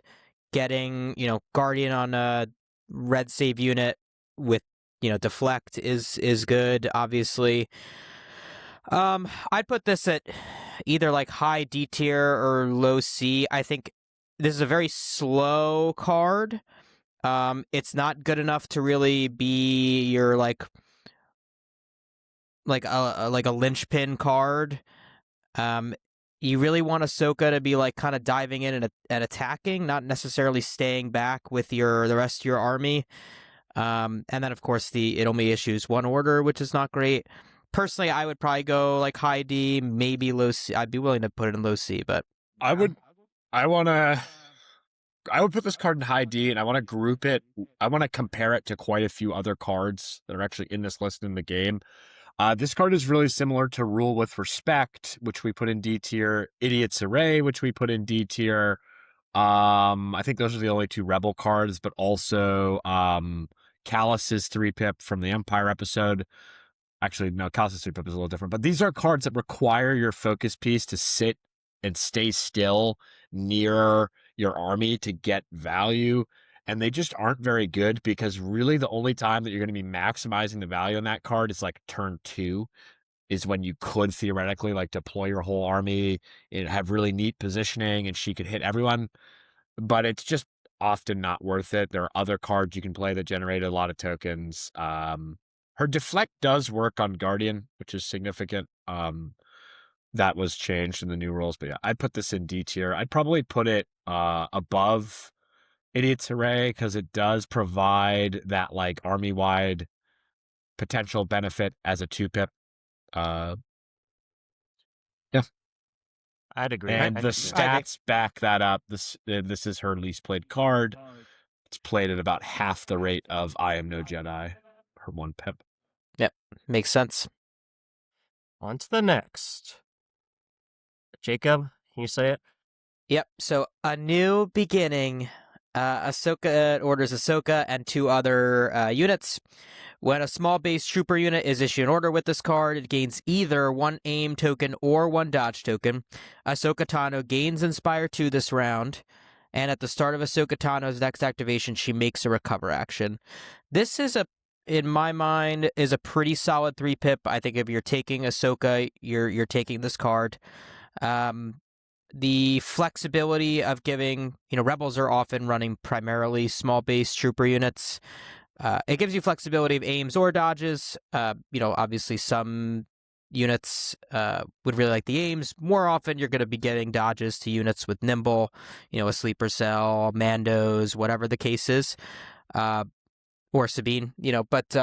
Getting, Guardian on a red save unit with, deflect is good, obviously. I'd put this at either like high D tier or low C. I think this is a very slow card. It's not good enough to really be your like a linchpin card. You really want Ahsoka to be like kind of diving in and attacking, not necessarily staying back with the rest of your army. And then of course it only issues 1 order, which is not great. Personally, I would probably go like high D, maybe low C. I'd be willing to put it in low C, but I would put this card in high D, and I want to group it. I want to compare it to quite a few other cards that are actually in this list in the game. This card is really similar to Rule with Respect, which we put in D tier, Idiot's Array, which we put in D tier. I think those are the only 2 Rebel cards, but also Callus's 3-pip from the Empire episode. Actually, no, Callus's 3-pip is a little different, but these are cards that require your focus piece to sit and stay still near your army to get value, and they just aren't very good, because really the only time that you're going to be maximizing the value on that card is like turn 2 is when you could theoretically like deploy your whole army and have really neat positioning and she could hit everyone, but it's just often not worth it. There are other cards you can play that generate a lot of tokens. Her deflect does work on Guardian, which is significant. That was changed in the new rules, but yeah, I'd put this in D tier. I'd probably put it above Idiot's Array, because it does provide that like army-wide potential benefit as a 2-pip. Yeah. I'd agree. And the stats back that up. This is her least played card. It's played at about half the rate of I Am No Jedi, her 1-pip. Yep, makes sense. On to the next. Jacob, can you say it? Yep, so A New Beginning. Ahsoka orders Ahsoka and 2 other units. When a small base trooper unit is issued an order with this card, it gains either 1 aim token or 1 dodge token. Ahsoka Tano gains Inspire 2 this round. and at the start of Ahsoka Tano's next activation, she makes a recover action. This is in my mind, is a pretty solid 3-pip. I think if you're taking Ahsoka, you're taking this card. The flexibility of giving, Rebels are often running primarily small base trooper units. It gives you flexibility of aims or dodges. Obviously some units would really like the aims. More often, you're going to be getting dodges to units with nimble, a sleeper cell, Mandos, whatever the case is, or Sabine, But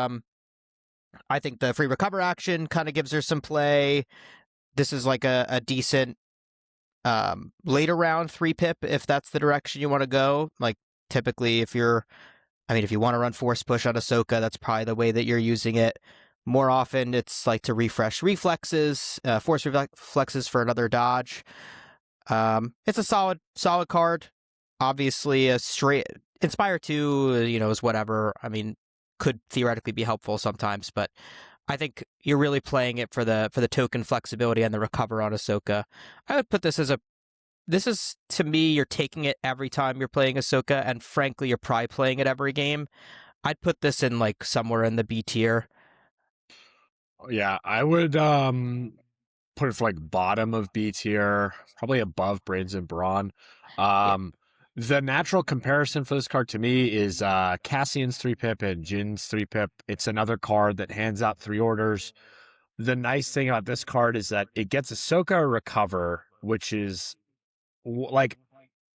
I think the free recover action kind of gives her some play. This is like a decent later round 3-pip if that's the direction you want to go. Like typically, if you want to run force push on Ahsoka, that's probably the way that you're using it. More often, it's like to refresh reflexes, force reflexes for another dodge. It's a solid card. Obviously, a straight Inspire 2, is whatever. I mean, could theoretically be helpful sometimes, but I think you're really playing it for the token flexibility and the recover on Ahsoka. I would put this is, to me, you're taking it every time you're playing Ahsoka, and frankly, you're probably playing it every game. I'd put this in like somewhere in the B tier. Yeah, I would put it for like bottom of B tier, probably above Brains and Brawn. The natural comparison for this card to me is Cassian's 3-pip and Jin's 3-pip. It's another card that hands out 3 orders. The nice thing about this card is that it gets Ahsoka recover, which is like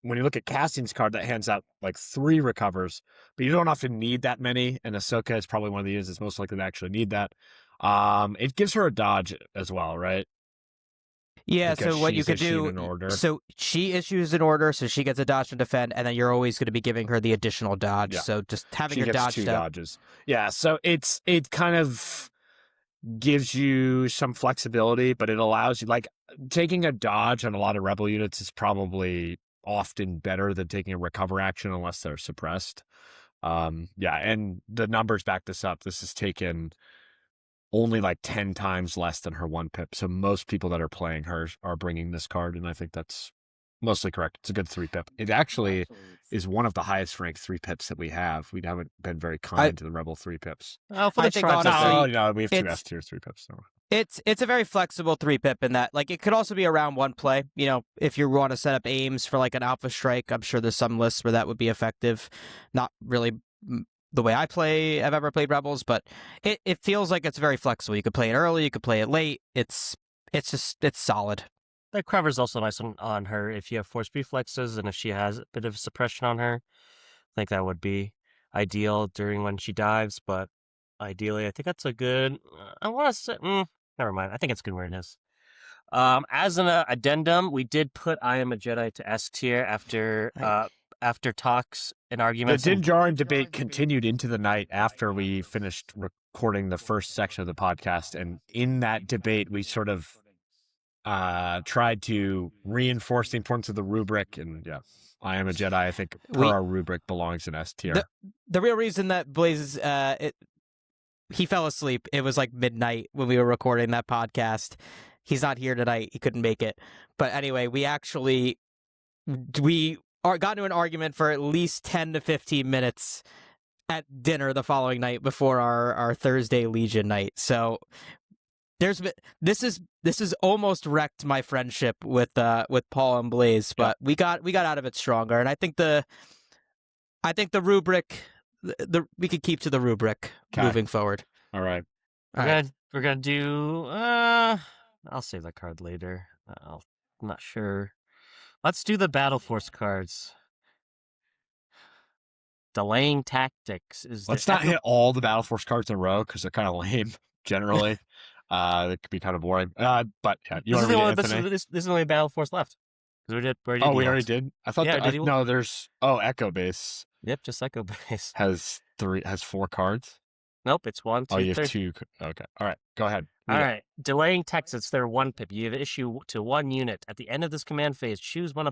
when you look at Cassian's card that hands out like 3 recovers, but you don't often need that many, and Ahsoka is probably one of the units that's most likely to actually need that. It gives her a dodge as well, right? Yeah, Because so what you she's could issued do, an order. so she issues an order, so she gets a dodge and defend, and then you're always going to be giving her the additional dodge. Yeah. So just having She her gets dodged 2 up. dodges. Yeah, so it kind of gives you some flexibility, but it allows you, like, taking a dodge on a lot of Rebel units is probably often better than taking a recover action unless they're suppressed. Yeah, and the numbers back this up. This is taken only like 10 times less than her 1-pip. So most people that are playing her are bringing this card, and I think that's mostly correct. It's a good 3-pip. It actually is one of the highest ranked 3-pips that we have. We haven't been very kind to the Rebel 3-pips. Oh, for I the think tribes, honestly, no, we have 2 S tier 3-pips. So. It's a very flexible 3-pip in that, like, it could also be a round 1 play. If you want to set up aims for like an alpha strike, I'm sure there's some lists where that would be effective. Not really the way I've ever played Rebels, but it feels like it's very flexible. You could play it early, you could play it late. It's solid. That cover's also nice on her if you have force reflexes and if she has a bit of suppression on her. I think that would be ideal during when she dives, but ideally, I think that's a good. I want to say, never mind. I think it's good where it is. As an addendum, we did put I Am a Jedi to S tier after talks and arguments. The Din Djarin debate continued into the night after we finished recording the first section of the podcast, and in that debate, we sort of tried to reinforce the importance of the rubric, and yeah, I Am a Jedi, I think, our rubric belongs in S tier. The real reason that Blaise he fell asleep. It was like midnight when we were recording that podcast. He's not here tonight. He couldn't make it. But anyway, we got into an argument for at least 10 to 15 minutes at dinner the following night before our Thursday Legion night. So this is almost wrecked my friendship with Paul and Blaise, but we got out of it stronger. And I think the rubric, we could keep to the rubric moving forward. All right. We're gonna do. I'll save that card later. I'm not sure. Let's do the Battle Force cards. Delaying tactics is. Let's not hit all the Battle Force cards in a row because they're kind of lame generally. It could be kind of boring. But yeah, you want to read Anthony? This is the only Battle Force left. We already did. I thought no. There's Echo Base. Yep, just Echo Base has 4 cards. Nope, it's 1, 2, Oh, you have 3. 2. Okay, all right, go ahead. All right, delaying text. It's their 1-pip. You have issue to 1 unit at the end of this command phase. Choose an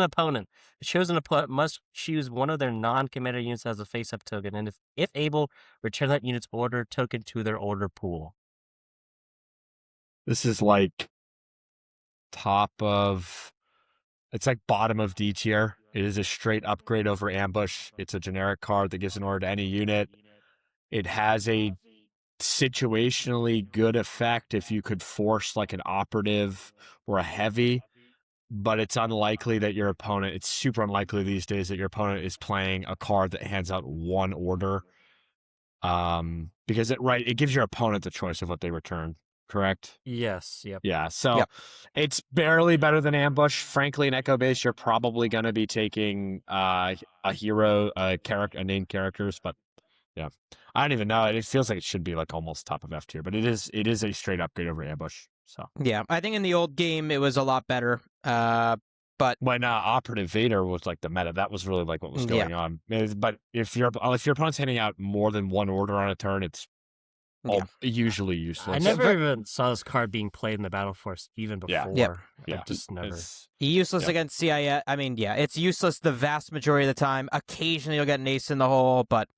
opponent. The chosen opponent must choose one of their non-commander units as a face-up token, and if able, return that unit's order token to their order pool. This is like top of It's like bottom of D tier. It is a straight upgrade over Ambush. It's a generic card that gives an order to any unit. It has a situationally good effect if you could force like an operative or a heavy, but it's unlikely that your opponent, it's super unlikely these days that your opponent is playing a card that hands out one order. Because it gives your opponent the choice of what they return, correct? Yes. Yep. Yeah, so Yep. it's barely better than Ambush. Frankly, in Echo Base, you're probably going to be taking a hero, a named characters, but yeah, I don't even know. It feels like it should be like almost top of F tier, but it is a straight upgrade over Ambush. So Yeah, I think in the old game it was a lot better. But when Operative Vader was like the meta, that was really like what was going on. But if your opponent's handing out more than one order on a turn, it's usually useless. I never even saw this card being played in the Battle Force even before. Yeah. I just never. Useless against CIS. I mean, it's useless the vast majority of the time. Occasionally you'll get an ace in the hole, but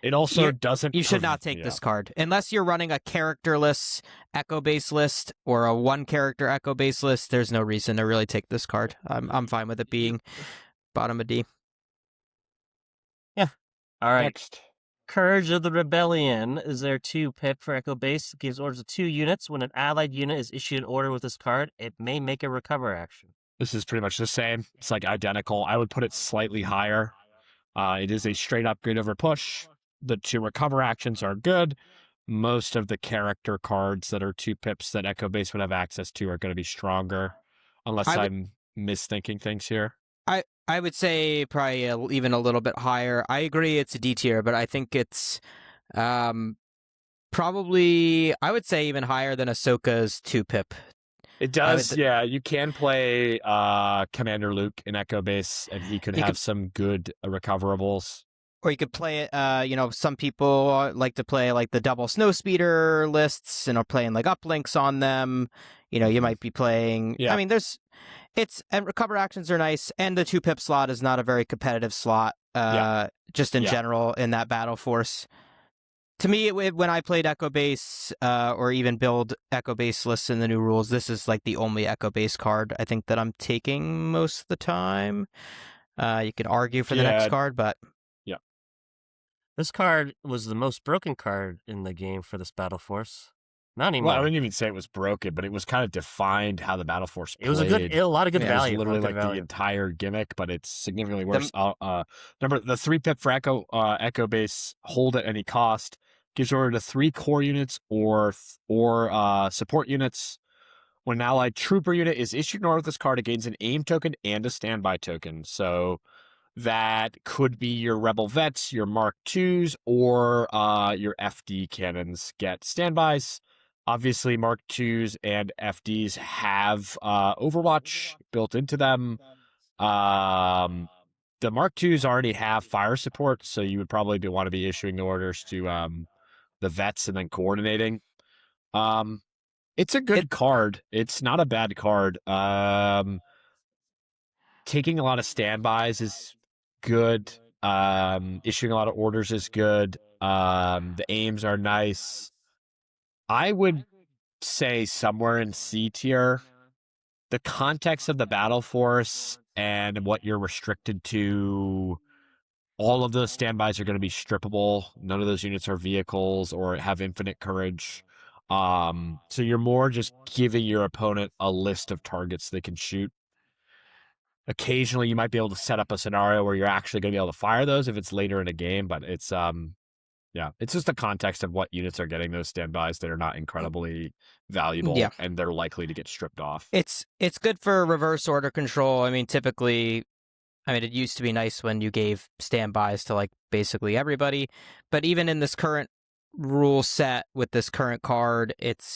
it also doesn't. You should not take this card unless you're running a characterless Echo Base list or a one character Echo Base list. There's no reason to really take this card. I'm fine with it being bottom of D. Yeah. All right. Next. Courage of the Rebellion is their 2 pip for Echo Base. It gives orders to 2 units. When an allied unit is issued an order with this card, it may make a recover action. This is pretty much the same. It's like identical. I would put it slightly higher. It is a straight upgrade over push. The 2 recover actions are good. Most of the character cards that are 2 pips that Echo Base would have access to are going to be stronger, unless I'm misthinking things here. I would say probably even a little bit higher. I agree it's a D tier, but I think it's probably, I would say even higher than Ahsoka's 2 pip. It does, yeah. You can play Commander Luke in Echo Base, and he could have some good recoverables. Or you could play it, some people like to play like the double snowspeeder lists and are playing like uplinks on them. You might be playing, I mean, and recover actions are nice, and the 2 pip slot is not a very competitive slot, just in general in that Battle Force. To me, when I played Echo Base, or even build Echo Base lists in the new rules, this is like the only Echo Base card I think that I'm taking most of the time. You could argue for the next card, but this card was the most broken card in the game for this Battle Force. Not anymore. Well, I wouldn't even say it was broken, but it was kind of defined how the Battle Force played. It was a lot of good value. It was literally like the entire gimmick, but it's significantly worse. Remember, the 3 pip for Echo Base, hold at any cost, gives order to 3 core units or support units. When an allied trooper unit is issued an order with this card, it gains an aim token and a standby token. So that could be your Rebel Vets, your Mark IIs, or your FD cannons get standbys. Obviously, Mark IIs and FDs have Overwatch built into them. The Mark IIs already have fire support, so you would probably want to be issuing the orders to the Vets and then coordinating. It's a good card. It's not a bad card. Taking a lot of standbys is good. Issuing a lot of orders is good. The aims are nice. I would say somewhere in C tier. The context of the Battle Force and what you're restricted to, all of those standbys are going to be strippable. None of those units are vehicles or have infinite courage. So you're more just giving your opponent a list of targets they can shoot. Occasionally, you might be able to set up a scenario where you're actually going to be able to fire those if it's later in a game, but it's it's just the context of what units are getting those standbys that are not incredibly valuable, and they're likely to get stripped off. It's good for reverse order control. I mean, typically, it used to be nice when you gave standbys to like basically everybody, but even in this current rule set with this current card,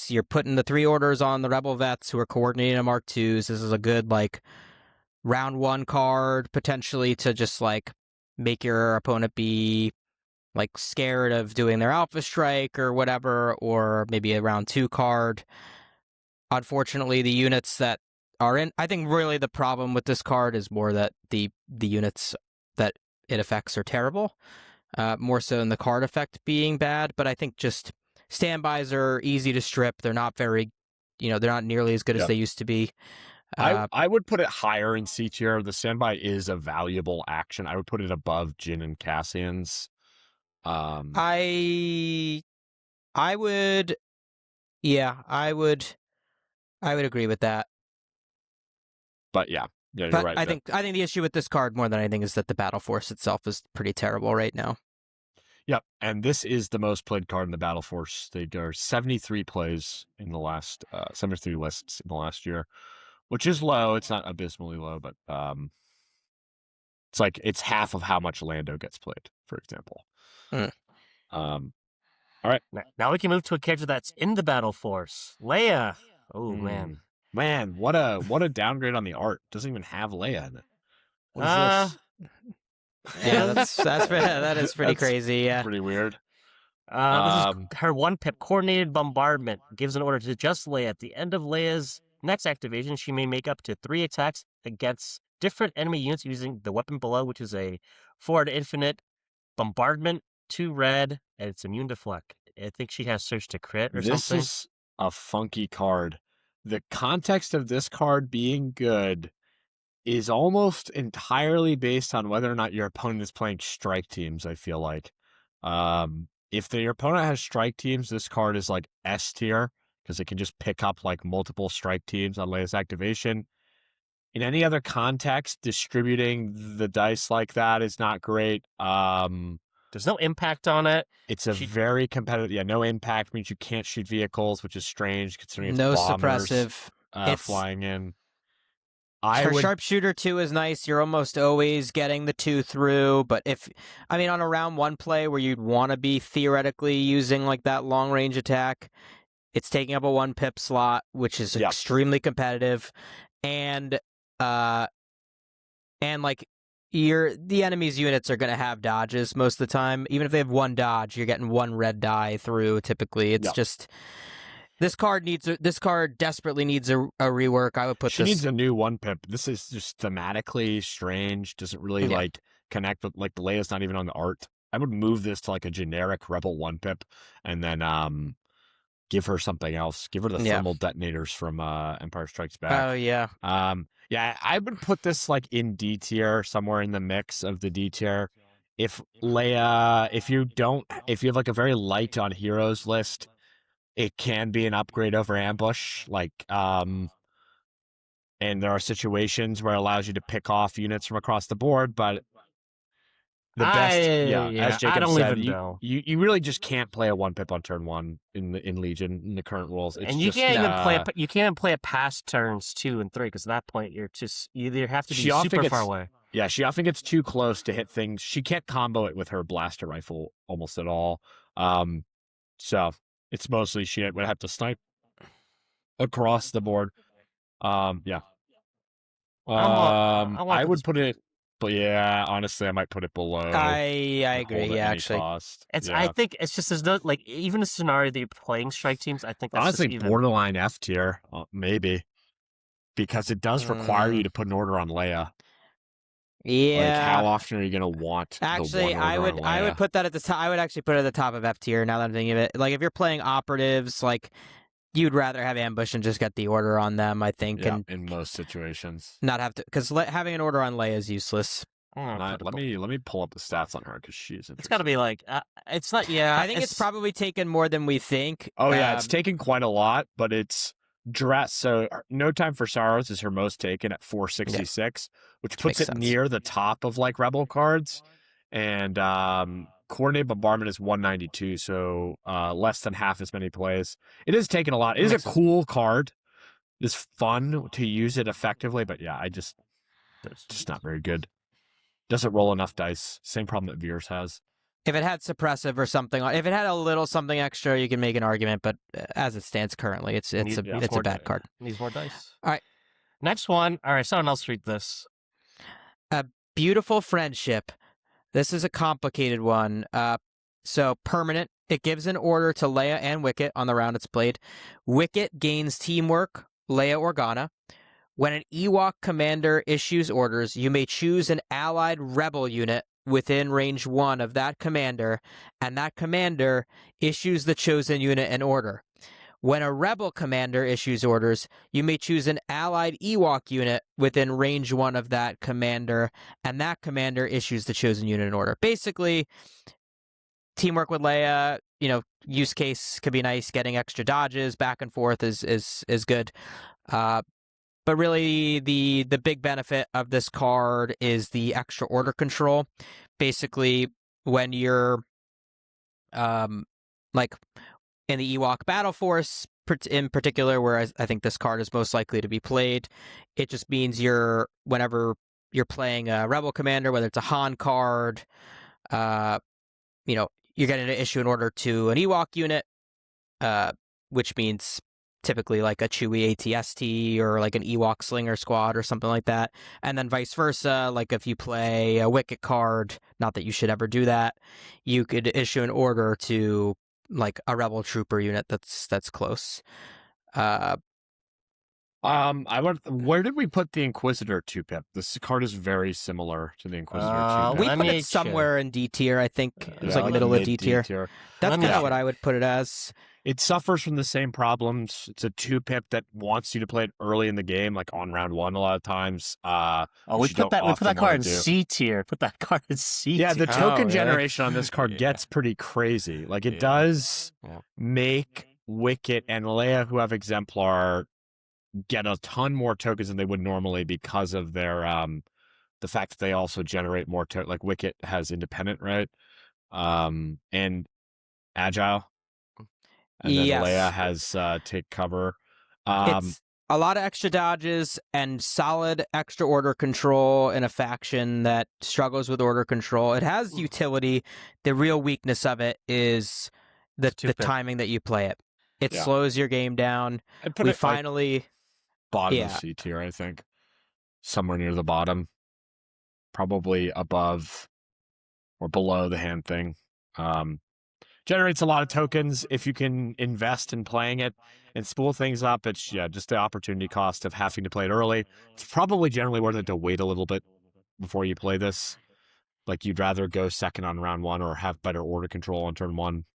you're putting the 3 orders on the Rebel Vets who are coordinating a Mark IIs. This is a good like round 1 card potentially to just like make your opponent be like scared of doing their Alpha Strike or whatever, or maybe a round 2 card. Unfortunately, the units that are in, I think really the problem with this card is more that the units that it affects are terrible, more so than the card effect being bad. But I think just standbys are easy to strip. They're not very, they're not nearly as good as they used to be. I would put it higher in C tier. The standby is a valuable action. I would put it above Jin and Cassian's. I would, yeah, I would agree with that. But yeah, you're But right. I think the issue with this card more than anything is that the battle force itself is pretty terrible right now. Yep, and this is the most played card in the Battle Force. There are 73 plays in the last 73 lists in the last year, which is low. It's not abysmally low, but it's half of how much Lando gets played, for example. All right, now we can move to a character that's in the Battle Force, Leia. Oh man, what a downgrade on the art. Doesn't even have Leia in it. What is this? Yeah, that is pretty crazy. Yeah, pretty weird. This is her 1-pip coordinated bombardment gives an order to just Leia. At the end of Leia's next activation, she may make up to 3 attacks against different enemy units using the weapon below, which is a 4 to infinite bombardment, 2 red, and it's immune to flak. I think she has Surge to crit or something. This is a funky card. The context of this card being good is almost entirely based on whether or not your opponent is playing strike teams, I feel like. If your opponent has strike teams, this card is like S tier, because it can just pick up like multiple strike teams on Leia's activation. In any other context, distributing the dice like that is not great. There's no impact on it. It's very competitive. Yeah, no impact means you can't shoot vehicles, which is strange considering it's no bombers, suppressive. Flying in. Her sharpshooter 2 is nice. You're almost always getting the 2 through. But on a round 1 play where you'd want to be theoretically using like that long range attack, it's taking up a 1-pip slot, which is extremely competitive, and like the enemy's units are going to have dodges most of the time. Even if they have 1 dodge, you're getting 1 red die through. Typically, it's just. This card desperately needs a rework. I would put She needs a new 1-pip. This is just thematically strange. Doesn't really like connect with like the Leia's not even on the art. I would move this to like a generic Rebel 1-pip and then give her something else. Give her the thermal detonators from Empire Strikes Back. Oh yeah. I would put this like in D tier, somewhere in the mix of the D tier. If Leia, if you have like a very light on heroes list, it can be an upgrade over ambush, and there are situations where it allows you to pick off units from across the board, but the best, as Jacob said, you really just can't play a 1-pip on turn 1 in Legion in the current rules. It's and you can't even play it past turns 2 and 3, because at that point you either have to be super far away. Yeah, she often gets too close to hit things. She can't combo it with her blaster rifle almost at all. So it's mostly she would have to snipe across the board. I would put it, but yeah, honestly, I might put it below. I agree. Yeah, actually, I think it's just there's no even a scenario that you're playing strike teams. I think that's honestly borderline F tier, maybe, because it does require you to put an order on Leia. Yeah. Like, how often are you going to want actually, I would put that at the top. I would actually put it at the top of F tier now that I'm thinking of it. Like, if you're playing operatives, like, you'd rather have ambush and just get the order on them, I think. Yeah, in most situations. Not have to, because having an order on Leia is useless. Let me pull up the stats on her, because she's it's got to be like, it's not, I think it's probably taken more than we think. Oh, yeah, it's taken quite a lot, but it's dress. So No Time for Sorrows is her most taken at 466, which puts it near the top of like Rebel cards, and Coordinated Bombardment is 192, so less than half as many plays. It is taken a lot. It is a cool card. It's fun to use it effectively, but yeah, it's just not very good. Doesn't roll enough dice. Same problem that Veers has. If it had suppressive or something, if it had a little something extra, you can make an argument. But as it stands currently, it's a bad card. Needs more dice. All right, next one. All right, someone else read this. A Beautiful Friendship. This is a complicated one. So permanent. It gives an order to Leia and Wicket on the round it's played. Wicket gains teamwork. Leia Organa. When an Ewok commander issues orders, you may choose an allied rebel unit within range 1 of that commander, and that commander issues the chosen unit an order. When a rebel commander issues orders, you may choose an allied Ewok unit within range 1 of that commander, and that commander issues the chosen unit in order. Basically, teamwork with Leia, use case could be nice. Getting extra dodges back and forth is good. But really, the big benefit of this card is the extra order control. Basically, when you're like in the Ewok battle force in particular, where I think this card is most likely to be played, it just means whenever you're playing a rebel commander, whether it's a Han card, you're getting to issue an order to an Ewok unit, which means typically like a Chewie ATST or like an Ewok Slinger Squad or something like that. And then vice versa, like if you play a Wicket card, not that you should ever do that, you could issue an order to like a Rebel Trooper unit that's close. Where did we put the Inquisitor 2-pip? This card is very similar to the Inquisitor 2-pip. We put it somewhere in D tier, I think. It was like middle of D tier. That's kind of what I would put it as. It suffers from the same problems. It's a 2-pip that wants you to play it early in the game, like on round 1 a lot of times. We put that card in C tier. Put that card in C tier. Yeah, the token generation on this card gets pretty crazy. Like, it does make Wicket and Leia, who have Exemplar, get a ton more tokens than they would normally because of their the fact that they also generate more like Wicket has independent, right? And agile. And then Leia has take cover. It's a lot of extra dodges and solid extra order control in a faction that struggles with order control. It has utility. The real weakness of it is the timing that you play it. It slows your game down. We finally... bottom of C tier, I think. Somewhere near the bottom. Probably above or below the hand thing. Generates a lot of tokens if you can invest in playing it and spool things up. It's just the opportunity cost of having to play it early. It's probably generally worth it to wait a little bit before you play this. Like, you'd rather go second on round 1 or have better order control on turn 1.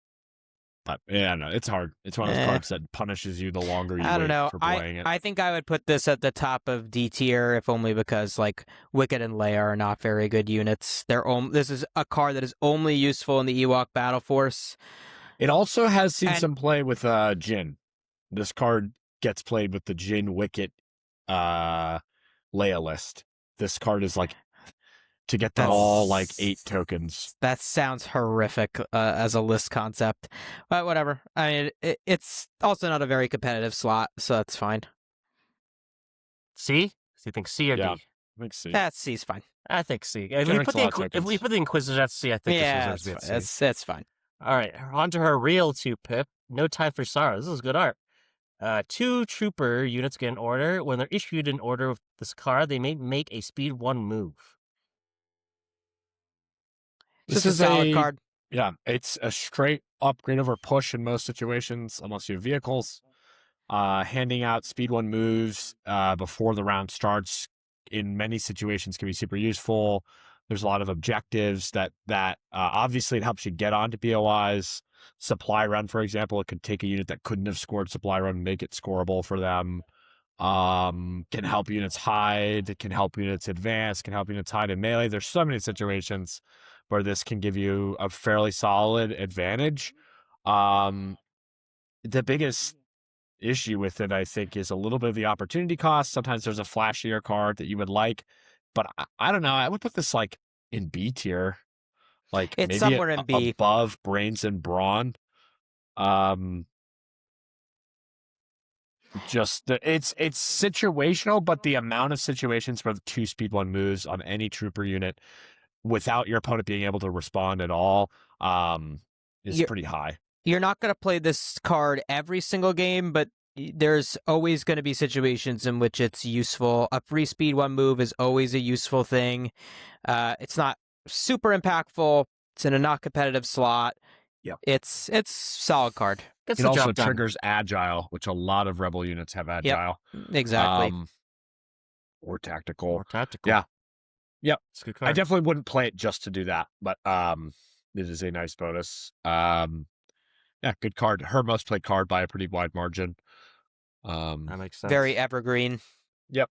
But no, it's hard. It's one of those cards that punishes you the longer you wait for playing it. I think I would put this at the top of D tier, if only because like Wicket and Leia are not very good units. This is a card that is only useful in the Ewok battle force. It also has seen some play with Jyn. This card gets played with the Jyn Wicket Leia list. This card is like to get them all like 8 tokens. That sounds horrific as a list concept. But whatever. I mean, it's also not a very competitive slot, so that's fine. C? So you think C or D? I think C. C's fine. I think C. If we put the Inquisitor at C, I think this deserves to be at C. That's fine. All right, on to her real 2-pip. No Time for Sorrow. This is good art. 2 trooper units get an order. When they're issued an order with this card, they may make a speed 1 move. This is a solid card. Yeah, it's a straight upgrade over push in most situations, unless you have vehicles. Handing out speed 1 moves before the round starts in many situations can be super useful. There's a lot of objectives that obviously it helps you get onto BOIs. Supply run, for example, it could take a unit that couldn't have scored supply run and make it scoreable for them. Can help units hide, it can help units advance, can help units hide in melee. There's so many situations where this can give you a fairly solid advantage. The biggest issue with it, I think, is a little bit of the opportunity cost. Sometimes there's a flashier card that you would like, but I don't know. I would put this like in B tier, like it's maybe somewhere in B, above Brains and Brawn. It's situational, but the amount of situations where the 2 speed 1 moves on any trooper unit without your opponent being able to respond at all is pretty high. You're not going to play this card every single game, but there's always going to be situations in which it's useful. A free speed 1 move is always a useful thing. It's not super impactful. It's in a not competitive slot. Yep. It's solid card. It also triggers agile, which a lot of rebel units have agile. Yep, exactly. Or tactical. Yeah. Yep. It's a good card. I definitely wouldn't play it just to do that, but it is a nice bonus. It Yeah, good card. Her most played card by a pretty wide margin. That makes sense. Very evergreen. Yep.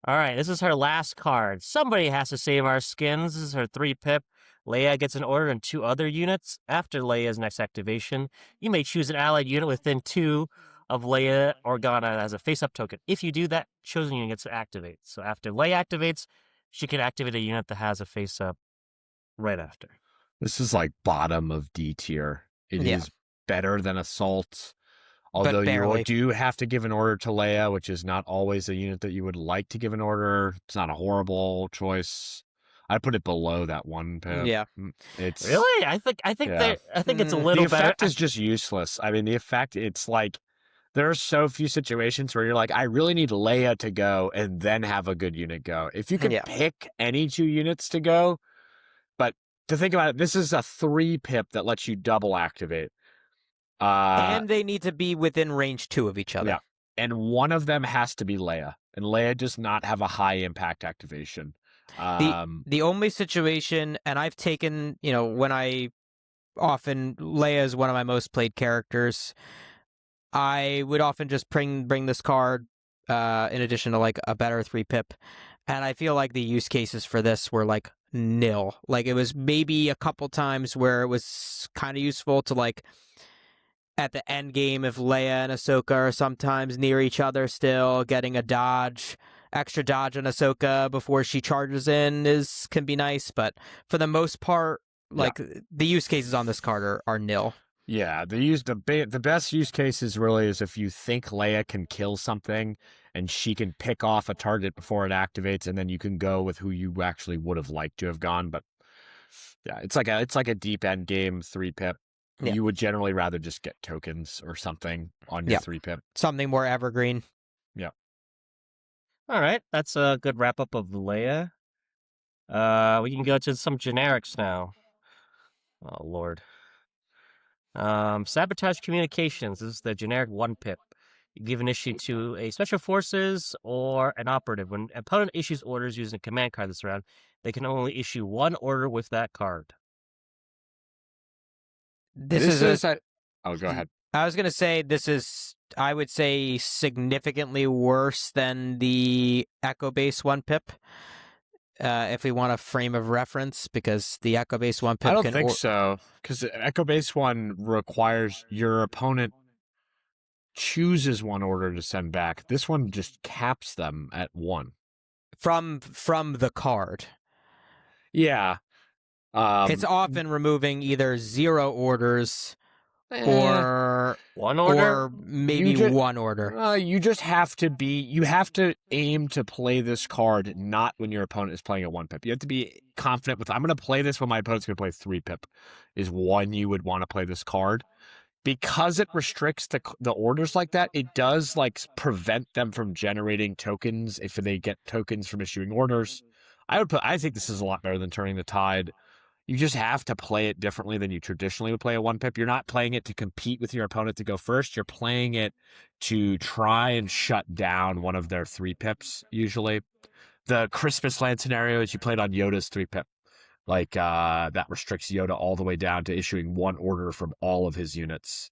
All right, this is her last card. Somebody has to save our skins. This is her 3-pip. Leia gets an order and 2 other units. After Leia's next activation, you may choose an allied unit within 2 of Leia Organa as a face-up token. If you do that, chosen unit gets to activate. So after Leia activates, she can activate a unit that has a face-up right after. This is like bottom of D tier. It is better than Assault. Although you do have to give an order to Leia, which is not always a unit that you would like to give an order. It's not a horrible choice. I'd put it below that 1 pip. Yeah. It's really. I think it's a little better. The effect is just useless. I mean, the effect. It's like there are so few situations where you're like, I really need Leia to go, and then have a good unit go. If you could pick any 2 units to go, but to think about it, this is a 3-pip that lets you double activate. And they need to be within range 2 of each other. Yeah. And one of them has to be Leia. And Leia does not have a high impact activation. The only situation, and I've taken, when Leia is one of my most played characters, I would often just bring this card in addition to like a better 3-pip. And I feel like the use cases for this were like nil. Like it was maybe a couple times where it was kind of useful to like at the end game if Leia and Ahsoka are sometimes near each other still, getting a extra dodge on Ahsoka before she charges in can be nice, but for the most part, the use cases on this card are nil. Yeah, the best use cases really is if you think Leia can kill something and she can pick off a target before it activates, and then you can go with who you actually would have liked to have gone. But yeah, it's like a deep end game 3-pip. Yeah. You would generally rather just get tokens or something on your 3-pip. Something more evergreen. Yeah. All right, that's a good wrap up of Leia. We can go to some generics now. Oh Lord. Sabotage communications. This is the generic 1-pip. You give an issue to a special forces or an operative. When an opponent issues orders using a command card this round, they can only issue 1 order with that card. Go ahead. I was going to say this is, I would say, significantly worse than the Echo Base 1-pip. If we want a frame of reference, because the Echo Base 1-pip I don't think so, because the Echo Base 1 requires your opponent chooses 1 order to send back. This one just caps them at 1. From the card. Yeah. It's often removing either 0 orders or 1 order, or maybe 1 order. You just have to aim to play this card not when your opponent is playing a 1-pip. You have to be confident with, I'm going to play this when my opponent's going to play 3-pip is when you would want to play this card. Because it restricts the orders like that, it does like prevent them from generating tokens if they get tokens from issuing orders. I think this is a lot better than Turning the Tide. You just have to play it differently than you traditionally would play a 1-pip. You're not playing it to compete with your opponent to go first. You're playing it to try and shut down one of their 3-pips, usually. The Christmas Land scenario is you played on Yoda's 3-pip. Like, that restricts Yoda all the way down to issuing 1 order from all of his units.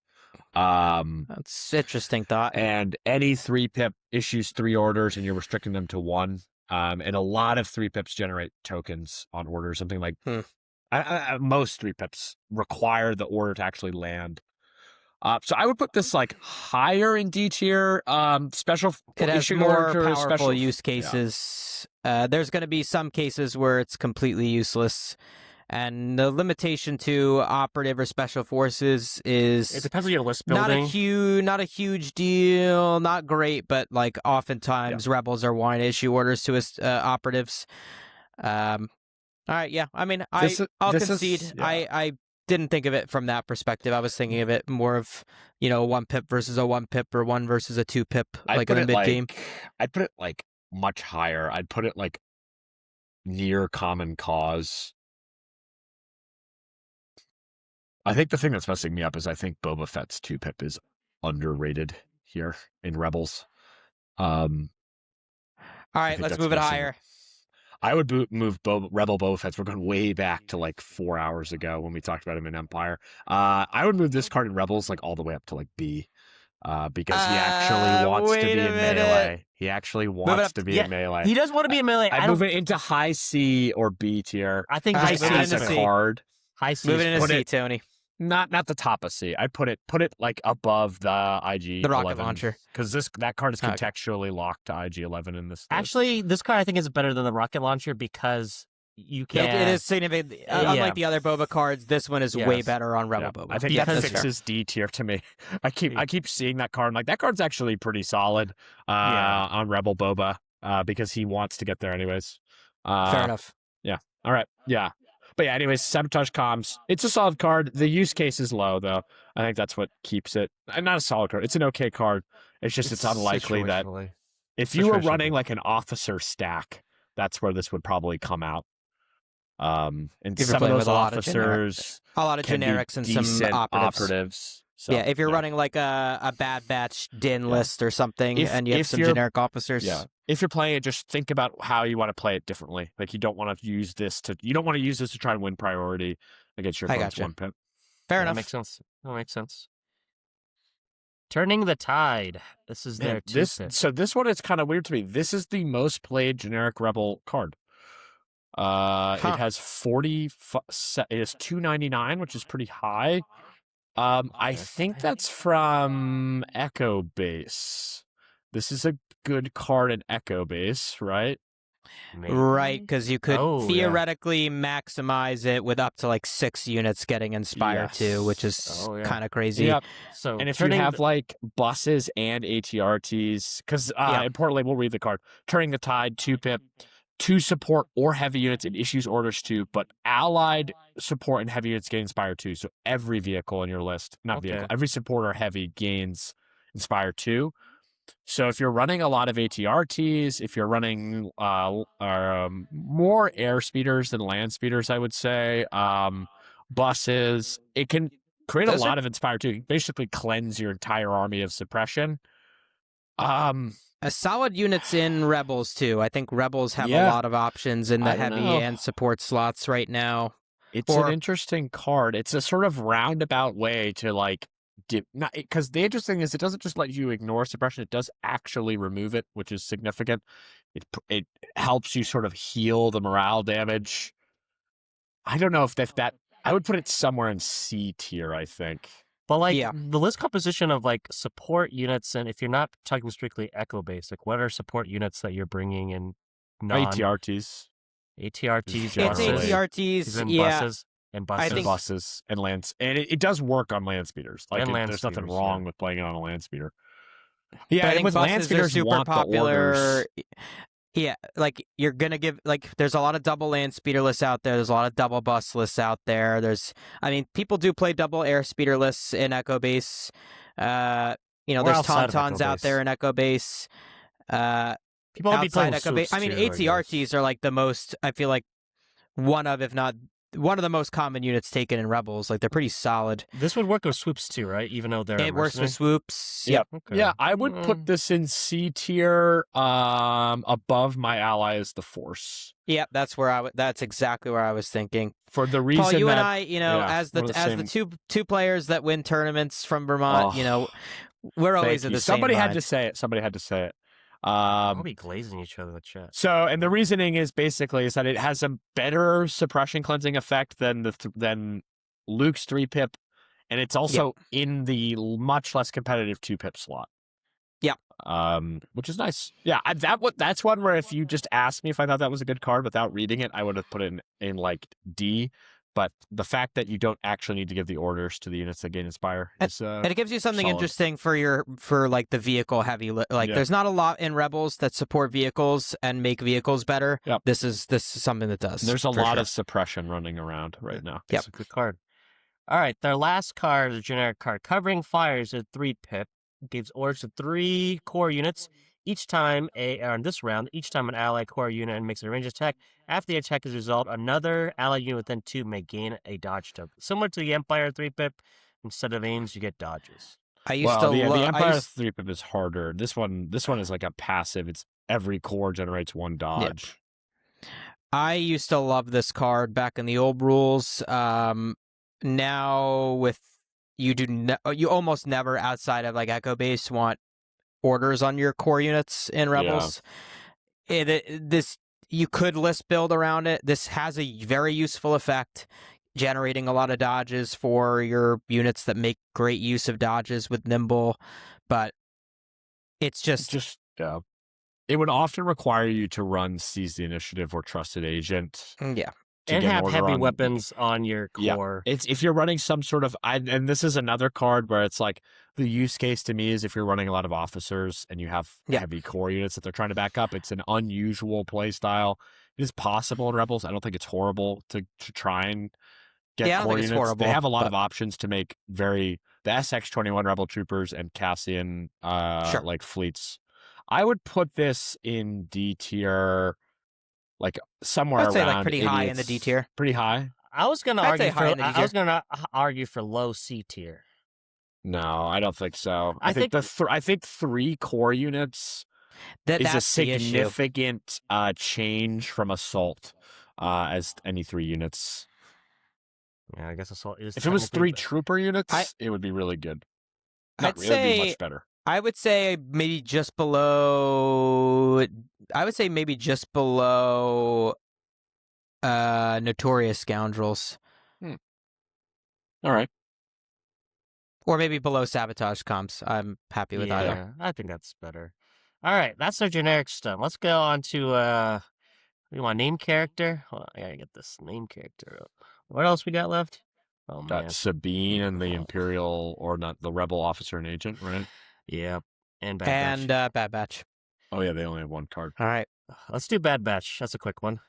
That's interesting thought. And any 3-pip issues 3 orders, and you're restricting them to 1. And a lot of 3-pips generate tokens on orders. Something like most 3-pips require the order to actually land. So I would put this like higher in D tier. Special. It has more powerful use cases. Yeah. There's going to be some cases where it's completely useless, and the limitation to operative or special forces is it depends on your list building. Not a huge deal. Not great, but like oftentimes rebels are wanting to issue orders to operatives. All right, yeah. I mean, I'll concede. I didn't think of it from that perspective. I was thinking of it more of, 1-pip versus a 1-pip or 1 versus a 2-pip, like in the mid game. I'd put it like much higher. I'd put it like near Common Cause. I think the thing that's messing me up is I think Boba Fett's 2-pip is underrated here in Rebels. All right, let's move it higher. I would move Rebel Boba Fett. We're going way back to like 4 hours ago when we talked about him in Empire. I would move this card in Rebels like all the way up to like B. Because he actually wants to be in melee. He actually wants to be in melee. He does want to be in melee. I move it into high C or B tier. I think high high C as a card. High C. Move it into C, Tony. Not the top of C. I'd put it like above the IG, the rocket launcher, because that card is contextually locked to IG-11 in this. Actually, this card I think is better than the rocket launcher because you can. It is significant. Unlike the other Boba cards, this one is way better on Rebel Boba. I think that fixes D tier to me. I keep seeing that card. I'm like, that card's actually pretty solid on Rebel Boba because he wants to get there anyways. Fair enough. Yeah. All right. Yeah. But yeah, anyways, Sabotage Comms. It's a solid card. The use case is low, though. I think that's what keeps it. Not a solid card. It's an okay card. It's unlikely that if you were running like an officer stack, that's where this would probably come out. And some of those officers, a lot of generics and some operatives. So, if you're running like a Bad Batch Din list or something, and you have some generic officers. Yeah. If you're playing it, just think about how you want to play it differently. Like you don't want to use this to try and win priority against your opponent's one pip. Fair enough. That makes sense. Turning the Tide. This is their two pip. So this one is kind of weird to me. This is the most played generic Rebel card. It has 40. It is 299, which is pretty high. I think that's from Echo Base. This is a good card in Echo Base, right? Maybe. Right, because you could theoretically maximize it with up to like 6 units getting Inspire 2, which is kind of crazy. Yep. And if you have like buses and ATRTs, because importantly, we'll read the card. Turning the Tide, 2 pip. 2 support or heavy units it issues orders to, but allied support and heavy units gain Inspire 2. So every vehicle in your list, every support or heavy gains Inspire 2. So if you're running a lot of ATRTs, if you're running more air speeders than land speeders, I would say, buses, it can create a lot of Inspire 2. Basically cleanse your entire army of suppression. A solid units in Rebels, too. I think Rebels have a lot of options in the heavy and support slots right now. It's an interesting card. It's a sort of roundabout way to, like, because the interesting thing is it doesn't just let you ignore suppression. It does actually remove it, which is significant. It helps you sort of heal the morale damage. I don't know if that... I would put it somewhere in C tier, I think. But like the list composition of like support units, and if you're not talking strictly Echo Base, like what are support units that you're bringing in? ATRTs. It's ATRTs, buses and buses. I think buses and lands, and it does work on land speeders. Like there's nothing wrong with playing it on a land speeder. Yeah, and with land speeders, super popular. Yeah, like you're gonna give there's a lot of double land speeder lists out there. There's a lot of double bus lists out there. People do play double air speeder lists in Echo Base. There's Tauntauns out there in Echo Base. People outside Echo Base. I mean, ATRTs are like the most. I feel like one of, if not one of the most common units taken in Rebels. Like they're pretty solid. This would work with swoops too, right? Even though they're works with swoops. Yep. Okay. Yeah, I would put this in C tier. Above my ally is the Force. Yep, that's exactly where I was thinking. For the reason Paul, that, and I, as the two players that win tournaments from Vermont, we're always at the same Somebody mind. had to say it. We'll be glazing each other in the chat. So, and the reasoning is basically that it has a better suppression cleansing effect than Luke's 3-pip, and it's also in the much less competitive 2-pip slot. Yeah. Which is nice. Yeah, that's one where if you just asked me if I thought that was a good card without reading it, I would have put it in like D. But the fact that you don't actually need to give the orders to the units that gain Inspire is and it gives you something solid. Interesting for like the vehicle heavy. There's not a lot in Rebels that support vehicles and make vehicles better. Yep. This is something that does. There's a lot of suppression running around right now. It's a good card. All right, their last card is a generic card. Covering Fires at 3-pip. Gives orders to 3 core units. Each time in this round, each time an allied core unit makes a ranged attack, after the attack is resolved, another allied unit within 2 may gain a dodge token. Similar to the Empire 3-pip, instead of aims, you get dodges. The Empire 3-pip is harder. This one is like a passive. It's every core generates 1 dodge. I used to love this card back in the old rules. Now with you almost never outside of like Echo Base want orders on your core units in Rebels. This you could list build around it. This has a very useful effect, generating a lot of dodges for your units that make great use of dodges with Nimble, but it's just it would often require you to run Seize the Initiative or Trusted Agent. Yeah. And have heavy weapons on your core. Yeah. It's if you're running some sort of, and this is another card where it's like the use case to me is if you're running a lot of officers and you have heavy core units that they're trying to back up. It's an unusual play style. It is possible in Rebels. I don't think it's horrible to try and get core units. Horrible, they have a lot of options to make the SX-21 Rebel Troopers and Cassian like fleets. I would put this in D tier. Like somewhere I'd say around like pretty high in the D tier. Pretty high. I was gonna argue for low C tier. No, I don't think so. I think 3 core units is a significant change from Assault as any 3 units. Yeah, I guess Assault is. If it was 3 trooper units, it would be really good. It would be much better. I would say maybe just below. Notorious Scoundrels. All right. Or maybe below Sabotage Comps. I'm happy with either. I think that's better. All right, that's our generic stuff. Let's go on to you want name character? Hold on, I gotta get this name character up. What else we got left? Oh man, Sabine and the Imperial, or not the Rebel Officer and Agent, right? Yeah, and Bad Batch. Bad Batch. Oh yeah, they only have 1 card. All right, let's do Bad Batch. That's a quick one.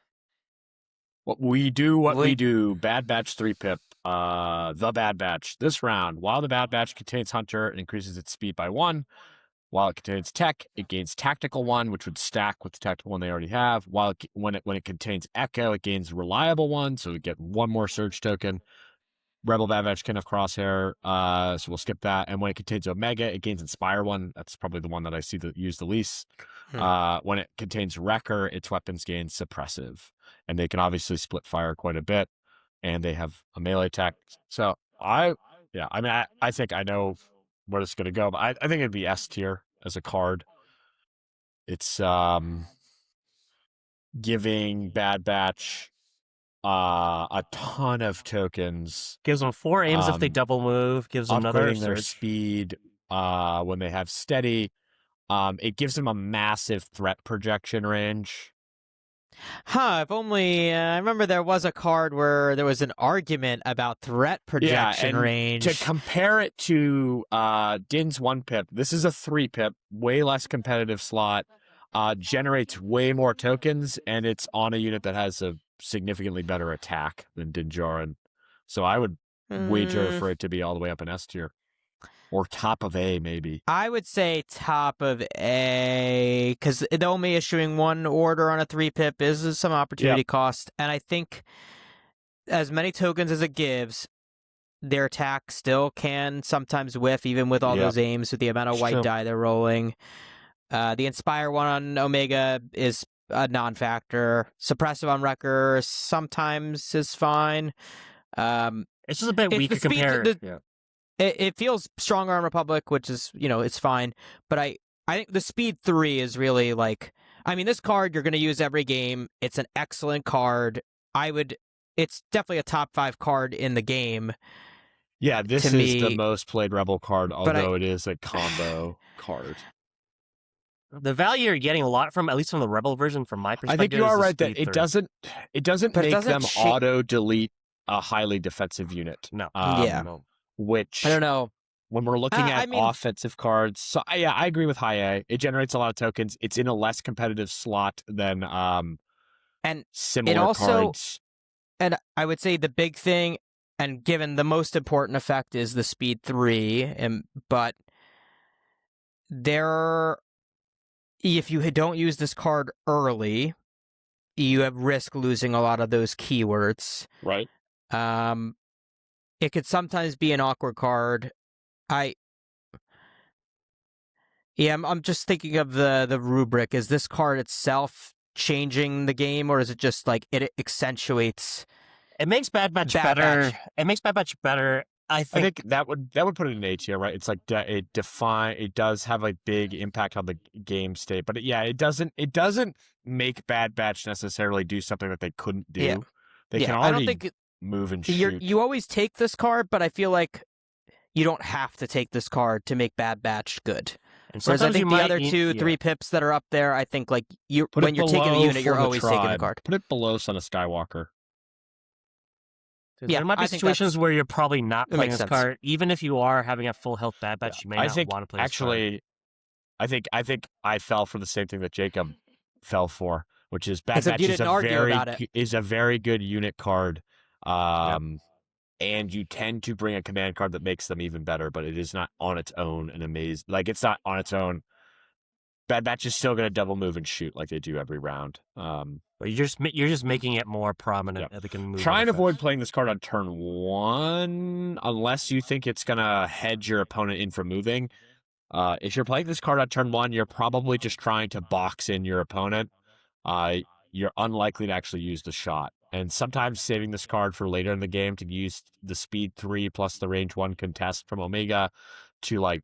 We do. Bad Batch 3-pip. The Bad Batch. This round, while the Bad Batch contains Hunter, it increases its speed by 1. While it contains Tech, it gains Tactical 1, which would stack with the Tactical 1 they already have. When it contains Echo, it gains Reliable 1, so we get 1 more Surge token. Rebel Bad Batch can have Crosshair, so we'll skip that. And when it contains Omega, it gains Inspire 1. That's probably the one that I see used the least. When it contains Wrecker, its weapons gain Suppressive. And they can obviously split fire quite a bit. And they have a melee attack. So, I think I know where this is going to go. But I think it'd be S tier as a card. It's giving Bad Batch a ton of tokens. Gives them 4 aims if they double move. Gives them another their speed when they have steady. It gives them a massive threat projection range. If only I remember there was a card where there was an argument about threat projection range. To compare it to Din's 1-pip, this is a 3-pip, way less competitive slot. Generates way more tokens, and it's on a unit that has a significantly better attack than Din Djarin. So I would wager for it to be all the way up in S tier. Or top of A, maybe. I would say top of A, because the only issuing 1 order on a 3-pip is some opportunity cost. And I think as many tokens as it gives, their attack still can sometimes whiff, even with all those aims, with the amount of white die they're rolling. The Inspire 1 on Omega is a non-factor. Suppressive on Wrecker sometimes is fine. It's just a bit weak to compare. It feels stronger on Republic, which is, it's fine. But I think the Speed 3 is really this card you're going to use every game. It's an excellent card. It's definitely a top 5 card in the game. Yeah, this is the most played Rebel card, although it is a combo card. The value you're getting a lot from, at least from the Rebel version, from my perspective. I think you are right that it doesn't make them auto delete a highly defensive unit. No. No. Which I don't know. When we're looking at offensive cards, so I agree with high A. It generates a lot of tokens. It's in a less competitive slot than and similar cards. And I would say the big thing, and given the most important effect, is the Speed 3. But if you don't use this card early, you have risk losing a lot of those keywords. Right. It could sometimes be an awkward card. I'm just thinking of the rubric. Is this card itself changing the game, or is it just like it accentuates? It makes Bad Batch Bad better. Batch. It makes Bad Batch better. I think that would put it in A tier, right? It's like it does have a big impact on the game state, but it doesn't make Bad Batch necessarily do something that they couldn't do. Yeah. They can I don't already think move and shoot. you always take this card, but I feel like you don't have to take this card to make Bad Batch good. And Whereas I think the other two, 3 pips that are up there, I think like Put when it you're taking the below unit, you're for the always taking the tribe. card. Put it below Son of Skywalker. Yeah, there might be I think situations that's- where you're probably not it playing makes this sense. card, even if you are having a full health Bad Batch. You may not want to play this card. I think I fell for the same thing that Jacob fell for, which is Bad Except Batch you didn't argue about it. is a very good unit card. And you tend to bring a command card that makes them even better, but it is not on its own an amazing. Like, it's not on its own. Bad Batch is still going to double move and shoot like they do every round. But you're just making it more prominent. They can move. Try and avoid playing this card on turn 1 unless you think it's going to hedge your opponent in from moving. If you're playing this card on turn 1, you're probably just trying to box in your opponent. You're unlikely to actually use the shot. And sometimes saving this card for later in the game to use the speed 3 plus the range 1 contest from Omega to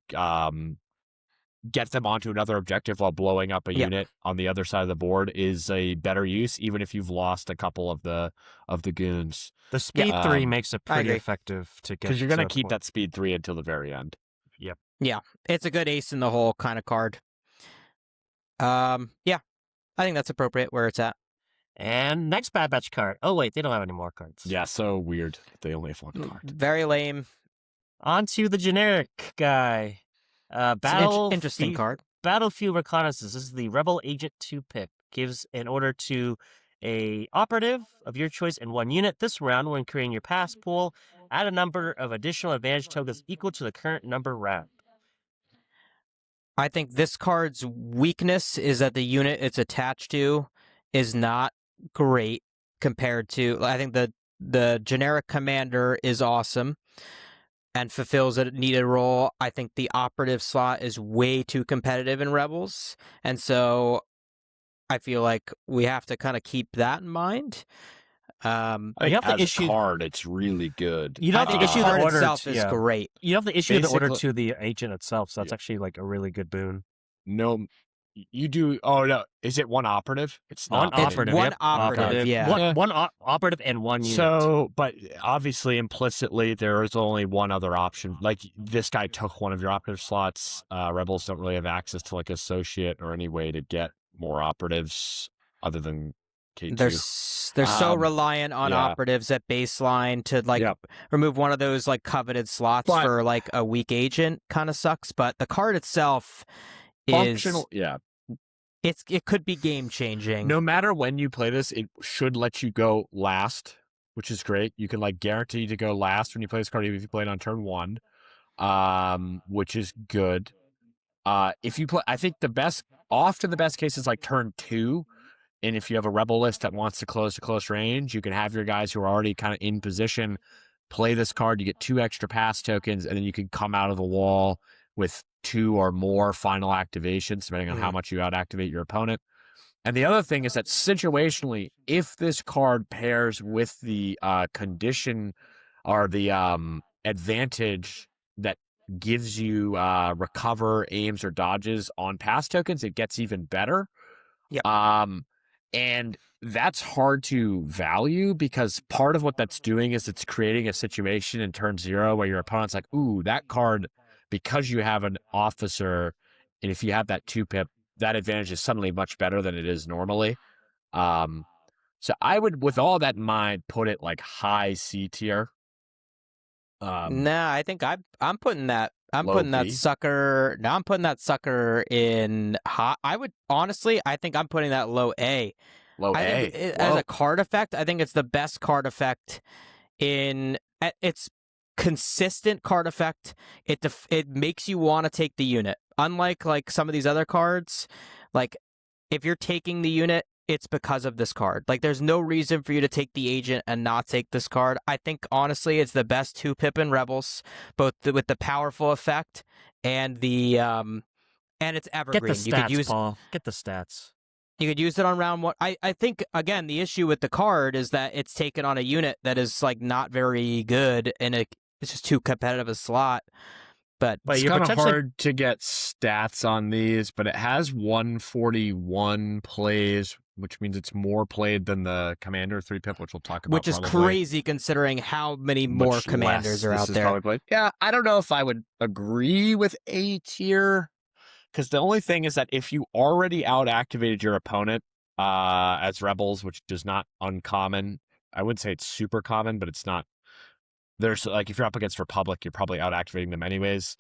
get them onto another objective while blowing up a unit on the other side of the board is a better use, even if you've lost a couple of the goons. The speed 3 makes it pretty effective to get, because you're going to keep that speed 3 until the very end. Yep. Yeah, it's a good ace in the hole kind of card. I think that's appropriate where it's at. And next Bad Batch card. Oh wait, they don't have any more cards. Yeah, so weird. They only have 1 card. Very lame. On to the generic guy. Interesting card. Battlefield Reconnaissance. This is the Rebel Agent 2 pip. Gives an order to a operative of your choice in 1 unit. This round, when creating your pass pool, add a number of additional advantage tokens equal to the current number round. I think this card's weakness is that the unit it's attached to is not great compared to. I think the generic commander is awesome and fulfills a needed role. I think the operative slot is way too competitive in Rebels, and so I feel like we have to kind of keep that in mind. I think as a card, it's really good. You don't have to issue the order itself is great. You don't have to issue the order to the agent itself, so that's actually like a really good boon. No, you do. Oh no, is it 1 operative? It's not operative. One operative, yeah. One operative and 1 unit. So, but obviously, implicitly, there is only 1 other option. Like, this guy took 1 of your operative slots. Rebels don't really have access to like associate or any way to get more operatives other than K2. They're so reliant on operatives at baseline to remove one of those like coveted slots for like a weak agent kind of sucks. But the card itself functional. It could be game changing. No matter when you play this, it should let you go last, which is great. You can like guarantee to go last when you play this card, even if you play it on turn 1, which is good. If you play, I think often the best case is like turn 2. And if you have a rebel list that wants to close range, you can have your guys who are already kind of in position play this card. You get 2 extra pass tokens, and then you can come out of the wall with 2 or more final activations, depending on how much you out-activate your opponent. And the other thing is that situationally, if this card pairs with the condition or the advantage that gives you recover, aims, or dodges on pass tokens, it gets even better. Yeah. And that's hard to value because part of what that's doing is it's creating a situation in turn 0 where your opponent's like, ooh, that card, because you have an officer, and if you have that 2 pip, that advantage is suddenly much better than it is normally. So I would, with all that in mind, put it like high C tier. Nah, I think I'm putting that. I'm putting that B. sucker. Now I'm putting that sucker in hot. I would honestly. I think I'm putting that low A. As a card effect, I think it's the best card effect in. It's consistent card effect. It makes you want to take the unit. Unlike like some of these other cards, like if you're taking the unit, it's because of this card. Like, there's no reason for you to take the agent and not take this card. I think, honestly, it's the best 2 pip in Rebels, both with the powerful effect and the and it's evergreen. Get the stats, Paul. Get the stats. You could use it on round 1. I think, again, the issue with the card is that it's taken on a unit that is like not very good, and it's just too competitive a slot. But it's kind of hard to get stats on these, but it has 141 plays, which means it's more played than the Commander 3-pip, which we'll talk about. Which is crazy considering how many more Commanders are out there. Yeah, I don't know if I would agree with A tier, because the only thing is that if you already out-activated your opponent as Rebels, which is not uncommon, I wouldn't say it's super common, but it's not. There's like, if you're up against Republic, you're probably out-activating them anyways.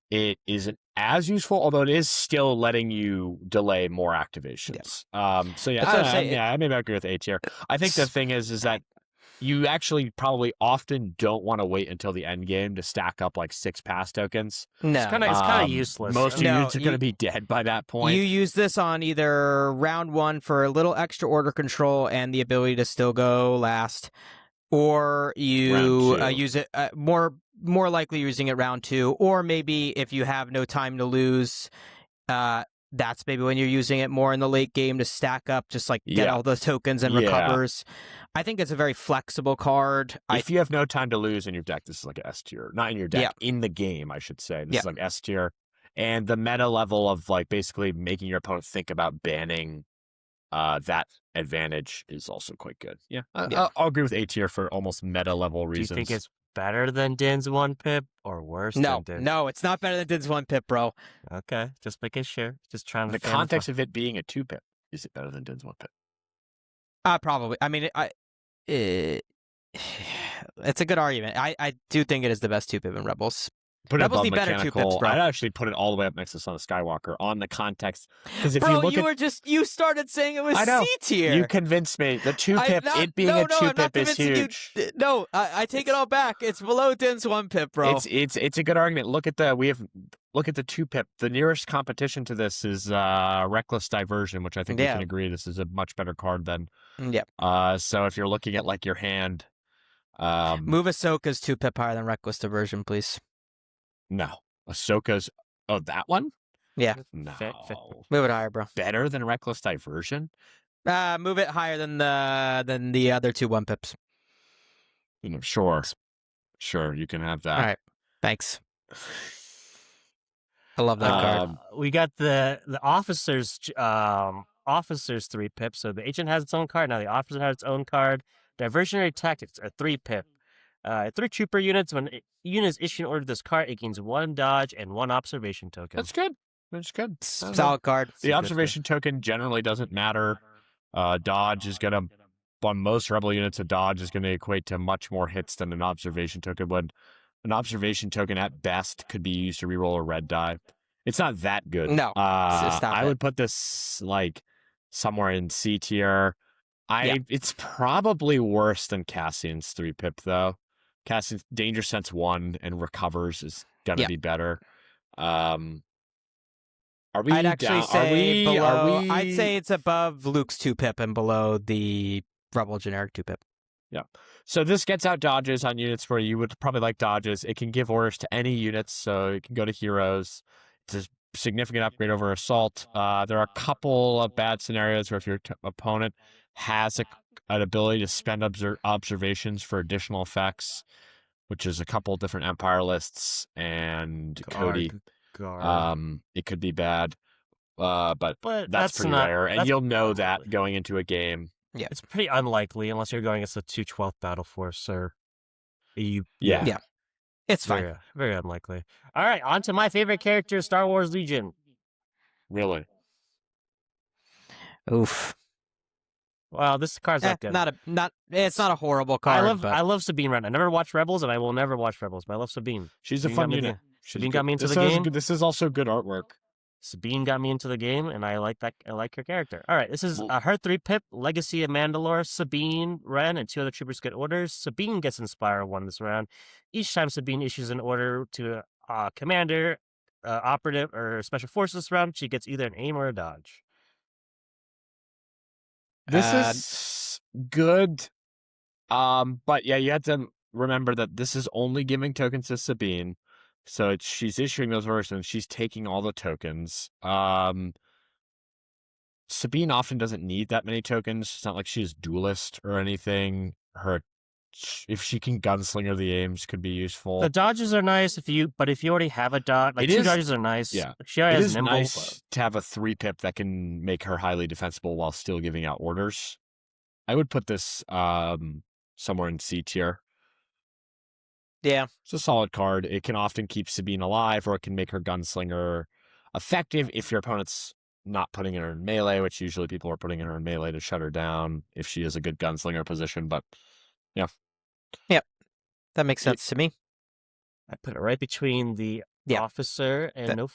It isn't as useful, although it is still letting you delay more activations. Yeah. So yeah, maybe I agree with A tier. I think the thing is that you actually probably often don't want to wait until the end game to stack up like 6 pass tokens. No. It's kind of useless. Most of your units are going to be dead by that point. You use this on either round 1 for a little extra order control and the ability to still go last, or you use it more likely using it round 2, or maybe if you have no time to lose, that's maybe when you're using it more in the late game to stack up, just like get all the tokens and recovers. I think it's a very flexible card. If you have no time to lose in your deck, this is like an S tier. Not in your deck, in the game, I should say. This is like S tier. And the meta level of like basically making your opponent think about banning that advantage is also quite good. Yeah, I'll agree with A tier for almost meta level reasons. Do you think it's better than Din's 1-pip or worse than Din? No, it's not better than Din's 1-pip, bro. Okay, just making sure. Just trying to. In the context of it being a 2-pip, is it better than Din's 1-pip? Probably. I mean, it's a good argument. I do think it is the best 2-pip in Rebels. Put it Rebels above need better mechanical. 2-pips, bro. I'd actually put it all the way up next to Son of Skywalker on the context. Because if you look you started saying it was C tier. You convinced me. The 2-pip, it being a 2-pip is huge. I take it all back. It's below Din's 1-pip, bro. It's a good argument. Look at the 2-pip. The nearest competition to this is Reckless Diversion, which I think we can agree this is a much better card than. Yeah. So if you're looking at like your hand, move Ahsoka's 2-pip higher than Reckless Diversion, please. No, Ahsoka's. Oh, that one? Yeah. No. Move it higher, bro. Better than Reckless Diversion? Move it higher than the other 2 1-pips. Sure, you can have that. All right, thanks. I love that card. We got the officers 3-pip. So the agent has its own card. Now the officer has its own card. Diversionary Tactics are 3-pip. 3 trooper units. When a unit is issued an order to this card, it gains 1 dodge and 1 observation token. That's good. Solid card. The observation token generally doesn't matter. Dodge is going to, on most Rebel units, a dodge is going to equate to much more hits than an observation token would. An observation token at best could be used to reroll a red die. It's not that good. No, I would put this like somewhere in C tier. It's probably worse than Cassian's 3-pip though. Cassian's Danger Sense 1 and recovers is gonna be better. Are we? I'd actually say below. I'd say it's above Luke's 2-pip and below the Rebel generic 2-pip. Yeah. So this gets out dodges on units where you would probably like dodges. It can give orders to any units, so it can go to heroes. It's a significant upgrade over assault. There are a couple of bad scenarios where if your opponent has an ability to spend observations for additional effects, which is a couple of different Empire lists and Cody. It could be bad, but that's pretty rare, and you'll know that going into a game. Yeah, it's pretty unlikely unless you're going against a 2/12 battle force or it's fine. Very, very unlikely. All right, on to my favorite character, Star Wars Legion. Really? Oof. Well, this card's not good. It's not a horrible card. I love Sabine Wren. I never watched Rebels, and I will never watch Rebels, but I love Sabine. She's a fun unit. Sabine got me into the game. This is also good artwork. Sabine got me into the game, and I like that. I like her character. All right, this is her 3-pip, Legacy of Mandalore. Sabine, Wren, and 2 other troopers get orders. Sabine gets Inspire 1 this round. Each time Sabine issues an order to a commander, operative, or special forces this round, she gets either an aim or a dodge. This is good, but yeah, you have to remember that this is only giving tokens to Sabine. So she's issuing those orders and she's taking all the tokens. Sabine often doesn't need that many tokens. It's not like she's duelist or anything. If she can gunslinger the aims, could be useful. The dodges are nice but if you already have a dodge, like two dodges are nice. Yeah, she already it has is nimble. Nice to have a 3-pip that can make her highly defensible while still giving out orders. I would put this somewhere in C tier. Yeah, it's a solid card. It can often keep Sabine alive, or it can make her gunslinger effective if your opponent's not putting her in melee, which usually people are putting her in melee to shut her down if she is a good gunslinger position. But yeah. Yep. That makes sense to me. I put it right between the officer and all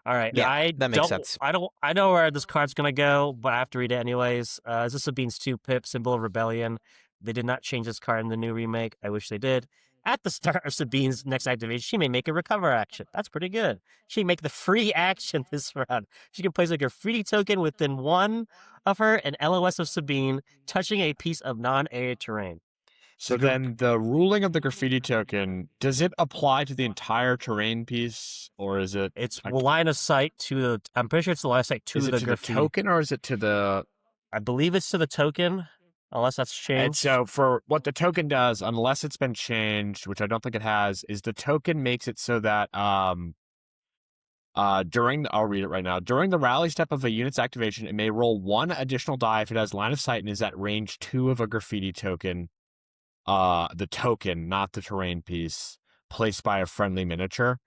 right. Yeah, that makes sense. I know where this card's gonna go, but I have to read it anyways. This is Sabine's 2-pip, Symbol of Rebellion. They did not change this card in the new remake. I wish they did. At the start of Sabine's next activation, she may make a recover action. That's pretty good. She can make the free action this round. She can place a graffiti token within one of her and LOS of Sabine, touching a piece of non-area terrain. So then the ruling of the graffiti token, does it apply to the entire terrain piece, or is it... It's line of sight to the... I'm pretty sure it's the line of sight to the graffiti. The token, or is it to the... I believe it's to the token, unless that's changed. And so for what the token does, unless it's been changed, which I don't think it has, is the token makes it so that I'll read it right now. During the rally step of a unit's activation, it may roll one additional die if it has line of sight and is at range 2 of a graffiti token. The token, not the terrain piece, placed by a friendly miniature.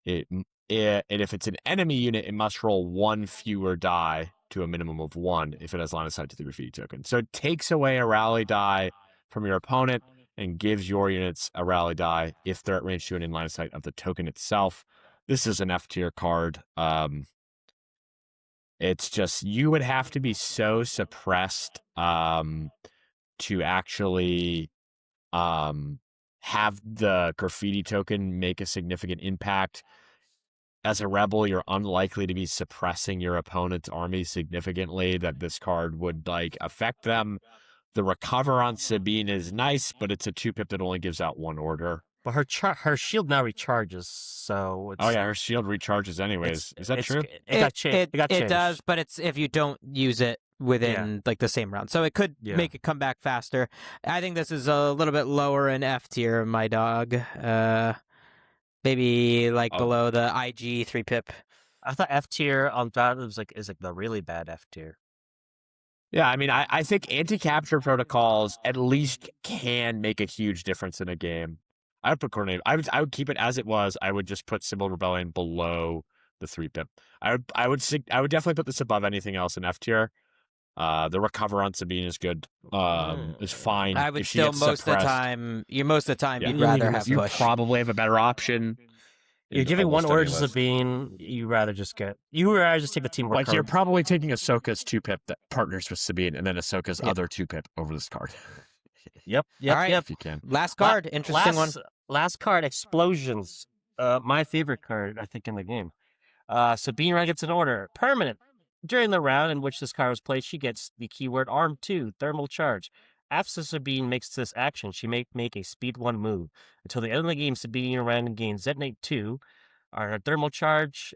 And if it's an enemy unit, it must roll one fewer die to a minimum of 1 if it has line of sight to the graffiti token. So it takes away a rally die from your opponent and gives your units a rally die if they're at range 2 and in line of sight of the token itself. This is an F tier card. It's just, you would have to be so suppressed to actually have the graffiti token make a significant impact. As a rebel, you're unlikely to be suppressing your opponent's army significantly that this card would affect them. The recover on Sabine is nice, but it's a 2-pip that only gives out 1 order. But her shield now recharges, so it's... Oh yeah, her shield recharges anyways. Is that true? It got changed. It does, but it's if you don't use it within the same round. So it could make it come back faster. I think this is a little bit lower in F tier, my dog. Maybe below the IG 3-pip. I thought F tier on that is the really bad F tier. Yeah, I mean, I think anti-capture protocols at least can make a huge difference in a game. I would put coordinate. I would keep it as it was. I would just put Symbol of Rebellion below the 3-pip. I would definitely put this above anything else in F tier. The recover on Sabine is good. Is fine. I would still most of the time. You'd rather have you push. Probably have a better option. You're giving 1 order to Sabine. You rather just take the teamwork. Like you're probably taking Ahsoka's 2-pip that partners with Sabine, and then Ahsoka's other 2-pip over this card. Yep. All right. If you can. Last card, interesting one. Last card, Explosions. My favorite card, I think, in the game. Sabine gets an order. Permanent. During the round in which this card was played, she gets the keyword Arm 2, Thermal Charge. After Sabine makes this action, she may make a Speed 1 move. Until the end of the game, Sabine ran gains Detonate 2, our Thermal Charge,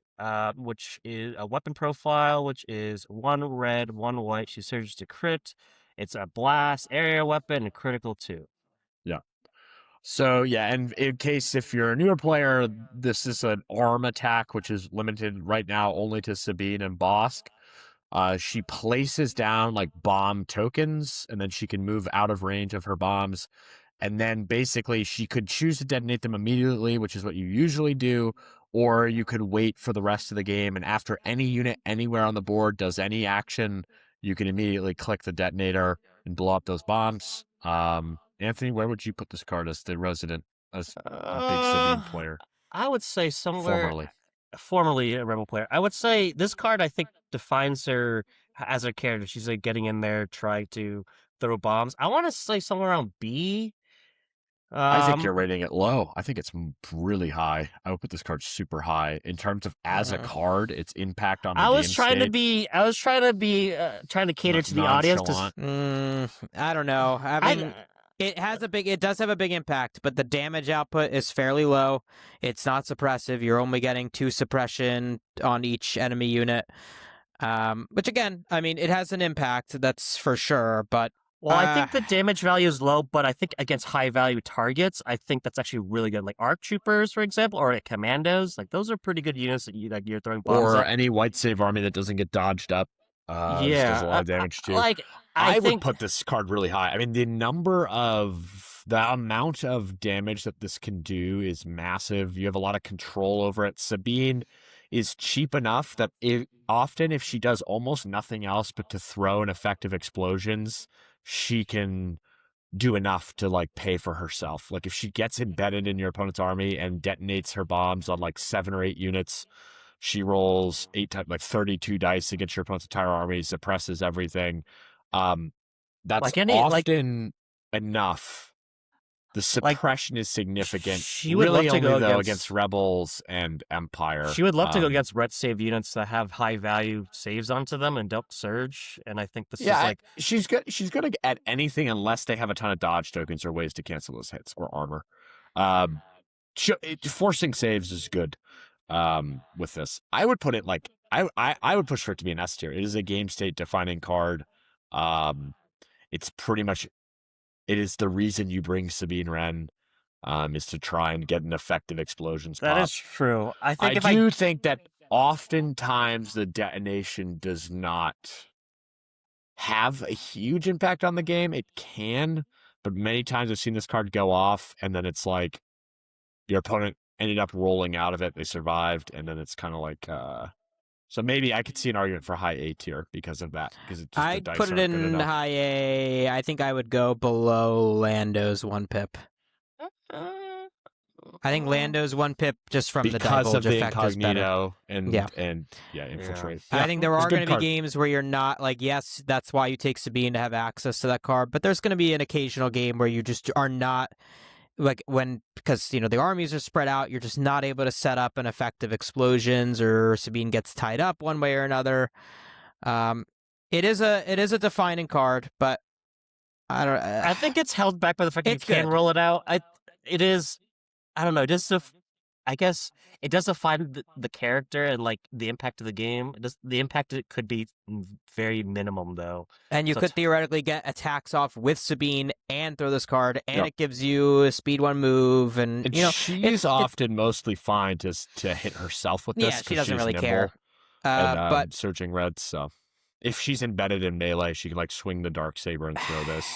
which is a weapon profile, which is 1 red, 1 white. She surges to crit. It's a blast, area weapon, and critical 2. Yeah. So, yeah, and in case if you're a newer player, this is an arm attack, which is limited right now only to Sabine and Bosk. She places down bomb tokens, and then she can move out of range of her bombs. And then basically she could choose to detonate them immediately, which is what you usually do, or you could wait for the rest of the game. And after any unit anywhere on the board does any action, you can immediately click the detonator and blow up those bombs. Anthony, where would you put this card as the resident, as a big Sabine player? I would say somewhere... Formerly a Rebel player. I would say this card, I think, defines her as a character. She's getting in there, trying to throw bombs. I want to say somewhere around B. I think you're rating it low. I think it's really high. I would put this card super high in terms of as a card, its impact on the game trying to cater to the audience. I don't know. I mean, it does have a big impact, but the damage output is fairly low. It's not suppressive. You're only getting 2 suppression on each enemy unit. Which again, I mean, it has an impact, that's for sure. But well, I think the damage value is low, but I think against high value targets, I think that's actually really good. Like ARC Troopers, for example, or like Commandos, like those are pretty good units that you're throwing bombs or at. any white save army that doesn't get dodged up. This does a lot of damage too. I would put this card really high. I mean, the amount of damage that this can do is massive. You have a lot of control over it. Sabine is cheap enough that if she does almost nothing else but to throw in effective explosions, she can do enough to like pay for herself. Like if she gets embedded in your opponent's army and detonates her bombs on like 7 or 8 units, she rolls 32 dice against your opponent's entire army, suppresses everything. That's often enough. The suppression is significant. She would love to go against Rebels and Empire. She would love to go against red save units that have high value saves onto them and don't surge. And I think this is like she's good. She's good at anything unless they have a ton of dodge tokens or ways to cancel those hits or armor. Forcing saves is good. With this, I would put it like I would push for it to be an S tier. It is a game state defining card. It's pretty much. It is the reason you bring Sabine Wren, is to try and get an effective explosions. That is true. I think that oftentimes the detonation does not have a huge impact on the game. It can, but many times I've seen this card go off, and then it's like your opponent ended up rolling out of it. They survived, and then it's kind of like. So maybe I could see an argument for high A tier because of that. Because I'd put it in high A. I think I would go below Lando's 1 pip. I think Lando's 1 pip just from the divulge effect is better. And infiltrate. Yeah. I think there are going to be games where you're not like, yes, that's why you take Sabine to have access to that card, but there's going to be an occasional game where you just are not. Because the armies are spread out, you're just not able to set up an effective explosions, or Sabine gets tied up one way or another. It is a defining card, but I think it's held back by the fact that you can roll it out. It is. I don't know. I guess it does define the character and like the impact of the game. The impact it could be very minimum though. And you could theoretically get attacks off with Sabine and throw this card, and it gives you a speed 1 move, and she's often mostly fine to hit herself with this. Yeah, she doesn't really care. But surging red, so if she's embedded in melee, she can like swing the dark saber and throw this.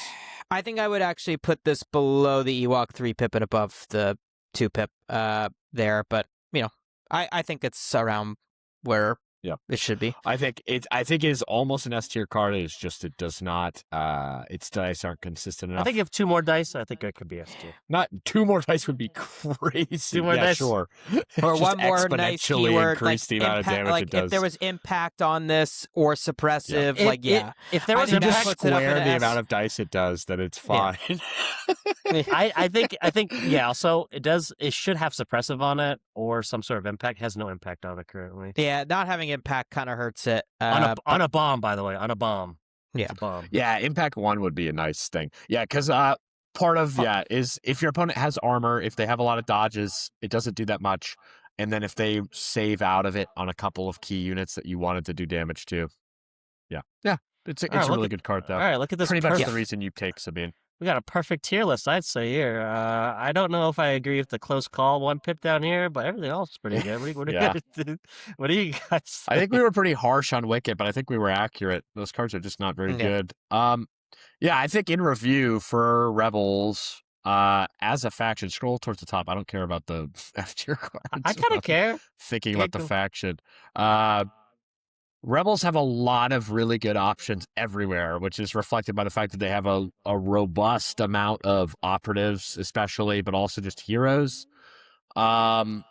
I think I would actually put this below the Ewok 3 pip and above the 2 pip there, but I think it's around where it should be. I think it is almost an S tier card. It's just it does not. Its dice aren't consistent enough. I think if 2 more dice, I think it could be S tier. Not 2 more dice would be crazy. 2 more dice, sure. Or one more nice keyword, increase the amount of damage it does. If there was impact on this or suppressive, if there was impact, just square the amount of dice it does, then it's fine. I think So it should have suppressive on it or some sort of impact. It has no impact on it currently. Yeah, not having impact kind of hurts it. On a bomb, by the way, on a bomb. Yeah, it's a bomb. Yeah, impact 1 would be a nice thing. Yeah, because part of is if your opponent has armor, if they have a lot of dodges, it doesn't do that much. And then if they save out of it on a couple of key units that you wanted to do damage to, it's a really good card though. All right, look at this. Pretty much the reason you take Sabine. We got a perfect tier list, I'd say here. I don't know if I agree with the close call 1 pip down here, but everything else is pretty good. What do you guys think? I think we were pretty harsh on Wicked, but I think we were accurate. Those cards are just not very good. I think in review for Rebels, as a faction, scroll towards the top. I don't care about the F tier cards. I kind of care. Thinking about the faction. Rebels have a lot of really good options everywhere, which is reflected by the fact that they have a robust amount of operatives, especially, but also just heroes. One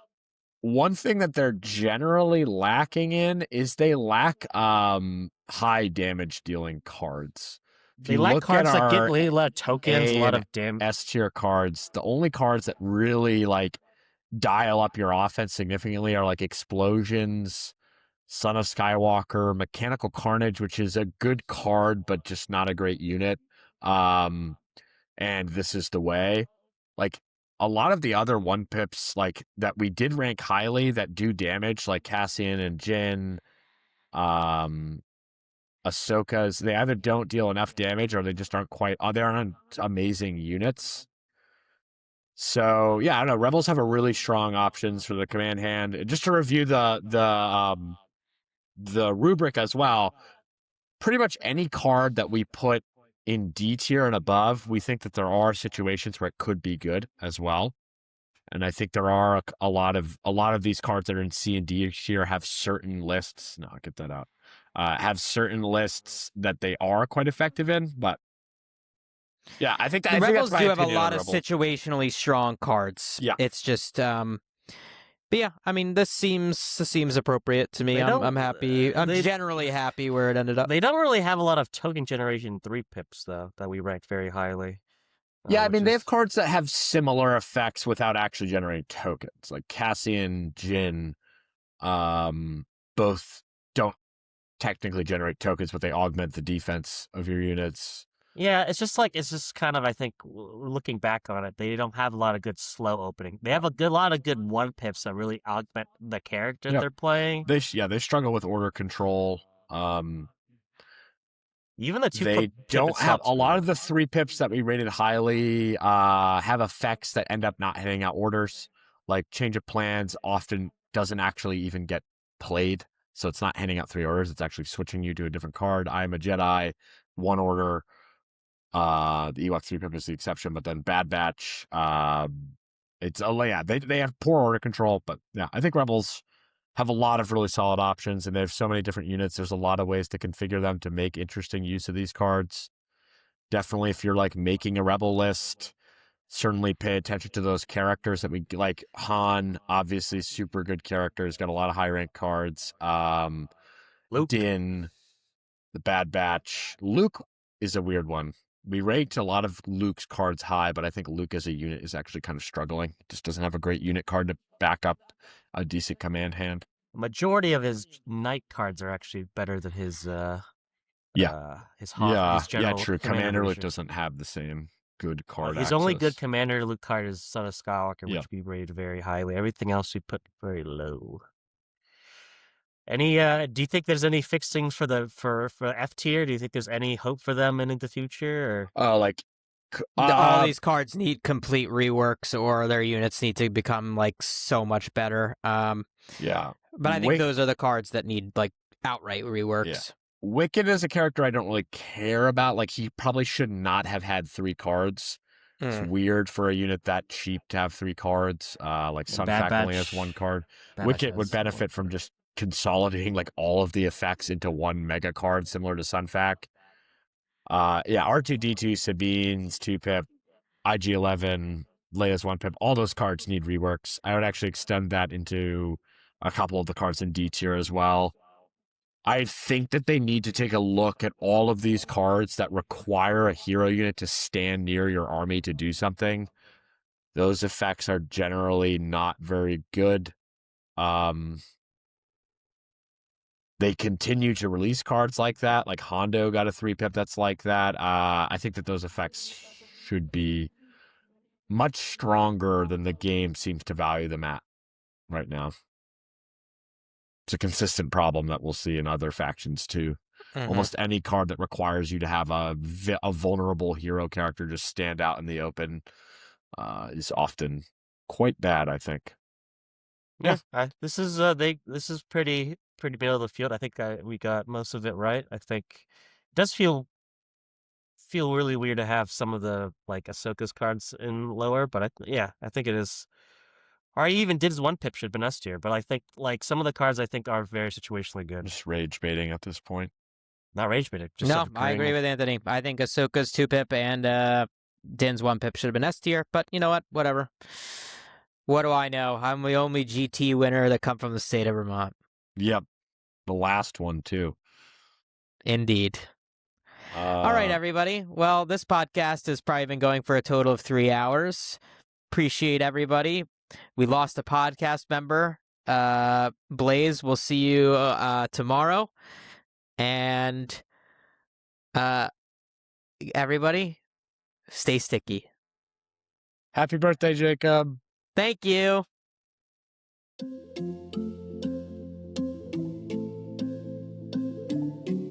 thing that they're generally lacking in is they lack high damage dealing cards. They lack cards that get a lot of tokens, a lot of damage. S tier cards. The only cards that really like dial up your offense significantly are like explosions, Son of Skywalker, Mechanical Carnage, which is a good card, but just not a great unit. And This Is the Way. Like, a lot of the other 1 pips, like, that we did rank highly that do damage, like Cassian and Jin, Ahsoka's, they either don't deal enough damage or they just aren't quite, they aren't amazing units. So yeah, I don't know. Rebels have a really strong options for the command hand. Just to review the rubric as well, pretty much any card that we put in D tier and above, we think that there are situations where it could be good as well. And I think there are a lot of these cards that are in C and D tier have certain lists. No, I'll get that out. Have certain lists that they are quite effective in, but yeah, I think that the Rebels do have a lot of situationally strong cards. Yeah, it's just but yeah, I mean, this seems appropriate to me. I'm happy. I'm generally happy where it ended up. They don't really have a lot of token generation 3 pips though that we ranked very highly. Yeah, I mean, they have cards that have similar effects without actually generating tokens, like Cassian, Jin, both don't technically generate tokens, but they augment the defense of your units. Yeah, it's just kind of, I think, looking back on it, they don't have a lot of good slow opening. They have a lot of good 1 pips that really augment the character they're playing. They struggle with order control. Even the 2 they don't have a lot of the 3 pips that we rated highly have effects that end up not hitting out orders. Like change of plans often doesn't actually even get played, so it's not handing out 3 orders. It's actually switching you to a different card. I am a Jedi, 1 order. The Ewok 3 pip is the exception, but then Bad Batch, it's they have poor order control, but yeah, I think Rebels have a lot of really solid options, and they have so many different units. There's a lot of ways to configure them to make interesting use of these cards. Definitely, if you're like making a Rebel list, certainly pay attention to those characters that we like. Han, obviously, super good character. He's got a lot of high rank cards. Luke. Din, the Bad Batch. Luke is a weird one. We ranked a lot of Luke's cards high, but I think Luke as a unit is actually kind of struggling. Just doesn't have a great unit card to back up a decent command hand. Majority of his knight cards are actually better than his his general, true. Commander Luke doesn't have the same good card. His only good Commander Luke card is Son of Skywalker, which we rated very highly. Everything else we put very low. Any do you think there's any fixings for F tier? Do you think there's any hope for them in the future? Or all these cards need complete reworks, or their units need to become like so much better. Yeah, but I think those are the cards that need like outright reworks. Yeah. Wicked is a character I don't really care about. Like, he probably should not have had 3 cards. It's weird for a unit that cheap to have 3 cards. Like Sunfac only has 1 card. Wicked would benefit from just consolidating like all of the effects into 1 mega card, similar to Sunfac. R2D2, Sabine's 2 pip, IG-11, Leia's 1 pip. All those cards need reworks. I would actually extend that into a couple of the cards in D tier as well. I think that they need to take a look at all of these cards that require a hero unit to stand near your army to do something. Those effects are generally not very good. They continue to release cards like that. Like Hondo got a 3 pip that's like that. I think that those effects should be much stronger than the game seems to value them at right now. It's a consistent problem that we'll see in other factions too. Mm-hmm. Almost any card that requires you to have a vulnerable hero character just stand out in the open is often quite bad, I think. Yeah, this is pretty middle of the field. I think we got most of it right. I think it does feel really weird to have some of the like Ahsoka's cards in lower, but I think it is. Or even Din's 1 pip should have been S tier, but I think like some of the cards I think are very situationally good. Just rage baiting at this point. Not rage baiting. No, I agree with Anthony. I think Ahsoka's 2 pip and Din's 1 pip should have been S tier, but you know what? Whatever. What do I know? I'm the only GT winner that come from the state of Vermont. Yep. The last one, too. Indeed. All right, everybody. Well, this podcast has probably been going for a total of 3 hours. Appreciate everybody. We lost a podcast member. Blaise, we'll see you tomorrow. And everybody, stay sticky. Happy birthday, Jacob. Thank you.